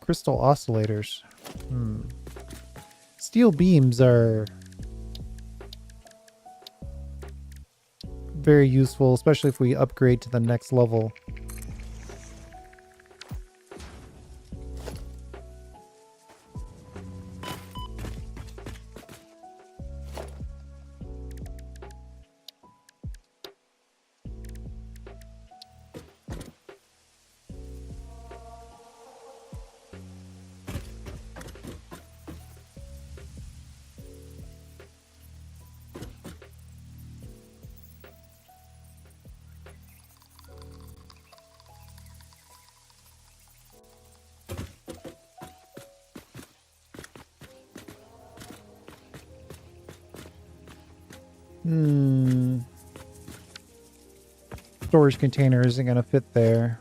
Crystal oscillators. Steel beams are very useful, especially if we upgrade to the next level. Storage container isn't going to fit there.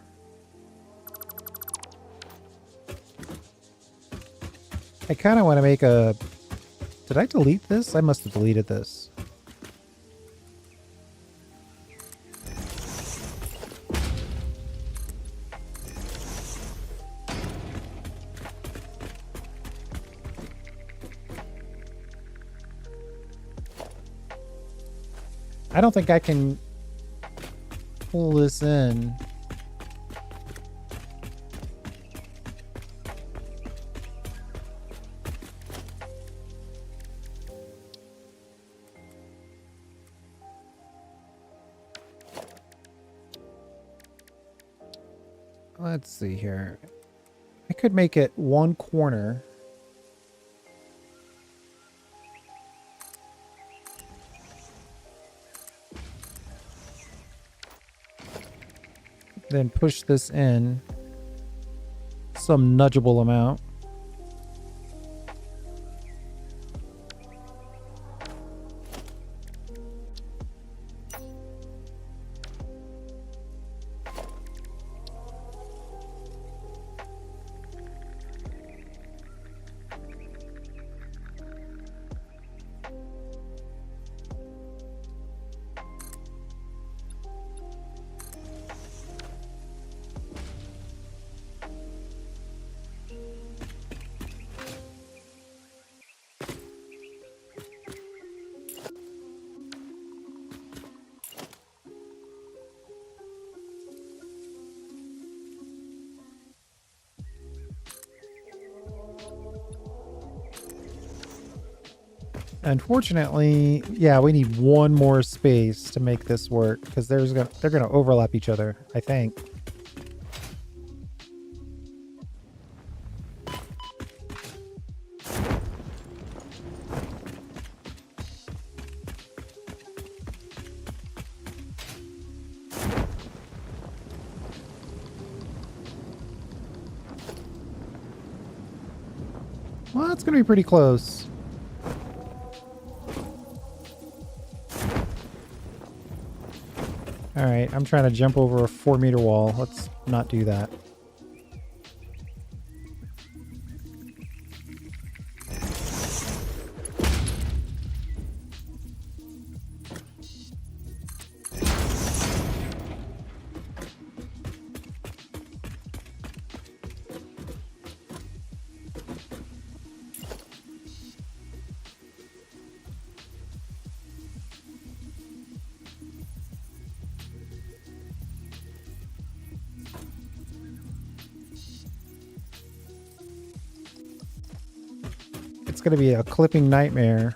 I kind of want to make a... Did I delete this? I must have deleted this. I don't think I can pull this in. Let's see here. I could make it one corner. Then push this in some nudgeable amount. Unfortunately, yeah, we need one more space to make this work because they're gonna overlap each other, I think. Well, it's gonna be pretty close. Alright, I'm trying to jump over a 4-meter wall. Let's not do that. It's going to be a clipping nightmare.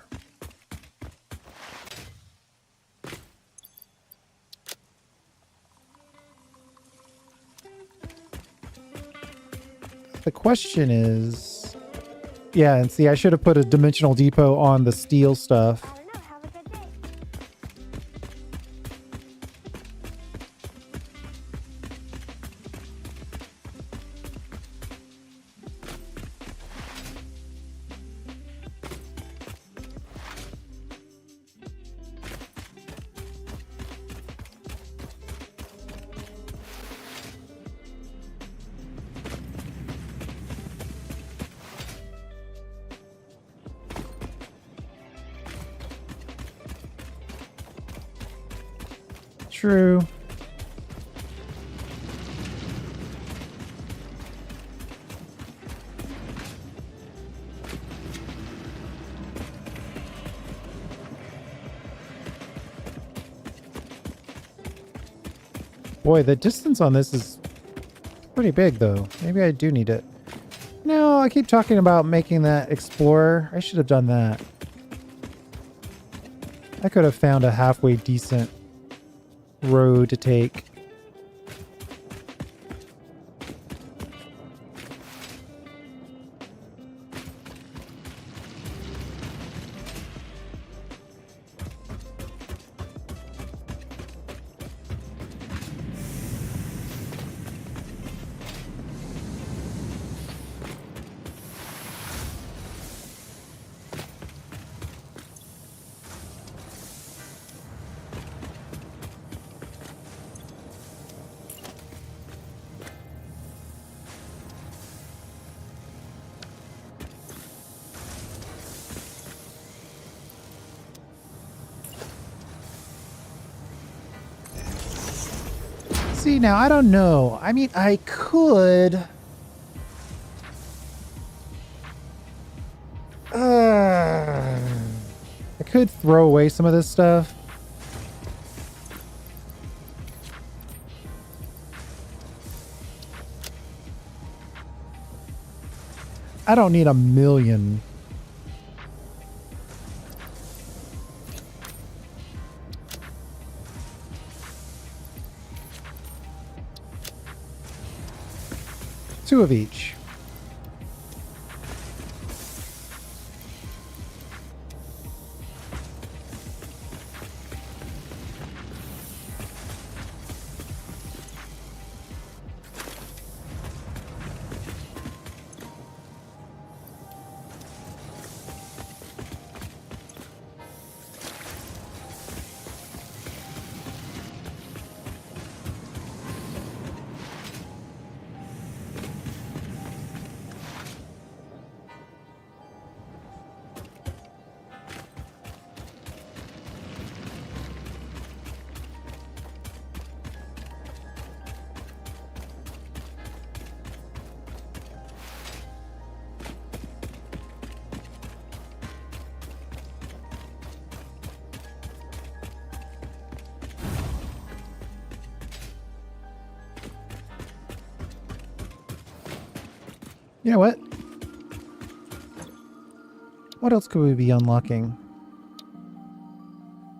The question is... Yeah, and see, I should have put a dimensional depot on the steel stuff. I don't know. Have a good day. True. Boy, the distance on this is pretty big, though. Maybe I do need it. No, I keep talking about making that explorer. I should have done that. I could have found a halfway decent road to take. See, now, I don't know. I mean, I could... I could throw away some of this stuff. I don't need a million. Two of each. You know what? What else could we be unlocking?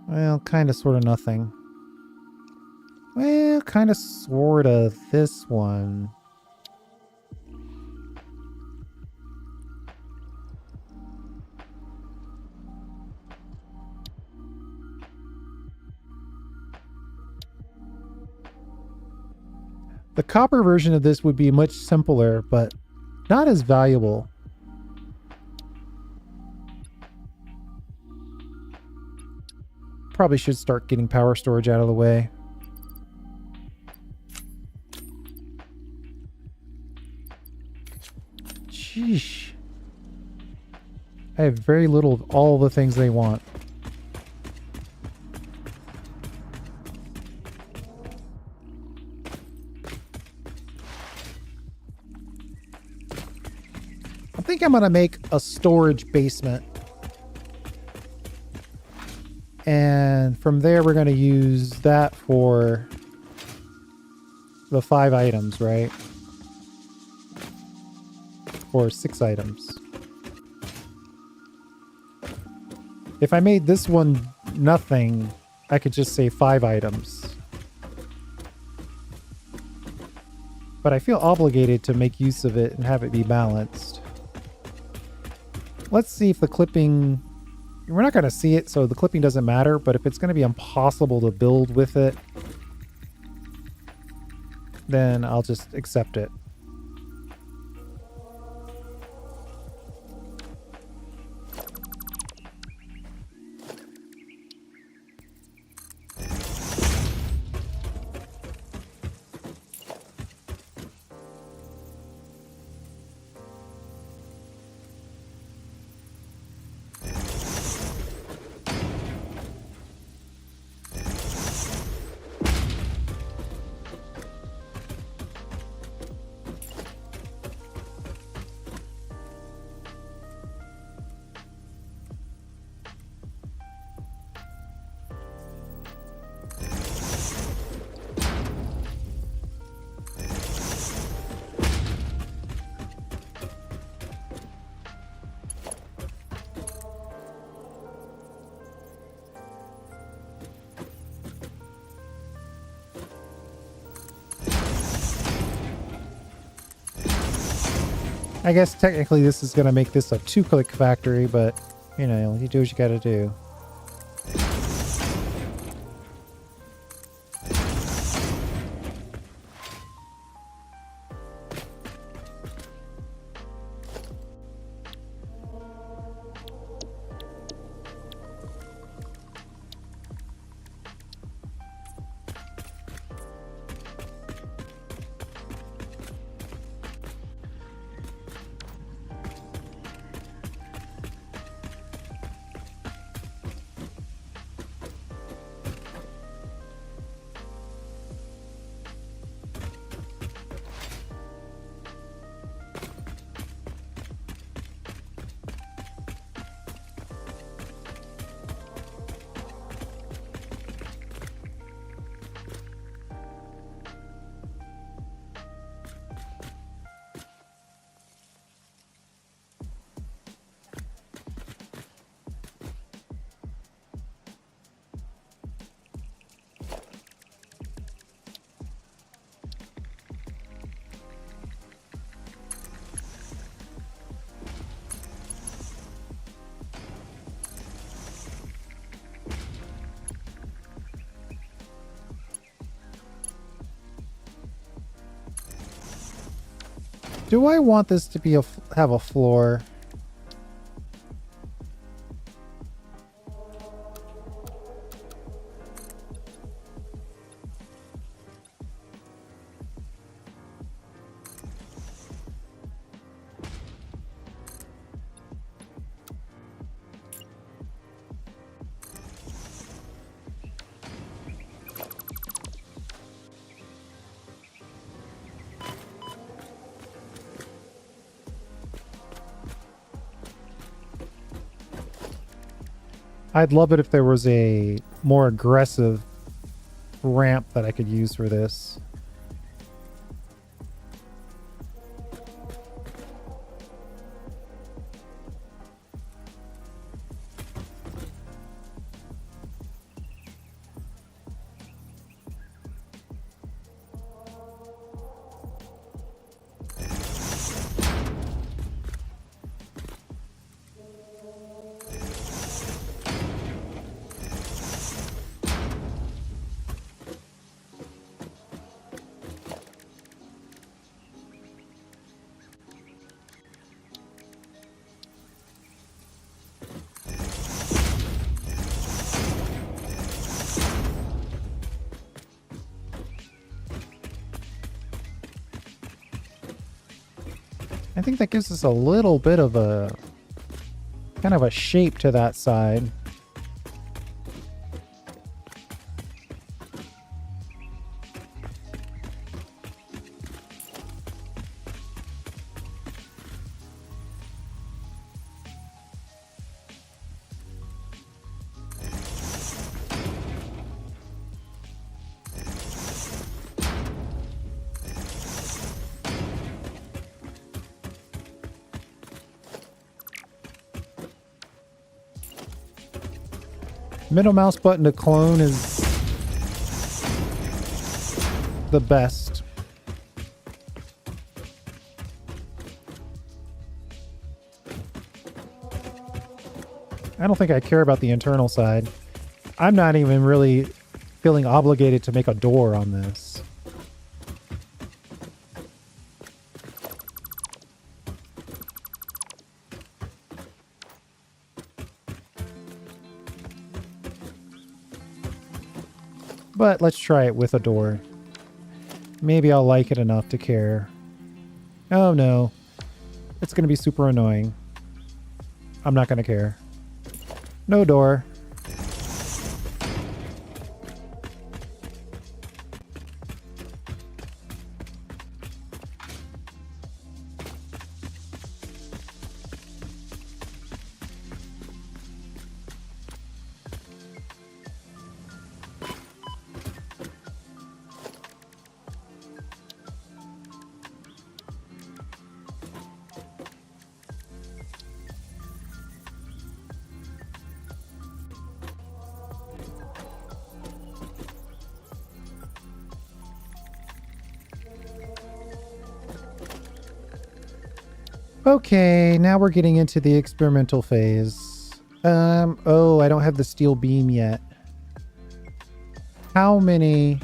Well, kind of, sort of nothing. Well, kind of, sort of this one. The copper version of this would be much simpler, but not as valuable. Probably should start getting power storage out of the way. Sheesh. I have very little of all the things they want. I think I'm going to make a storage basement. And from there, we're going to use that for the 5 items, right? Or 6 items. If I made this one nothing, I could just say 5 items. But I feel obligated to make use of it and have it be balanced. Let's see if the clipping... We're not going to see it, so the clipping doesn't matter, but if it's going to be impossible to build with it, then I'll just accept it. I guess technically this is going to make this a 2-click factory, but, you know, you do what you got to do. Do I want this to be have a floor? I'd love it if there was a more aggressive ramp that I could use for this. I think that gives us a little bit of a kind of a shape to that side. Middle mouse button to clone is the best. I don't think I care about the internal side. I'm not even really feeling obligated to make a door on this. But let's try it with a door. Maybe I'll like it enough to care. Oh no. It's going to be super annoying. I'm not going to care. No door. Okay, now we're getting into the experimental phase. Oh, I don't have the steel beam yet. How many...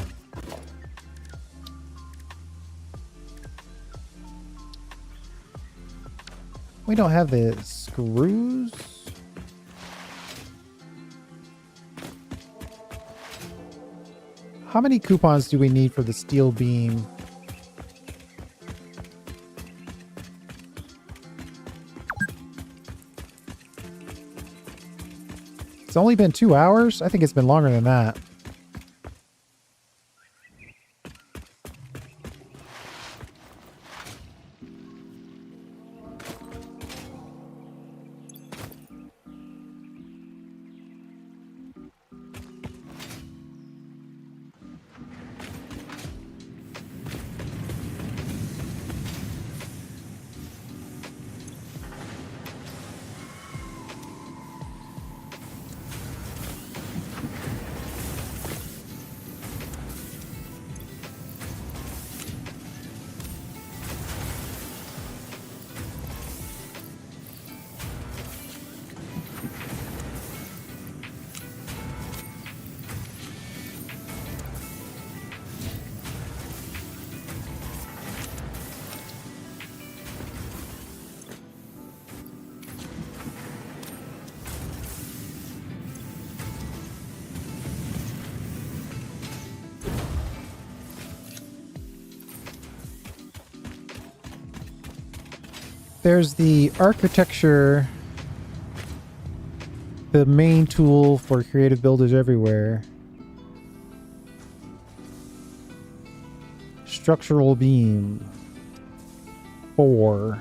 We don't have the screws? How many coupons do we need for the steel beam? It's only been 2 hours? I think it's been longer than that. There's the architecture, the main tool for creative builders everywhere. Structural beam. 4.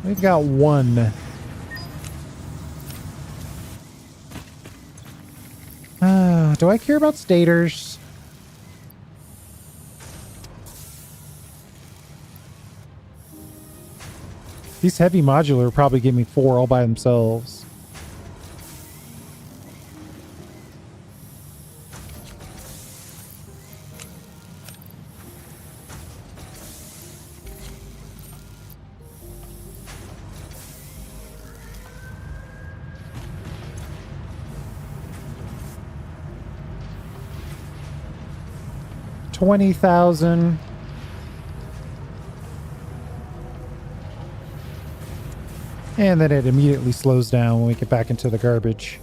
We've got 1. Do I care about stators? These heavy modular probably give me 4 all by themselves. $20,000. And then it immediately slows down when we get back into the garbage.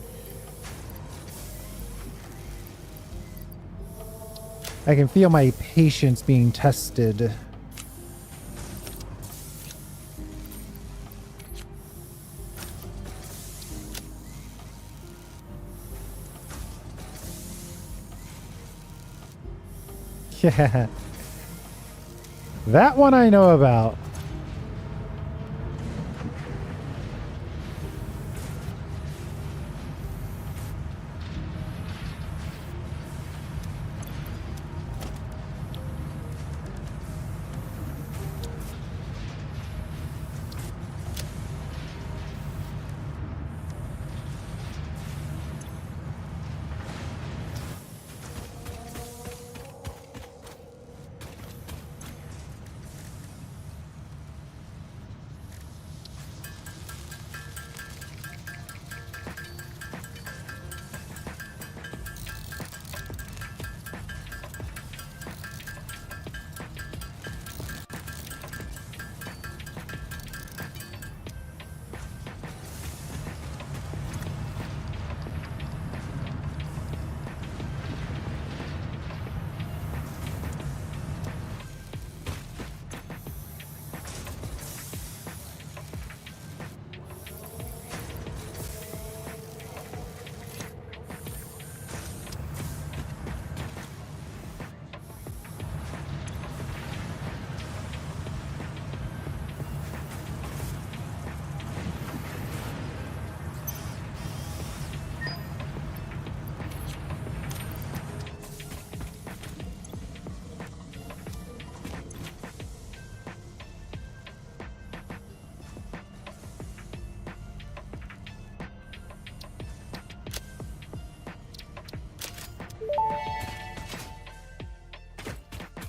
I can feel my patience being tested. Yeah. That one I know about.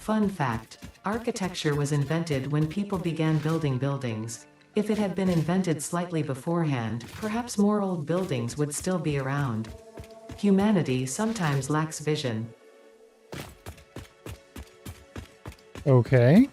Fun fact, Architecture was invented when people began building buildings. If it had been invented slightly beforehand, perhaps more old buildings would still be around. Humanity sometimes lacks vision. Okay.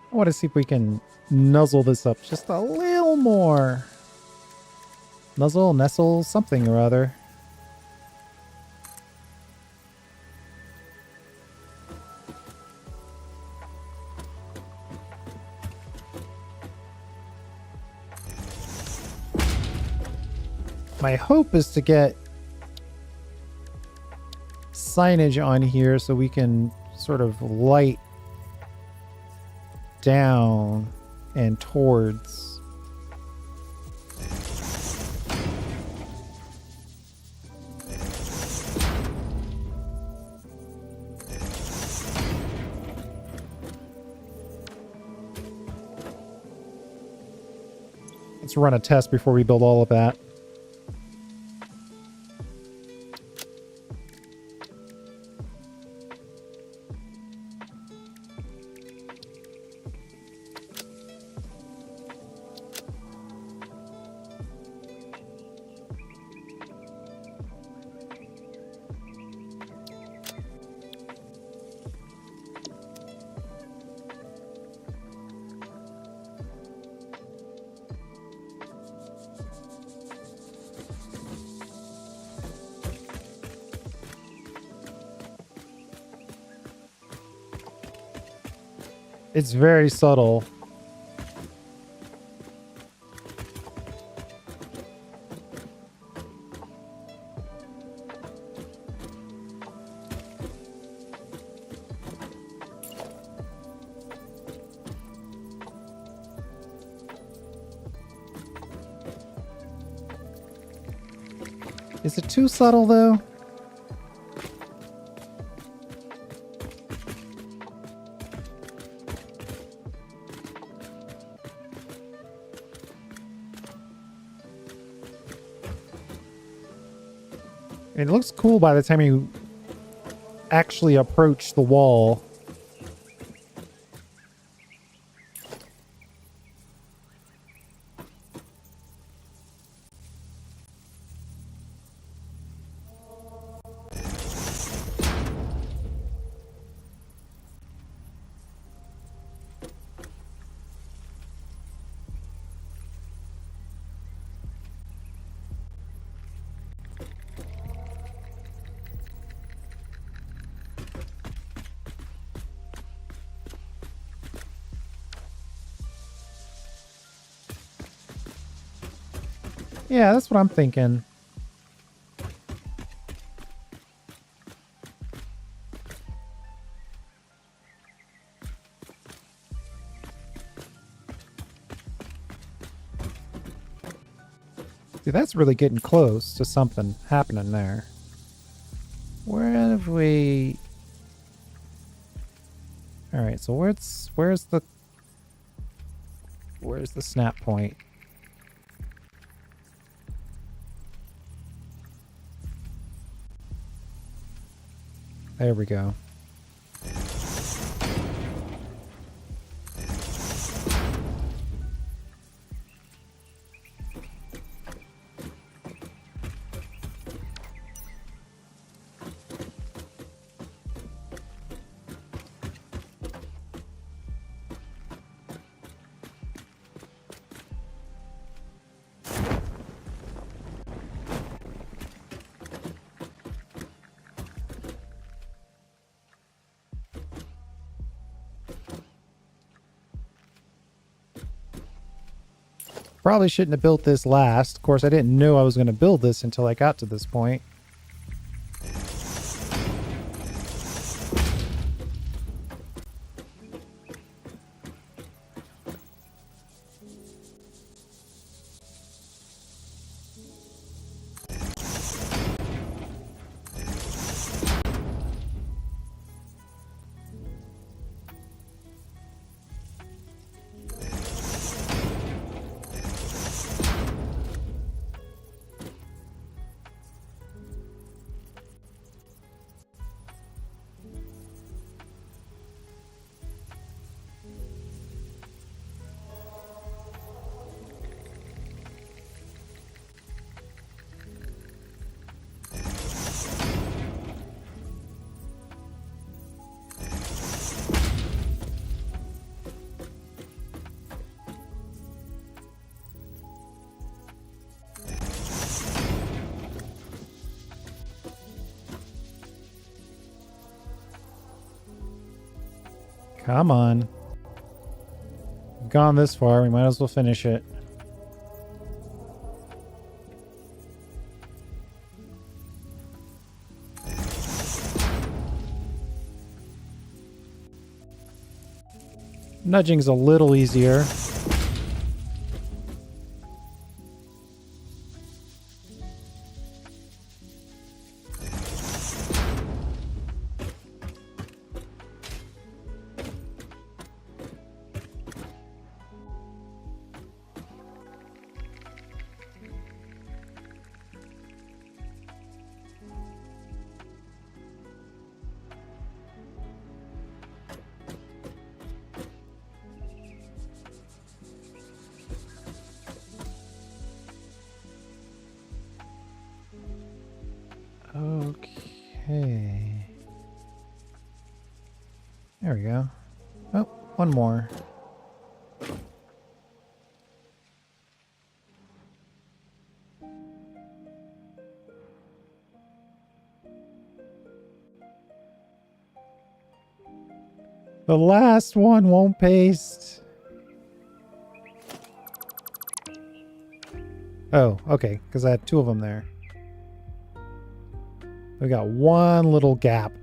I want to see if we can nuzzle this up just a little more. Nuzzle, nestle, something or other. My hope is to get signage on here so we can sort of light down and towards. Let's run a test before we build all of that. It's very subtle. Is it too subtle though? It looks cool by the time you actually approach the wall. Yeah, that's what I'm thinking. See, that's really getting close to something happening there. Where have we... Alright, so where's the snap point? There we go. Probably shouldn't have built this last. Of course, I didn't know I was going to build this until I got to this point. Come on. We've gone this far, we might as well finish it. Nudging's a little easier. Okay. There we go. Oh, one more. The last one won't paste. Oh, okay, because I had two of them there. We got one little gap.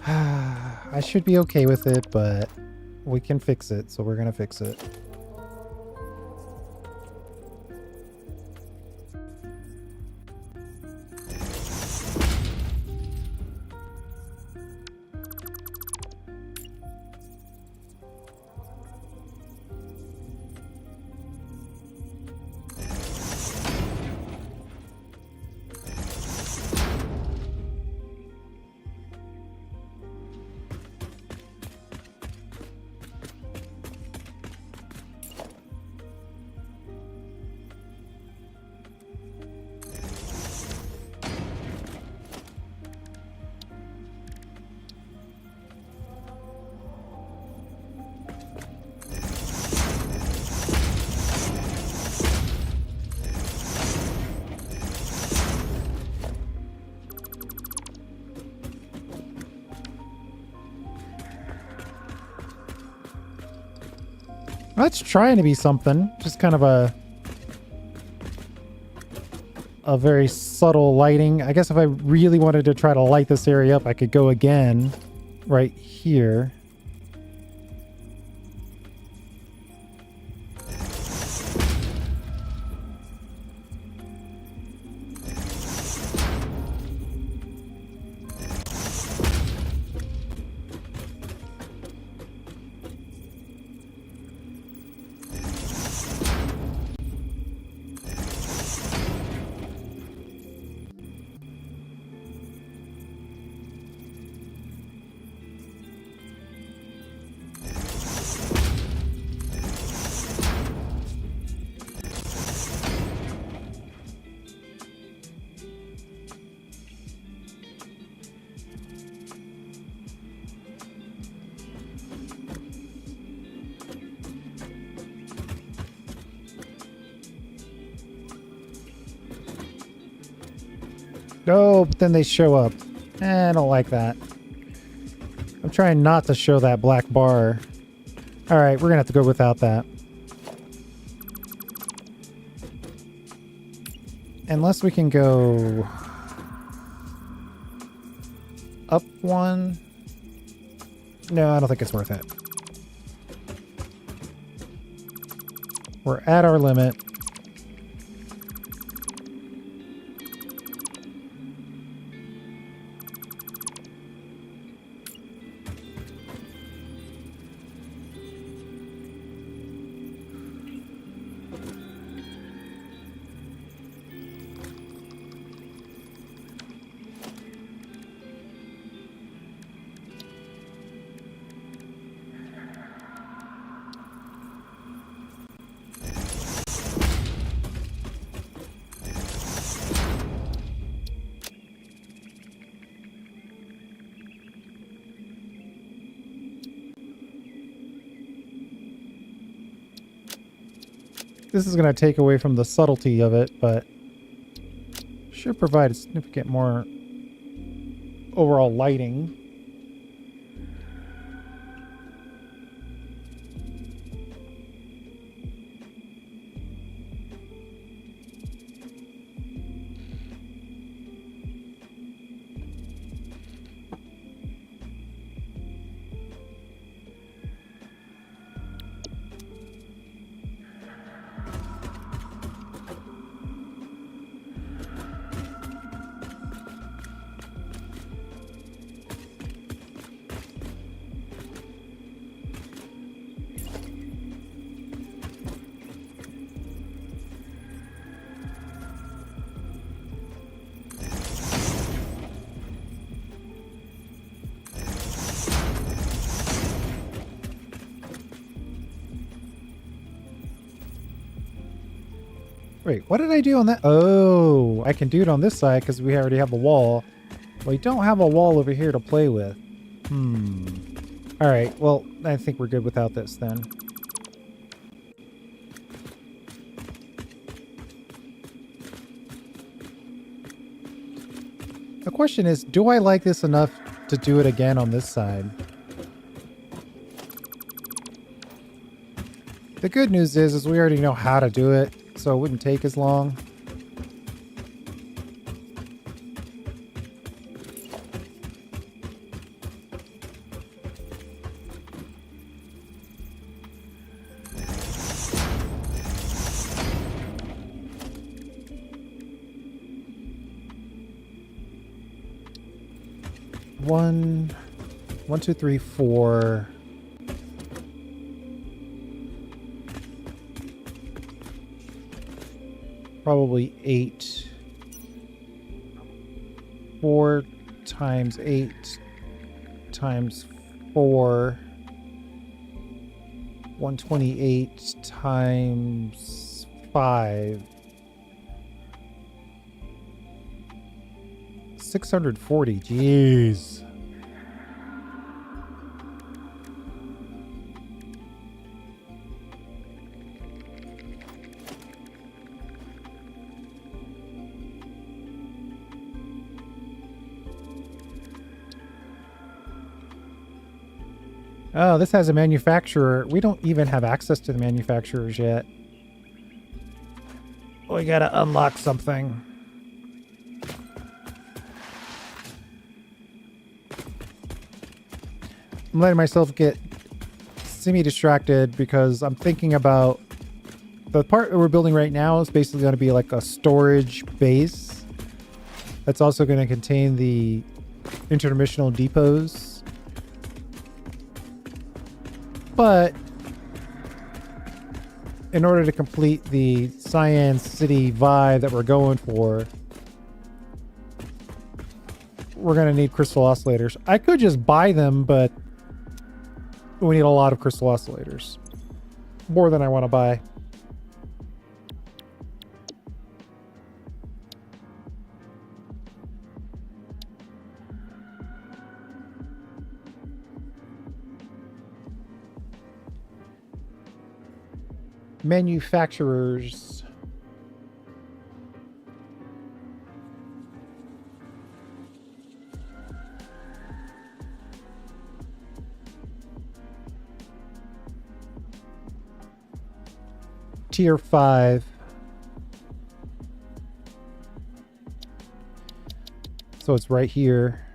I should be okay with it, but we can fix it, so we're gonna fix it. That's trying to be something. Just kind of a very subtle lighting. I guess if I really wanted to try to light this area up, I could go again right here. Oh, but then they show up. I don't like that. I'm trying not to show that black bar. Alright, we're gonna have to go without that. Unless we can go up one. No, I don't think it's worth it. We're at our limit. This is going to take away from the subtlety of it, but should provide a significant more overall lighting. Wait, what did I do on that? Oh, I can do it on this side because we already have a wall. We don't have a wall over here to play with. All right, well, I think we're good without this then. The question is, do I like this enough to do it again on this side? The good news is we already know how to do it, so it wouldn't take as long. One, 2, 3, 4. Probably 8. 4 times 8 times 4. 128 times 5. 640. Jeez. Oh, this has a manufacturer. We don't even have access to the manufacturers yet. We gotta unlock something. I'm letting myself get semi-distracted because I'm thinking about the part that we're building right now is basically going to be like a storage base that's also going to contain the interdimensional depots. But in order to complete the Cyan City vibe that we're going for, we're going to need crystal oscillators. I could just buy them, but we need a lot of crystal oscillators. More than I want to buy. Manufacturers. Tier 5. So it's right here.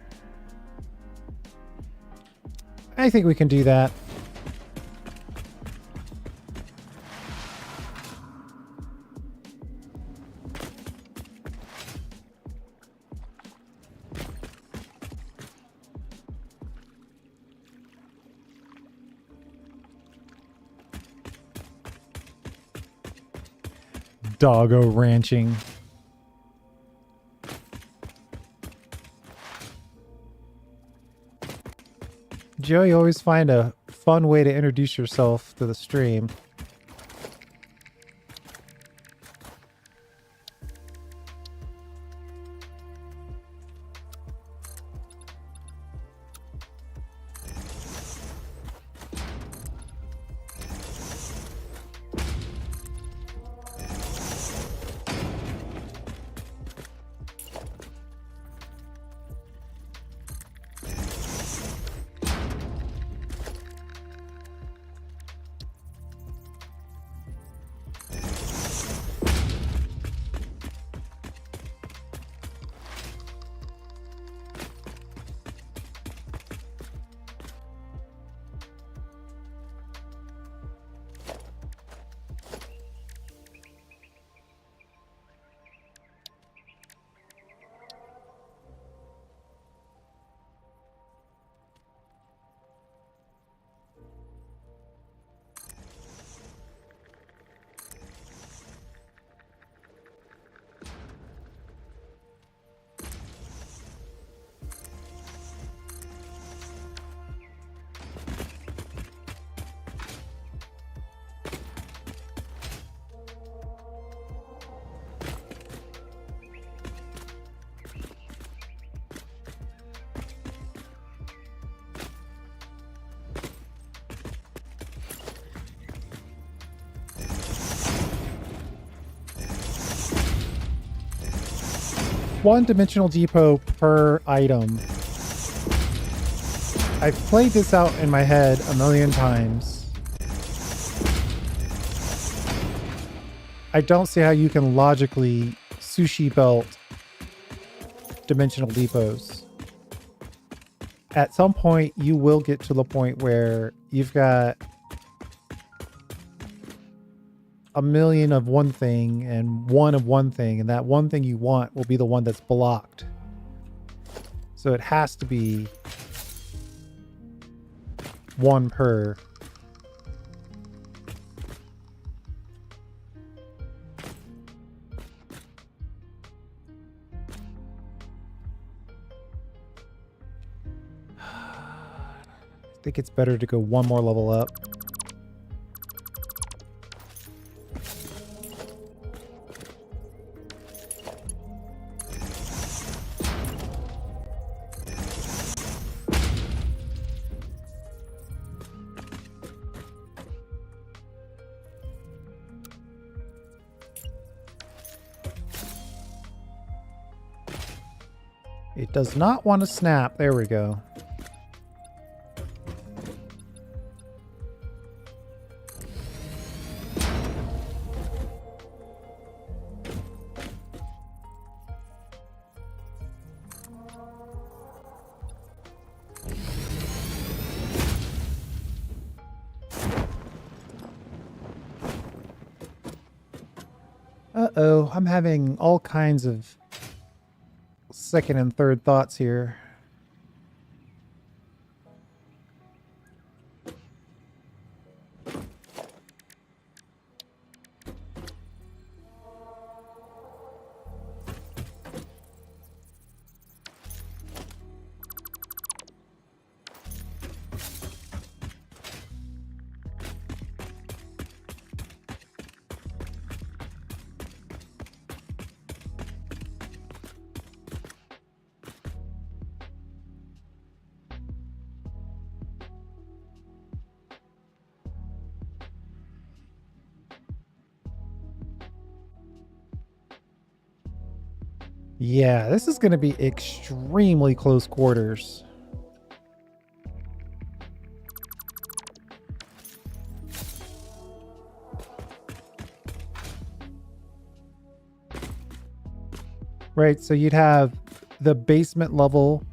I think we can do that. Doggo ranching. Joe, you always find a fun way to introduce yourself to the stream. One-dimensional depot per item. I've played this out in my head a million times. I don't see how you can logically sushi belt dimensional depots. At some point, you will get to the point where you've got a million of one thing and one of one thing, and that one thing you want will be the one that's blocked. So it has to be one per. I think it's better to go one more level up. It does not want to snap. There we go. Uh-oh, I'm having all kinds of second and third thoughts here. Yeah, this is going to be extremely close quarters. Right, so you'd have the basement level,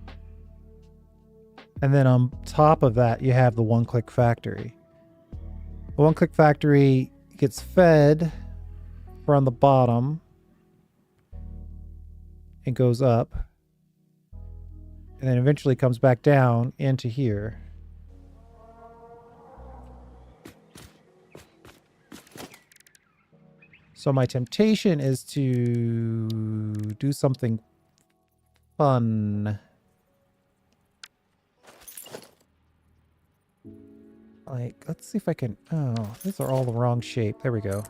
and then on top of that you have the one-click factory. The one-click factory gets fed from the bottom and goes up, and then eventually comes back down into here. So my temptation is to do something fun. Like, let's see if I can... Oh, these are all the wrong shape. There we go.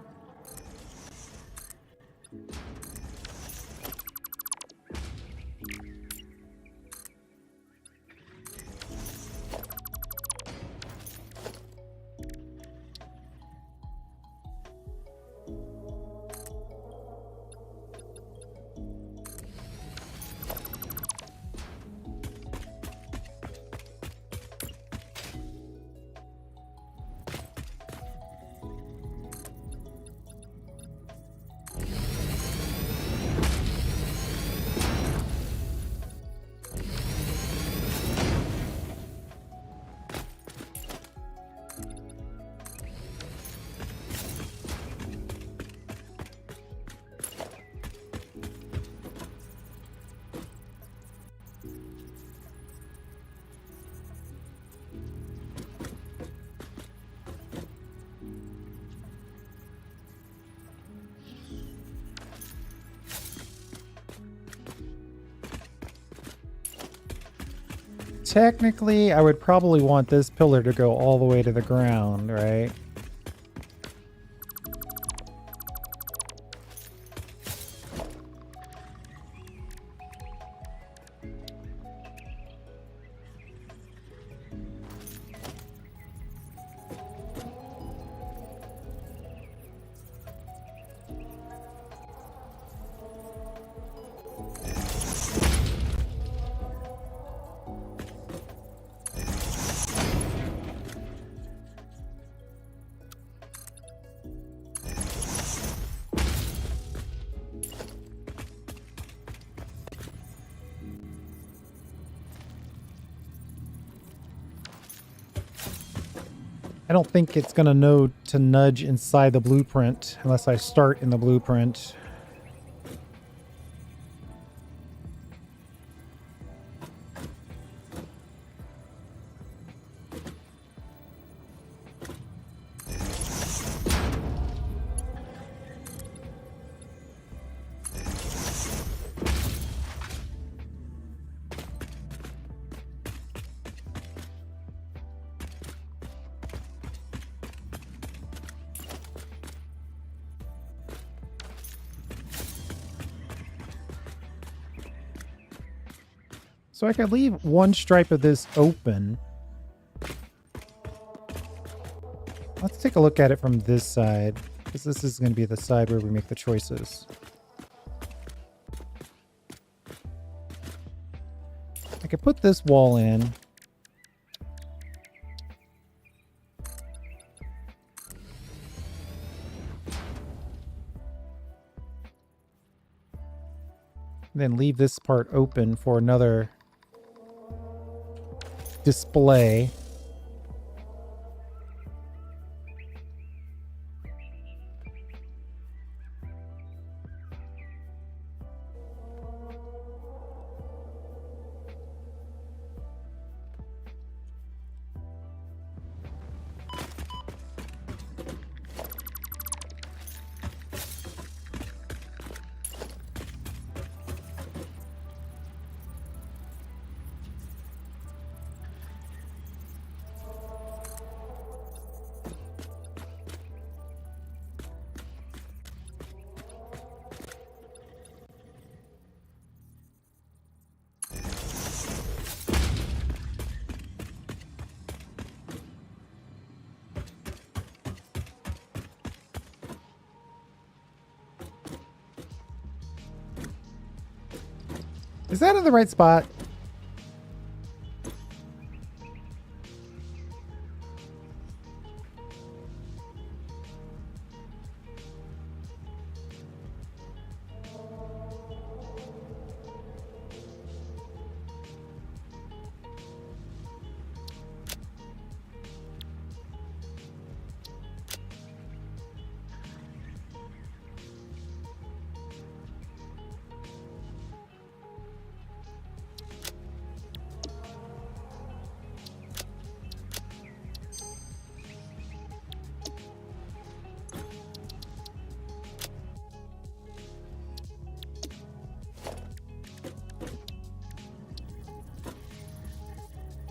Technically, I would probably want this pillar to go all the way to the ground, right? I don't think it's going to know to nudge inside the blueprint unless I start in the blueprint. So I could leave one stripe of this open. Let's take a look at it from this side, because this is going to be the side where we make the choices. I could put this wall in. Then leave this part open for another display. Is that in the right spot?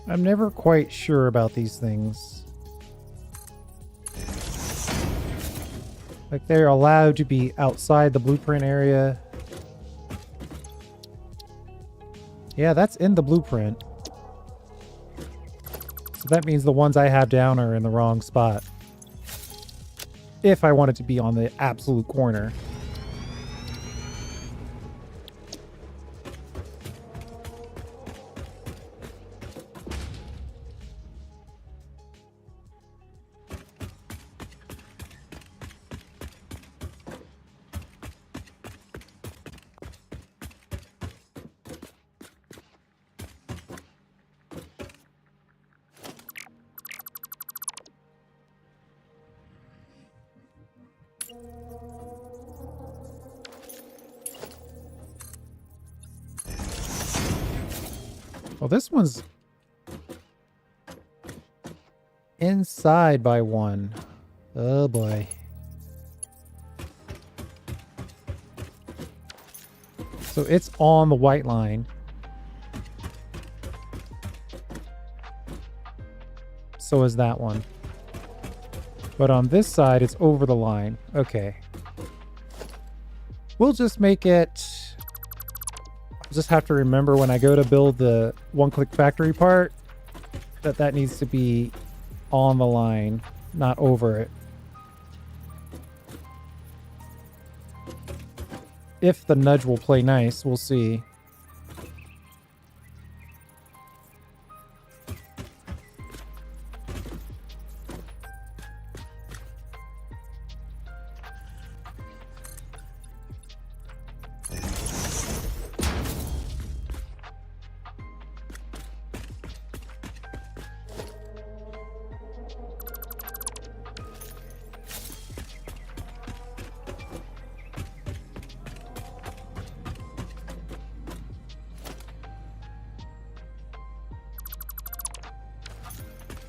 I'm never quite sure about these things. Like, they're allowed to be outside the blueprint area. Yeah, that's in the blueprint. So that means the ones I have down are in the wrong spot. If I want it to be on the absolute corner. Well, this one's inside by one. Oh boy. So it's on the white line. So is that one. But on this side, it's over the line. Okay. We'll just make it... I'll just have to remember when I go to build the one-click factory part that that needs to be on the line, not over it. If the nudge will play nice, we'll see.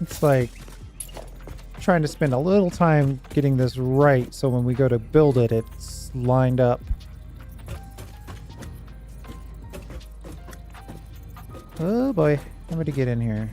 It's like trying to spend a little time getting this right so when we go to build it, it's lined up. Oh boy, I'm going to get in here.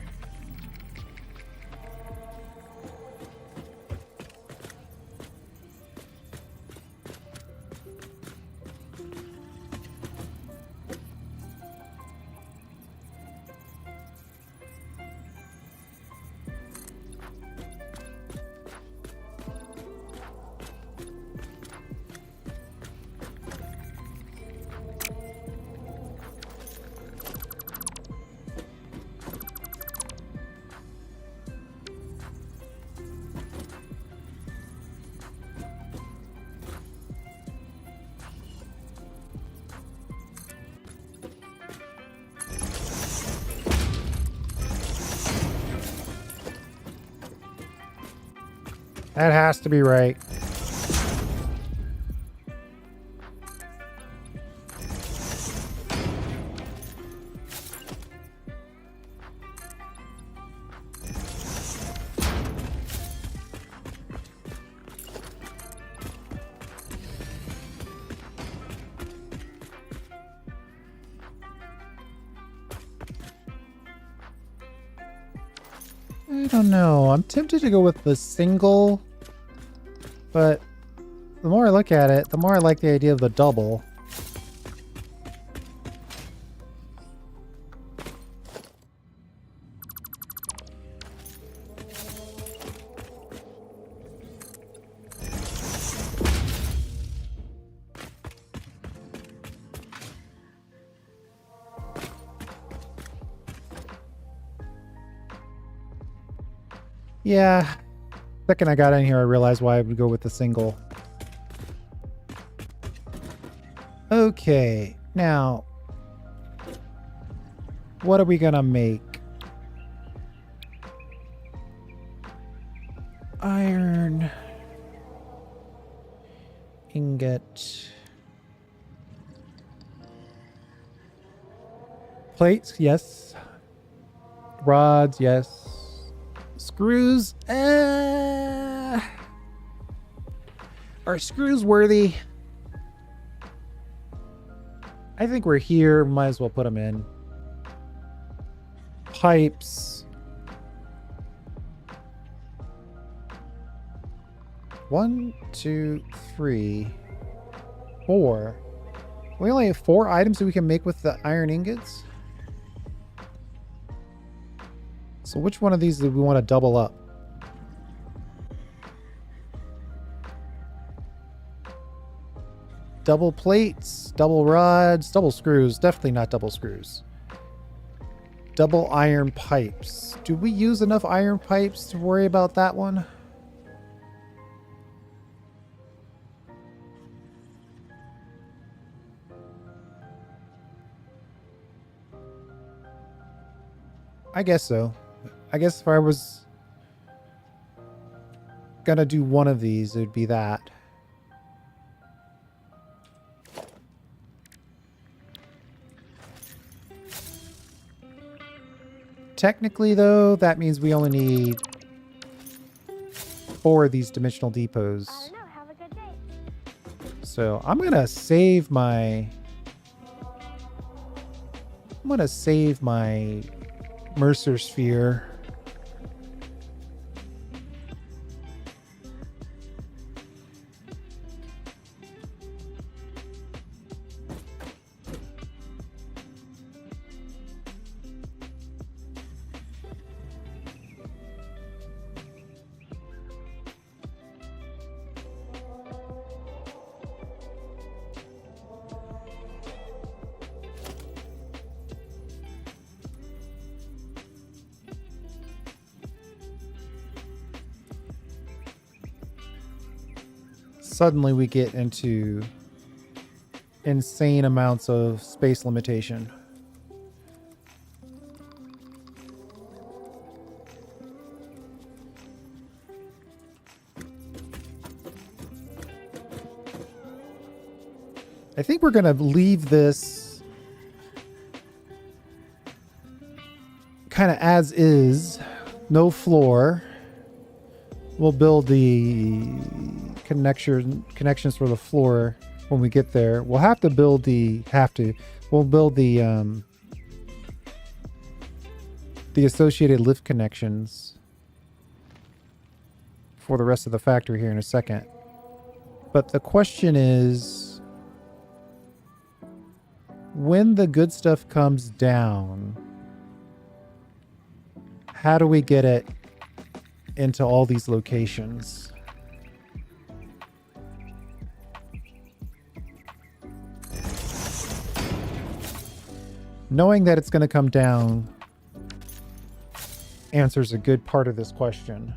That has to be right. I don't know. I'm tempted to go with the single, but the more I look at it, the more I like the idea of the double. Yeah. Second I got in here, I realized why I would go with the single. Okay, now, what are we gonna make? Iron. Ingot. Plates, yes. Rods, yes. Screws, are screws worthy? I think we're here, might as well put them in. pipes. 1, 2, 3, 4. We only have 4 items that we can make with the iron ingots. So which one of these do we want to double up? Double plates, double rods, double screws. Definitely not double screws. Double iron pipes. Do we use enough iron pipes to worry about that one? I guess so. I guess if I was gonna do one of these, it would be that. Technically, though, that means we only need 4 of these dimensional depots. I don't know. Have a good day. So I'm gonna save my... Mercer sphere. Suddenly we get into insane amounts of space limitation. I think we're going to leave this kind of as is, no floor. We'll build the connections for the floor when we get there. We'll have to build we'll build the associated lift connections for the rest of the factory here in a second. But the question is, when the good stuff comes down, how do we get it into all these locations? Knowing that it's going to come down answers a good part of this question.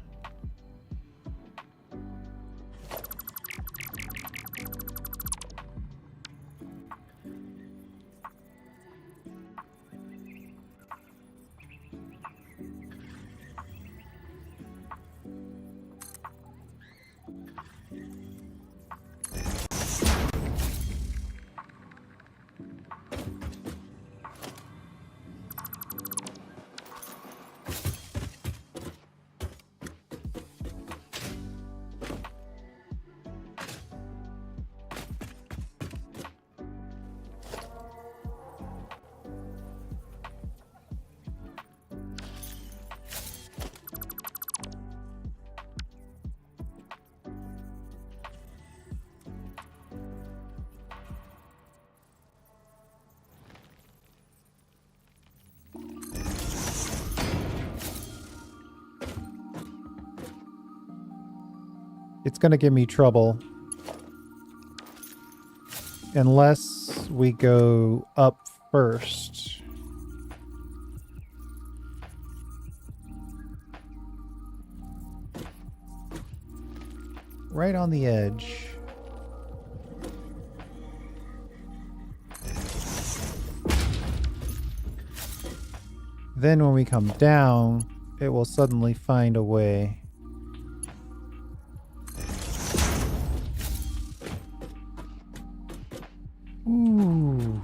It's going to give me trouble unless we go up first. Right on the edge. Then when we come down, it will suddenly find a way. Ooh.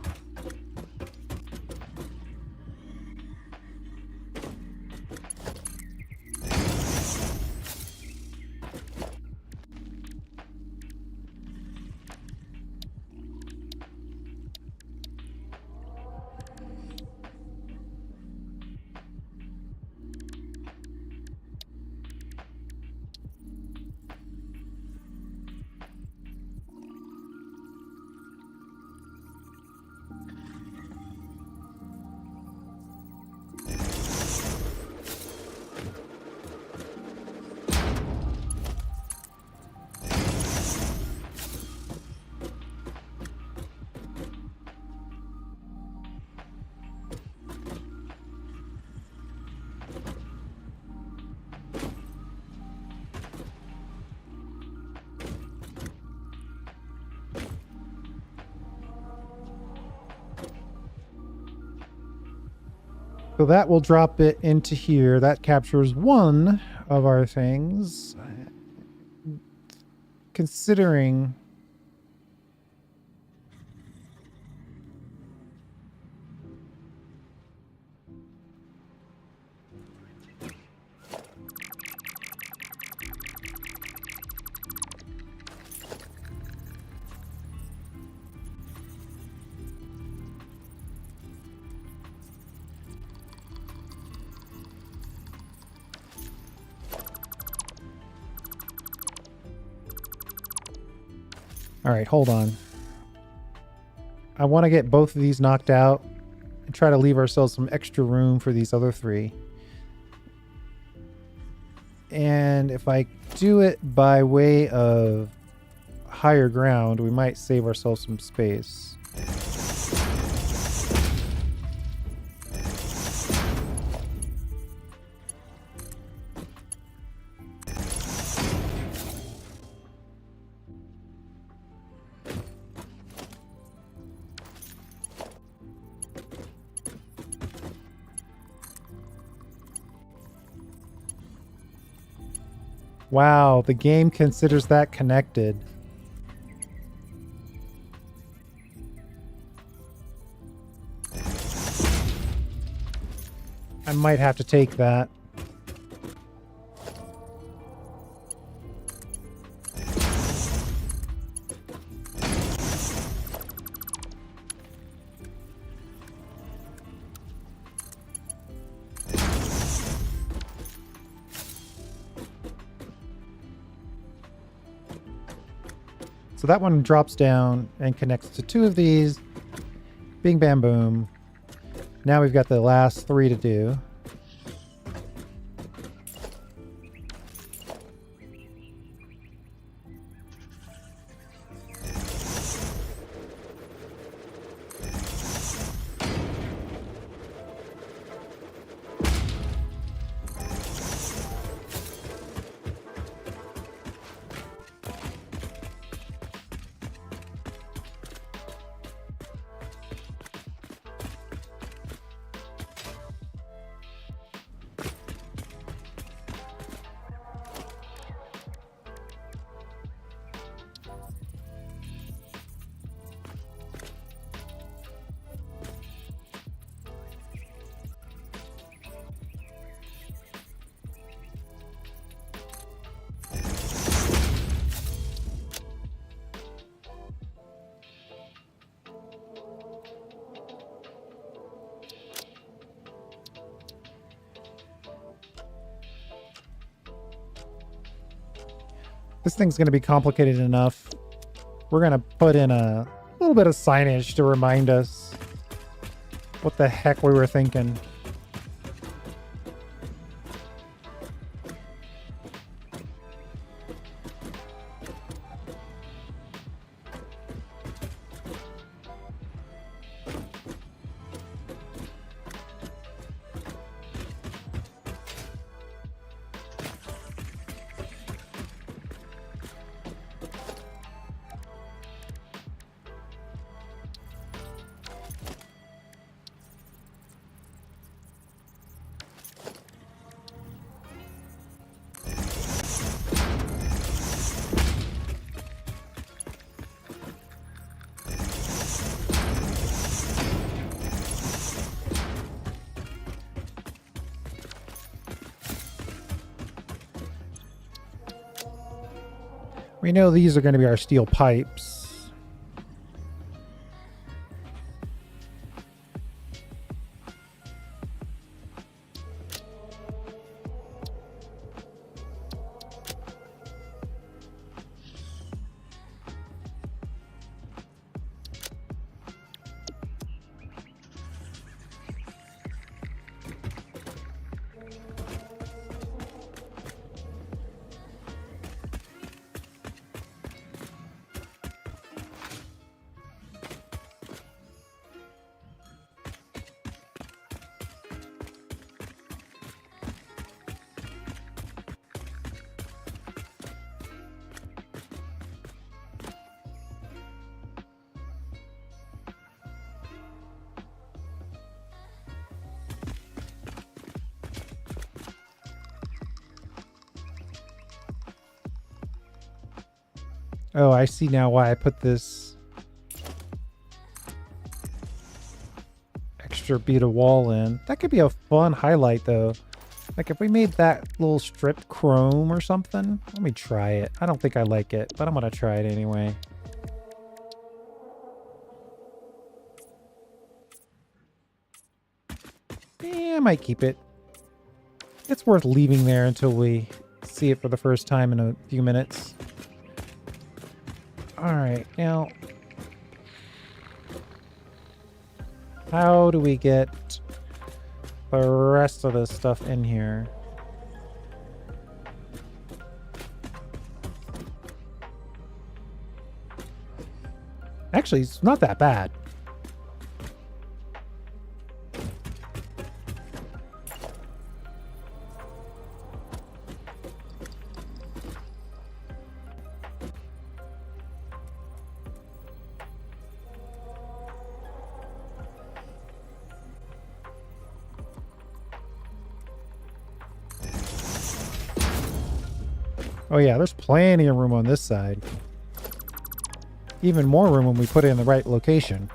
So that will drop it into here. That captures one of our things. Considering... All right, hold on. I want to get both of these knocked out and try to leave ourselves some extra room for these other three. And if I do it by way of higher ground, we might save ourselves some space. Wow, the game considers that connected. I might have to take that. So that one drops down and connects to two of these. Bing, bam, boom. Now we've got the last three to do. This thing's going to be complicated enough. We're going to put in a little bit of signage to remind us what the heck we were thinking. We know these are going to be our steel pipes. Oh, I see now why I put this extra bead of wall in. That could be a fun highlight though. Like if we made that little stripped chrome or something. Let me try it. I don't think I like it, but I'm gonna try it anyway. Yeah, I might keep it. It's worth leaving there until we see it for the first time in a few minutes. Alright, now how do we get the rest of this stuff in here? Actually, it's not that bad. Oh yeah, there's plenty of room on this side. Even more room when we put it in the right location.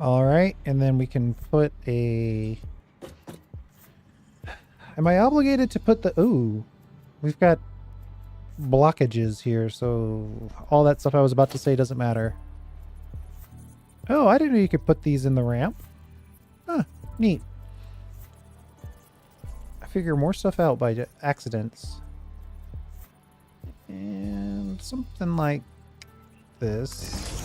All right, and then we can put a... Am I obligated to put the... Ooh, we've got blockages here, so all that stuff I was about to say doesn't matter. Oh, I didn't know you could put these in the ramp. Huh, neat. I figure more stuff out by accidents. And something like this.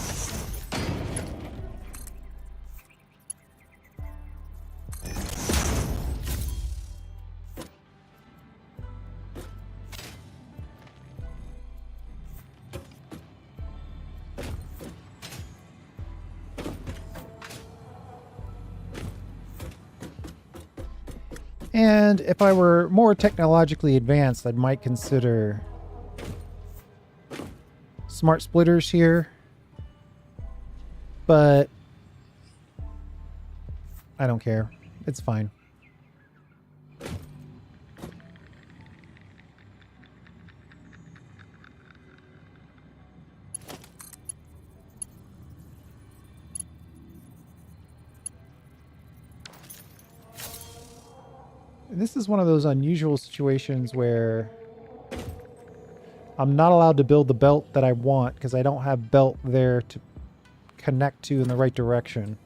And if I were more technologically advanced, I might consider smart splitters here. But I don't care. It's fine. This is one of those unusual situations where I'm not allowed to build the belt that I want because I don't have belt there to connect to in the right direction.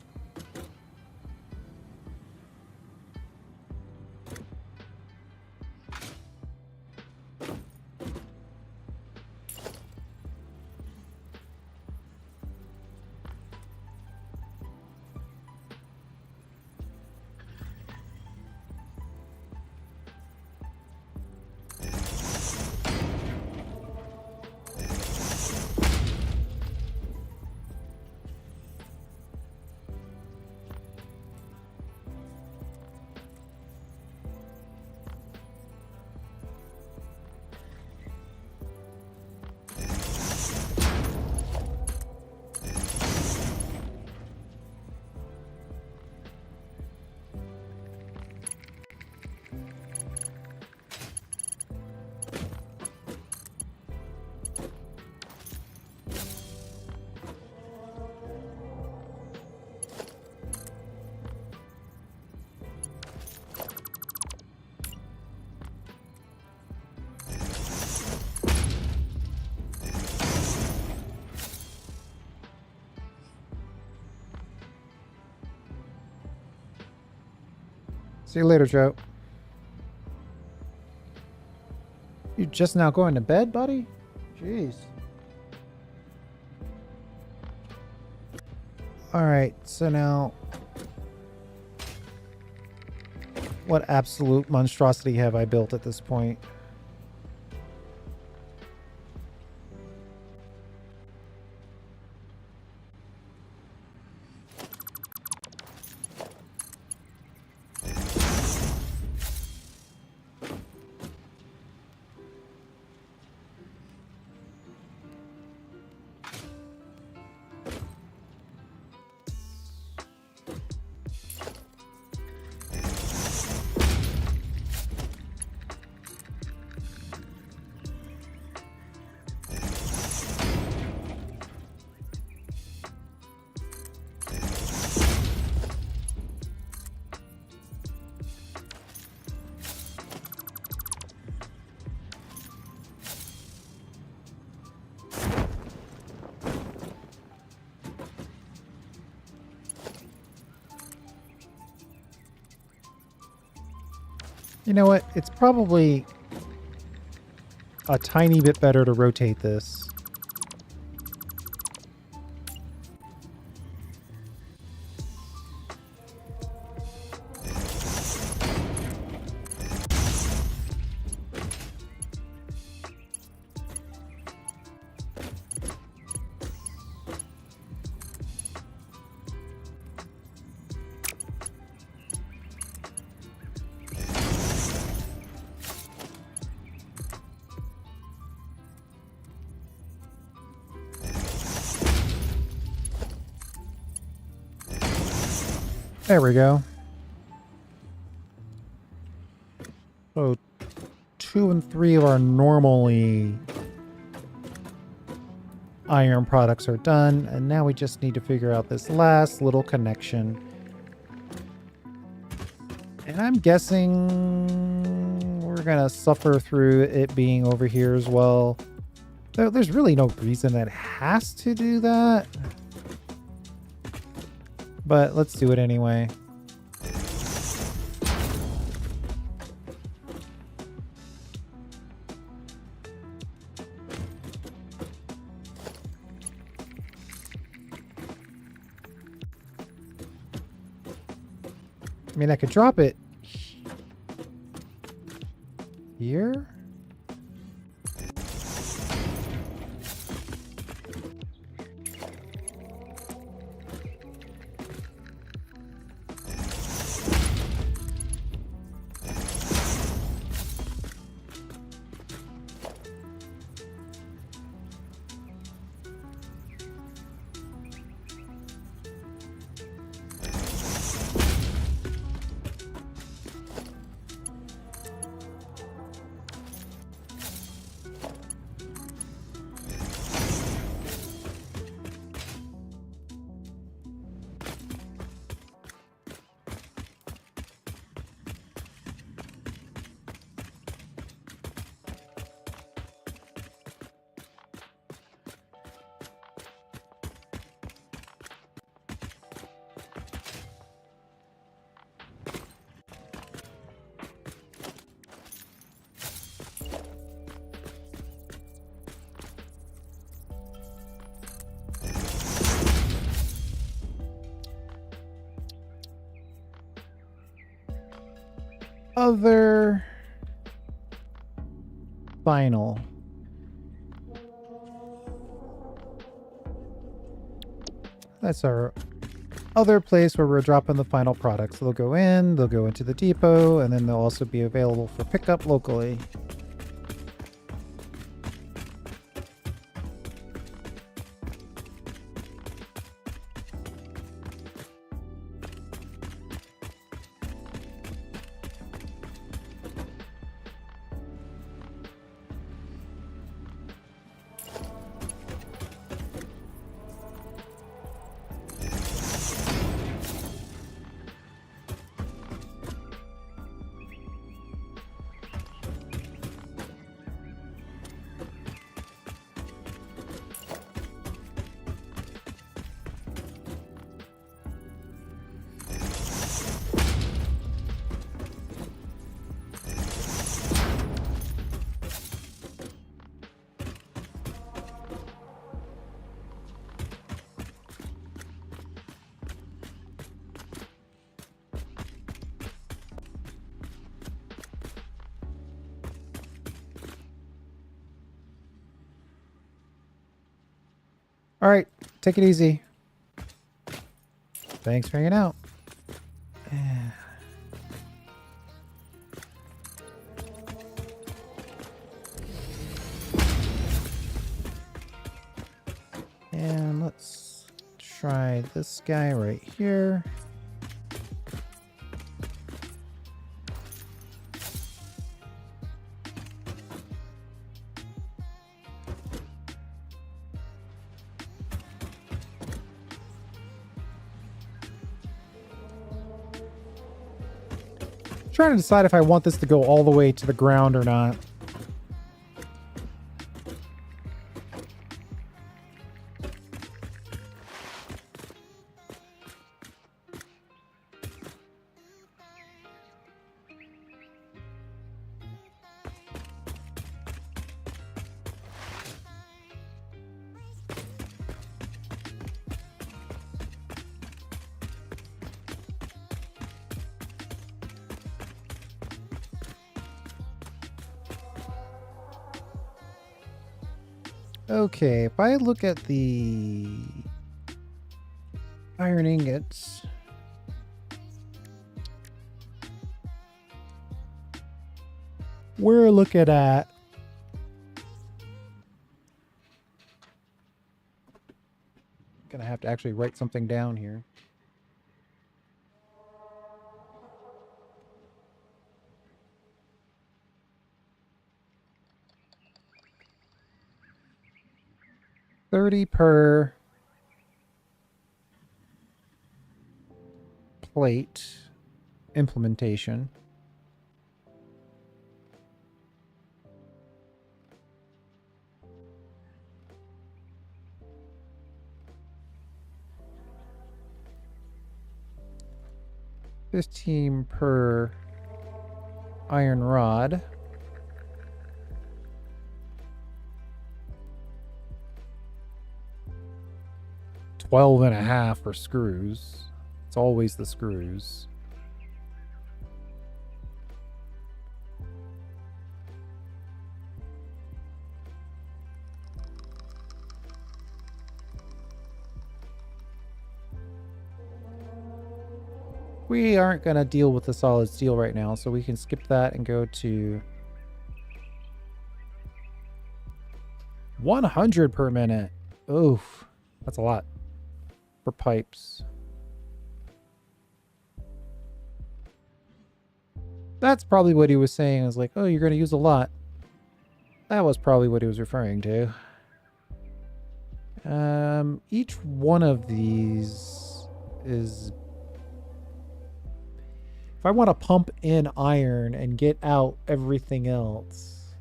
See you later, Joe. You just now going to bed, buddy? Jeez. Alright, so now... what absolute monstrosity have I built at this point? You know what? It's probably a tiny bit better to rotate this. There we go. So 2 and 3 of our normally iron products are done, and now we just need to figure out this last little connection. And I'm guessing we're gonna suffer through it being over here as well. There's really no reason that it has to do that. But let's do it anyway. I mean, I could drop it here. Other final. That's our other place where we're dropping the final products. They'll go in, they'll go into the depot, and then they'll also be available for pickup locally. All right, take it easy. Thanks for hanging out. And let's try this guy right here. Trying to decide if I want this to go all the way to the ground or not. Okay, if I look at the iron ingots, we're looking at gonna have to actually write something down here. $30 per plate implementation. $15 per iron rod. $12.50 for screws. It's always the screws. We aren't going to deal with the solid steel right now, so we can skip that and go to 100 per minute. Oof, that's a lot for pipes. That's probably what he was saying. I was like, oh, you're going to use a lot. That was probably what he was referring to. Each one of these is... If I want to pump in iron and get out everything else,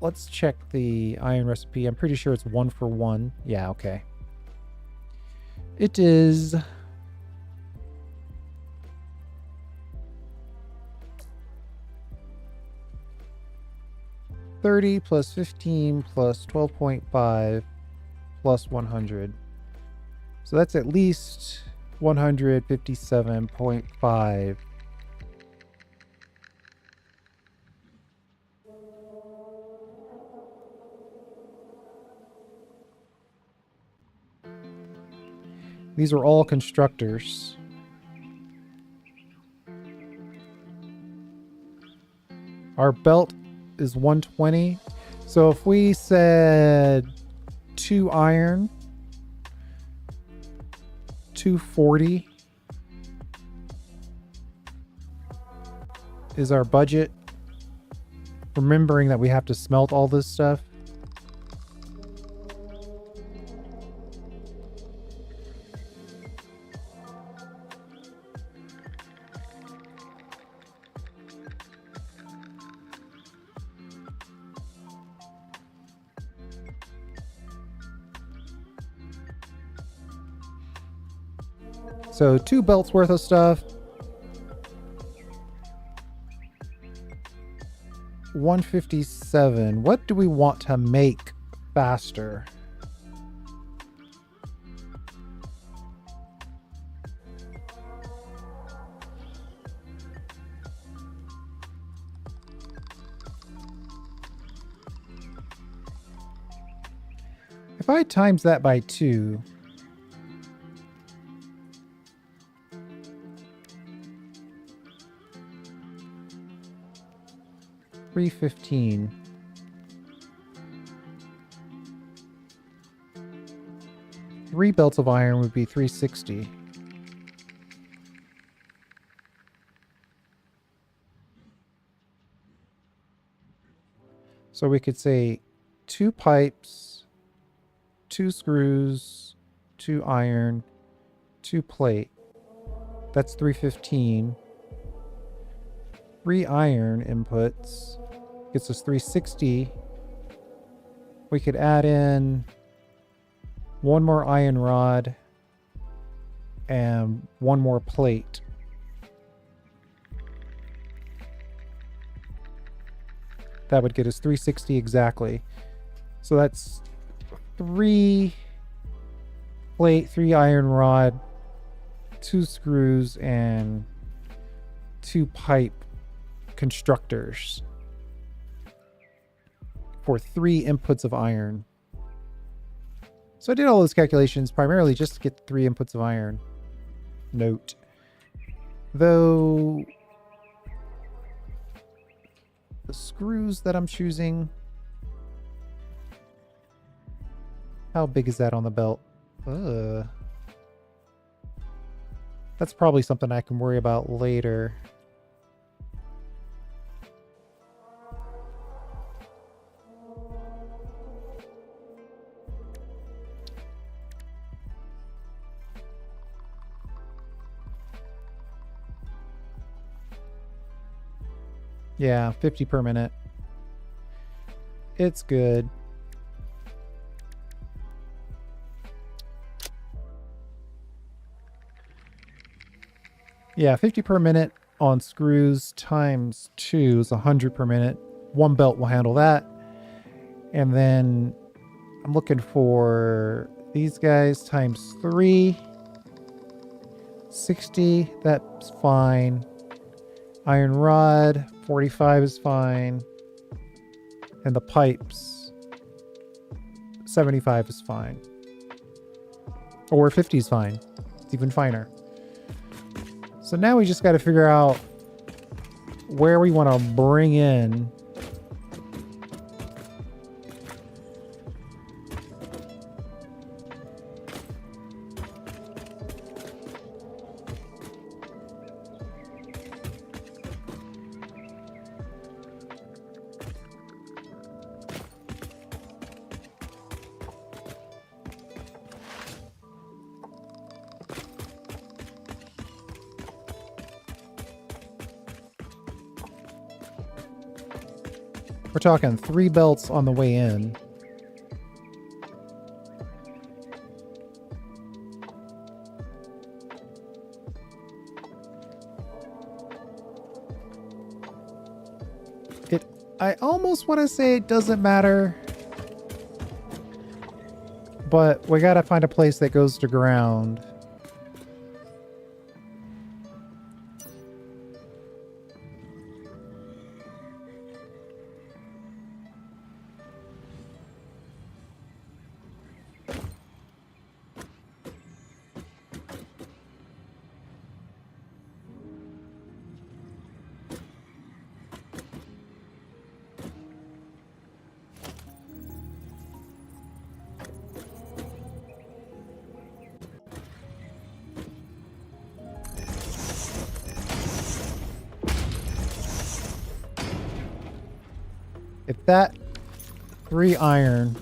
let's check the iron recipe. I'm pretty sure it's 1 for 1. Yeah, okay. It is 30 plus 15 plus 12.5 plus 100. So that's at least 157.5. These are all constructors. Our belt is 120. So if we said 2 iron, 240 is our budget. Remembering that we have to smelt all this stuff. So 2 belts worth of stuff. 157. What do we want to make faster? If I times that by 2, $315. Three belts of iron would be $360. So we could say 2 pipes, 2 screws, 2 iron, 2 plate. That's $315. 3 iron inputs gets us $360. We could add in 1 more iron rod and 1 more plate. That would get us $360 exactly. So that's 3 plate, 3 iron rod, 2 screws, and 2 pipe constructors for 3 inputs of iron. So I did all those calculations primarily just to get 3 inputs of iron. Note. Though the screws that I'm choosing, how big is that on the belt? That's probably something I can worry about later. Yeah, 50 per minute. It's good. Yeah, 50 per minute on screws times 2 is 100 per minute. 1 belt will handle that. And then I'm looking for these guys times 3. 60, that's fine. Iron rod, 45 is fine. And the pipes, 75 is fine. Or 50 is fine. It's even finer. So now we just got to figure out where we want to bring in we're talking 3 belts on the way in. I almost want to say it doesn't matter, but we got to find a place that goes to ground. If that 3 iron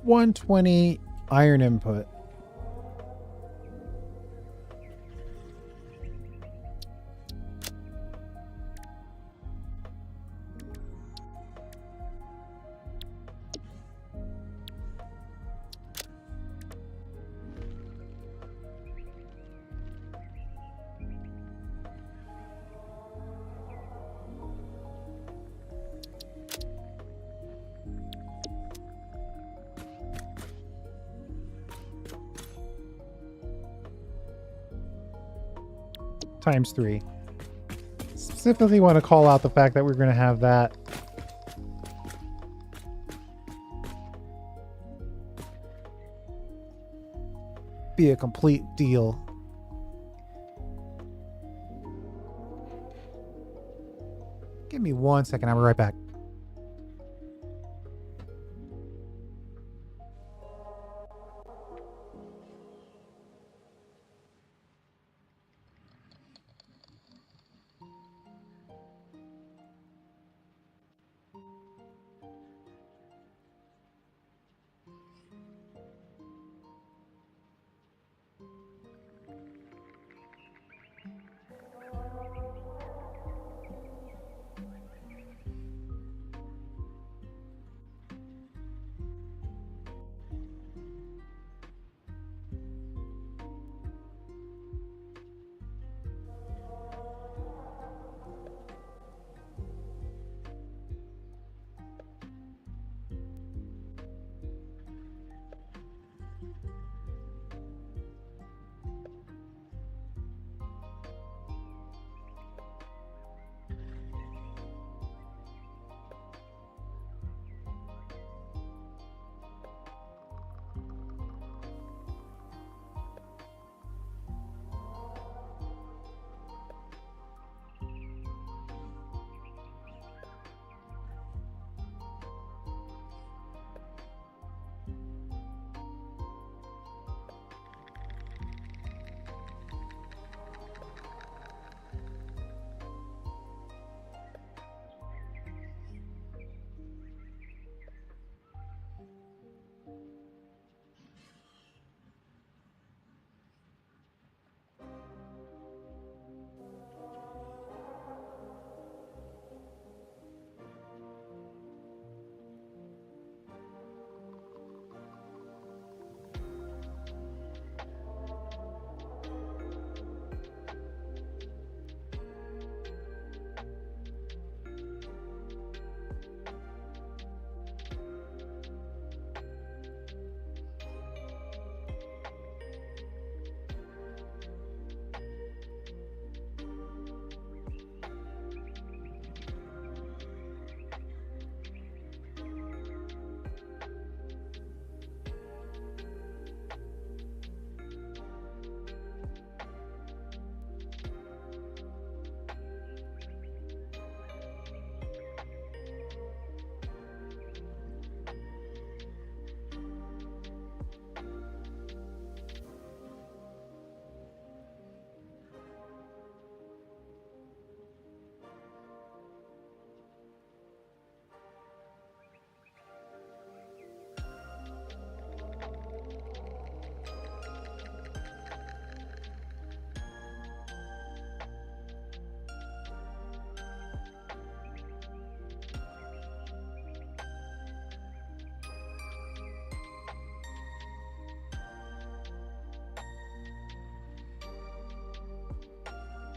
120 iron input. Times 3. Specifically want to call out the fact that we're going to have that be a complete deal. Give me 1 second. I'll be right back.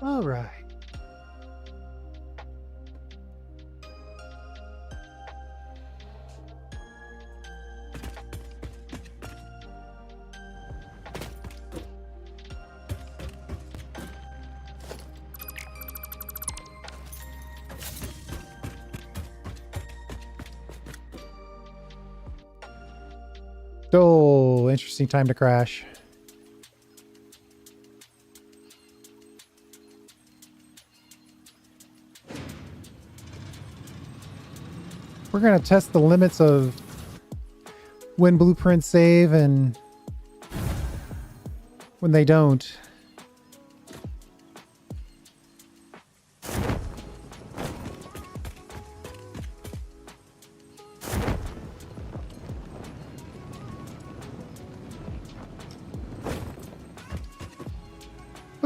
All right. Oh, interesting time to crash. We're going to test the limits of when blueprints save and when they don't.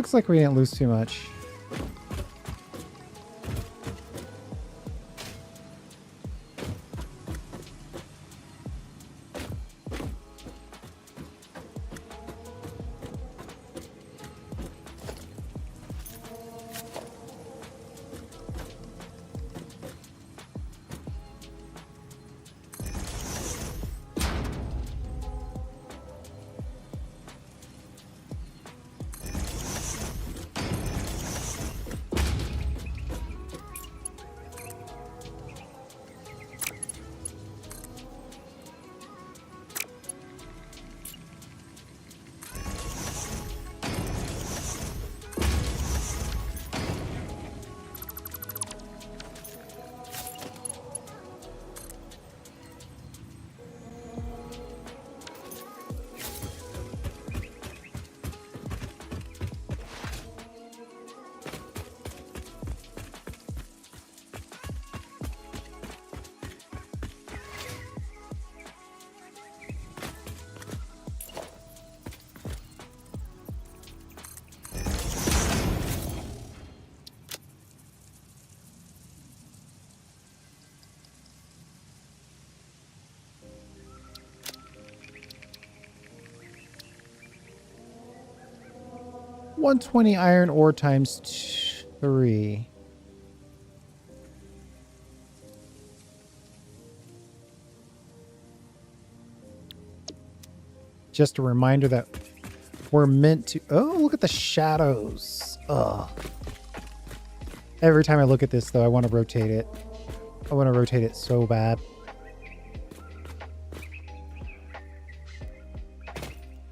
looks like we didn't lose too much. $120 iron ore times 3. Just a reminder that we're meant to... Oh, look at the shadows. Ugh. Every time I look at this, though, I want to rotate it. I want to rotate it so bad.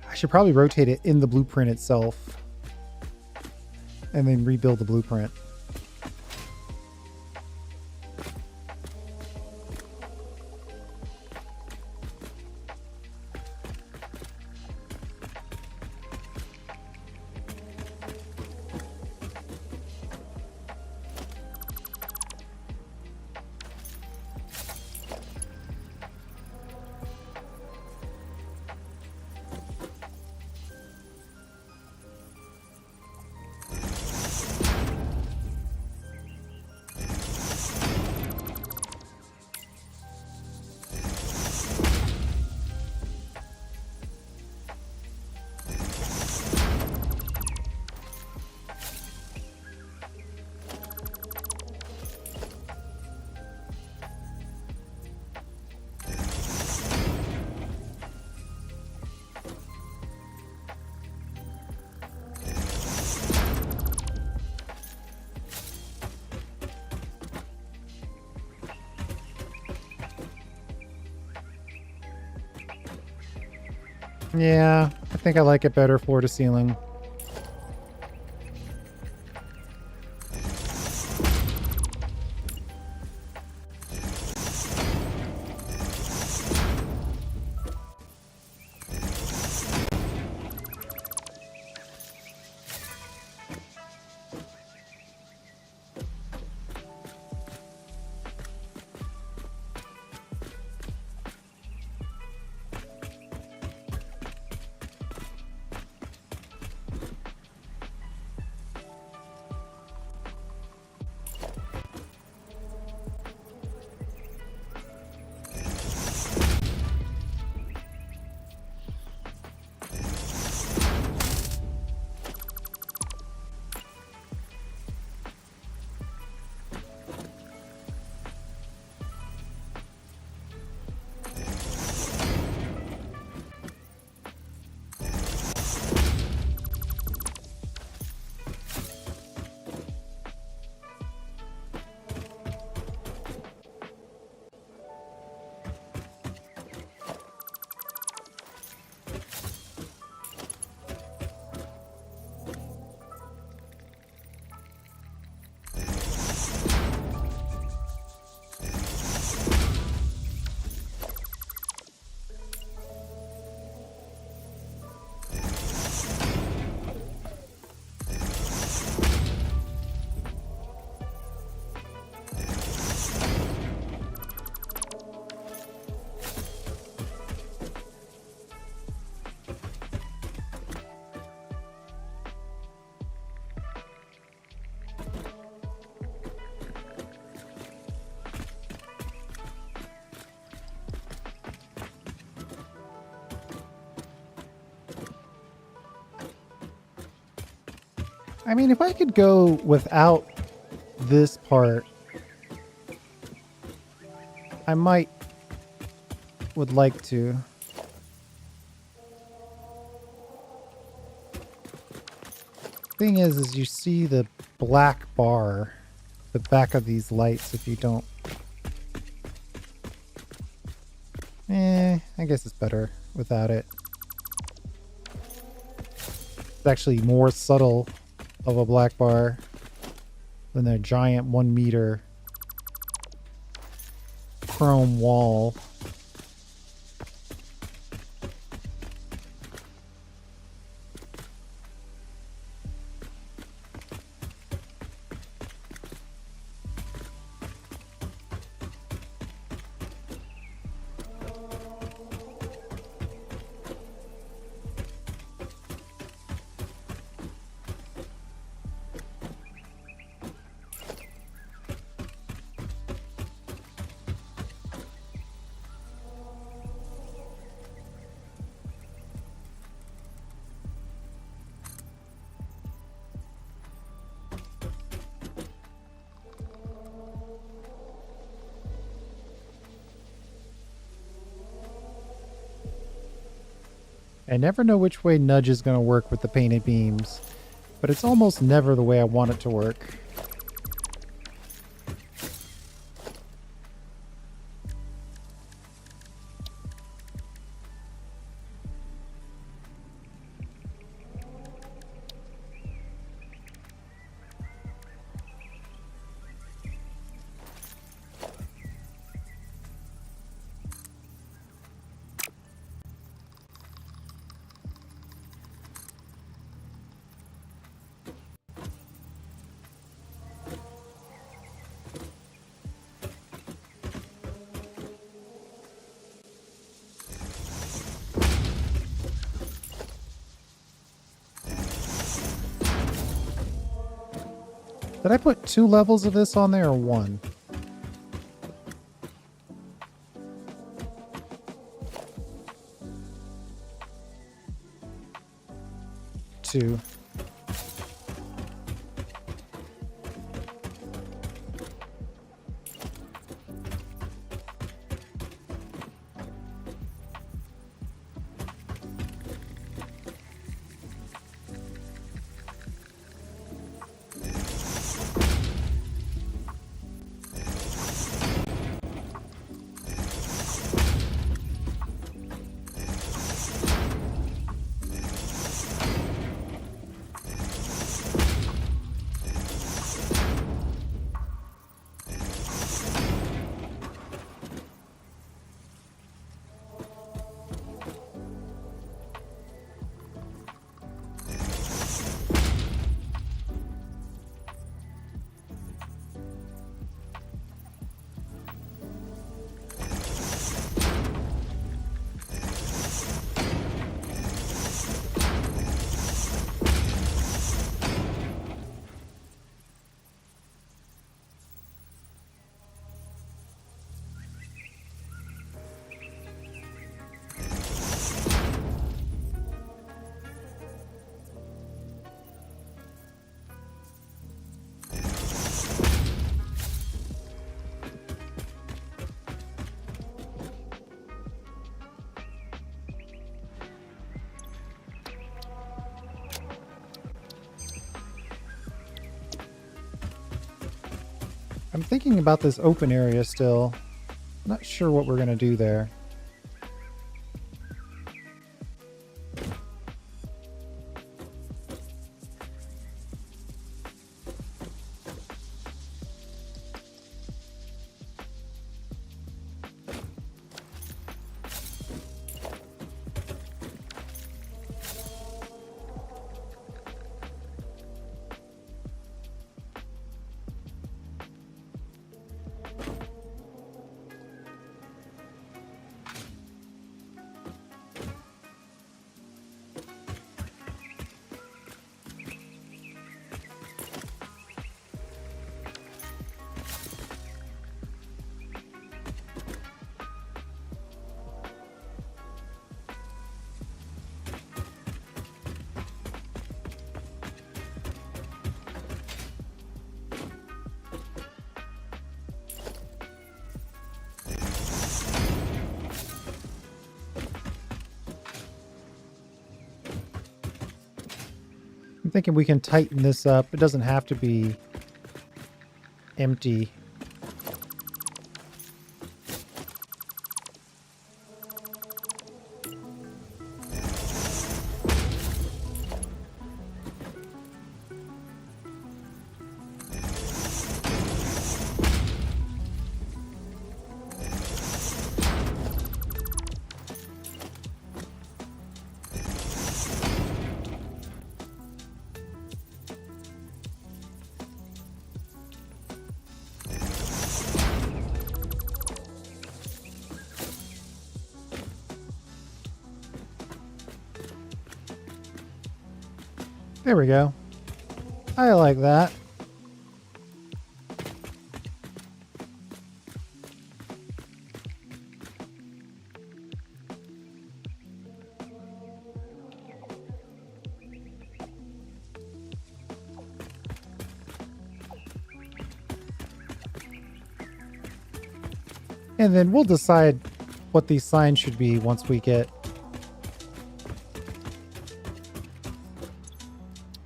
I should probably rotate it in the blueprint itself. And then rebuild the blueprint. Yeah, I think I like it better floor to ceiling. I mean, if I could go without this part, I would like to. Thing is you see the black bar, the back of these lights if you don't. I guess it's better without it. It's actually more subtle of a black bar than a giant 1 meter chrome wall. I never know which way nudge is going to work with the painted beams, but it's almost never the way I want it to work. Did I put 2 levels of this on there or 1? Two. I'm thinking about this open area still. Not sure what we're going to do there. thinking we can tighten this up. It doesn't have to be empty. There we go. I like that. And then we'll decide what these signs should be once we get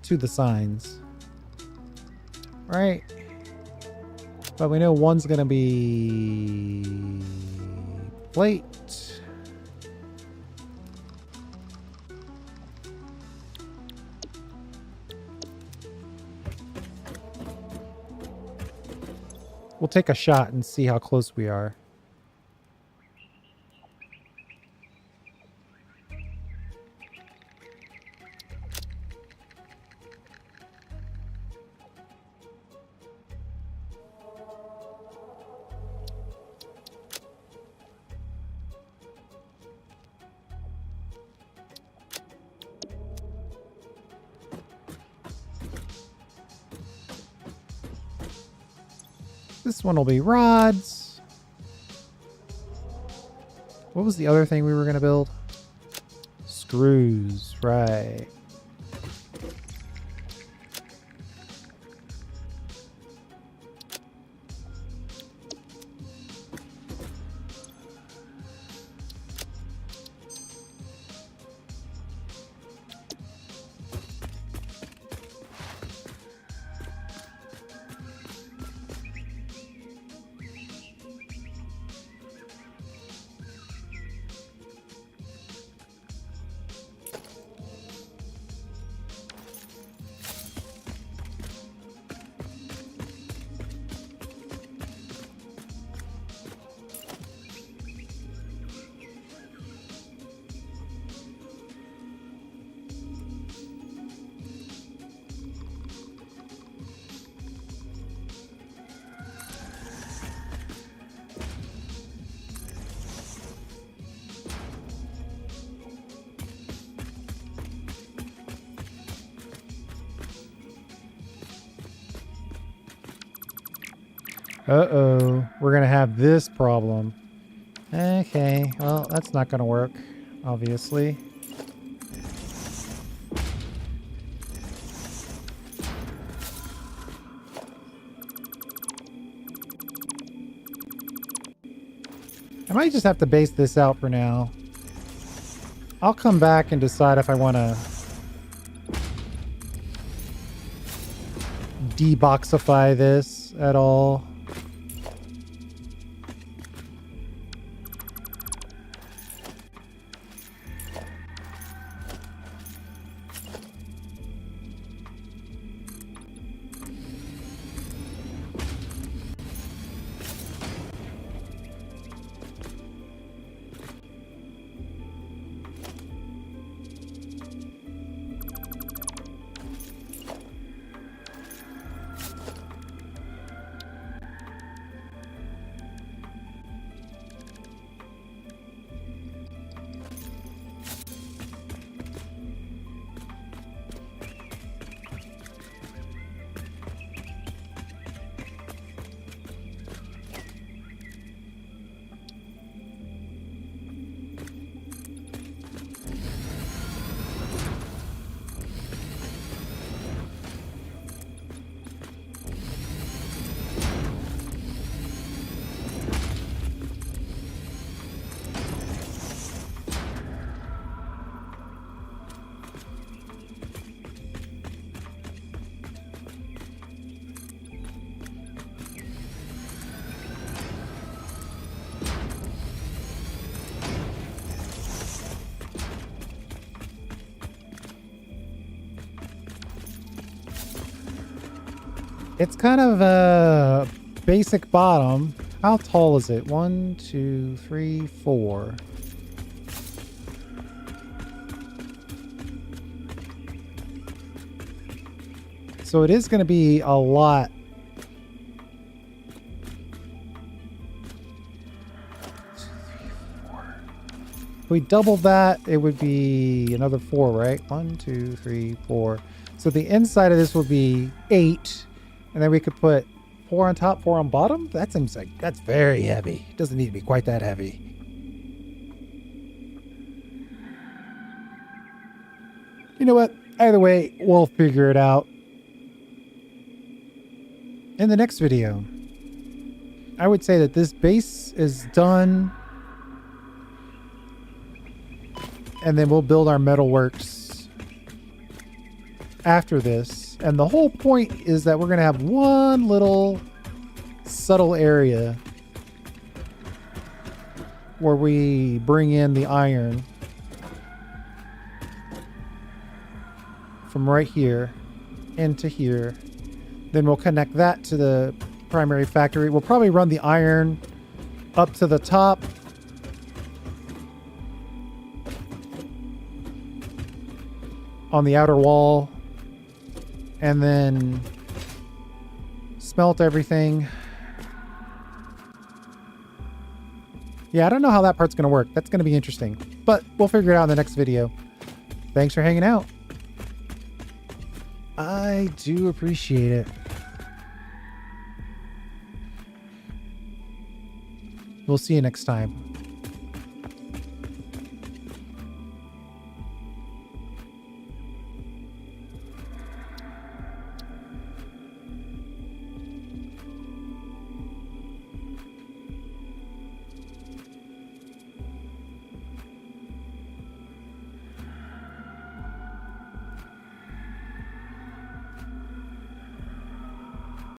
to the signs. Right? But we know one's going to be plate. We'll take a shot and see how close we are. This one will be rods. What was the other thing we were going to build? Screws, right. Uh-oh, we're gonna have this problem. Okay, well, that's not gonna work, obviously. I might just have to base this out for now. I'll come back and decide if I want to deboxify this at all. It's kind of a basic bottom. How tall is it? 1, 2, 3, 4. So it is going to be a lot. If we doubled that, it would be another 4, right? 1, 2, 3, 4. So the inside of this would be 8. And then we could put 4 on top, 4 on bottom. That seems like that's very heavy. It doesn't need to be quite that heavy. You know what? Either way, we'll figure it out. In the next video, I would say that this base is done. And then we'll build our metalworks after this. And the whole point is that we're going to have one little subtle area where we bring in the iron from right here into here. Then we'll connect that to the primary factory. We'll probably run the iron up to the top. On the outer wall. And then smelt everything. Yeah, I don't know how that part's going to work. That's going to be interesting. But we'll figure it out in the next video. Thanks for hanging out. I do appreciate it. We'll see you next time.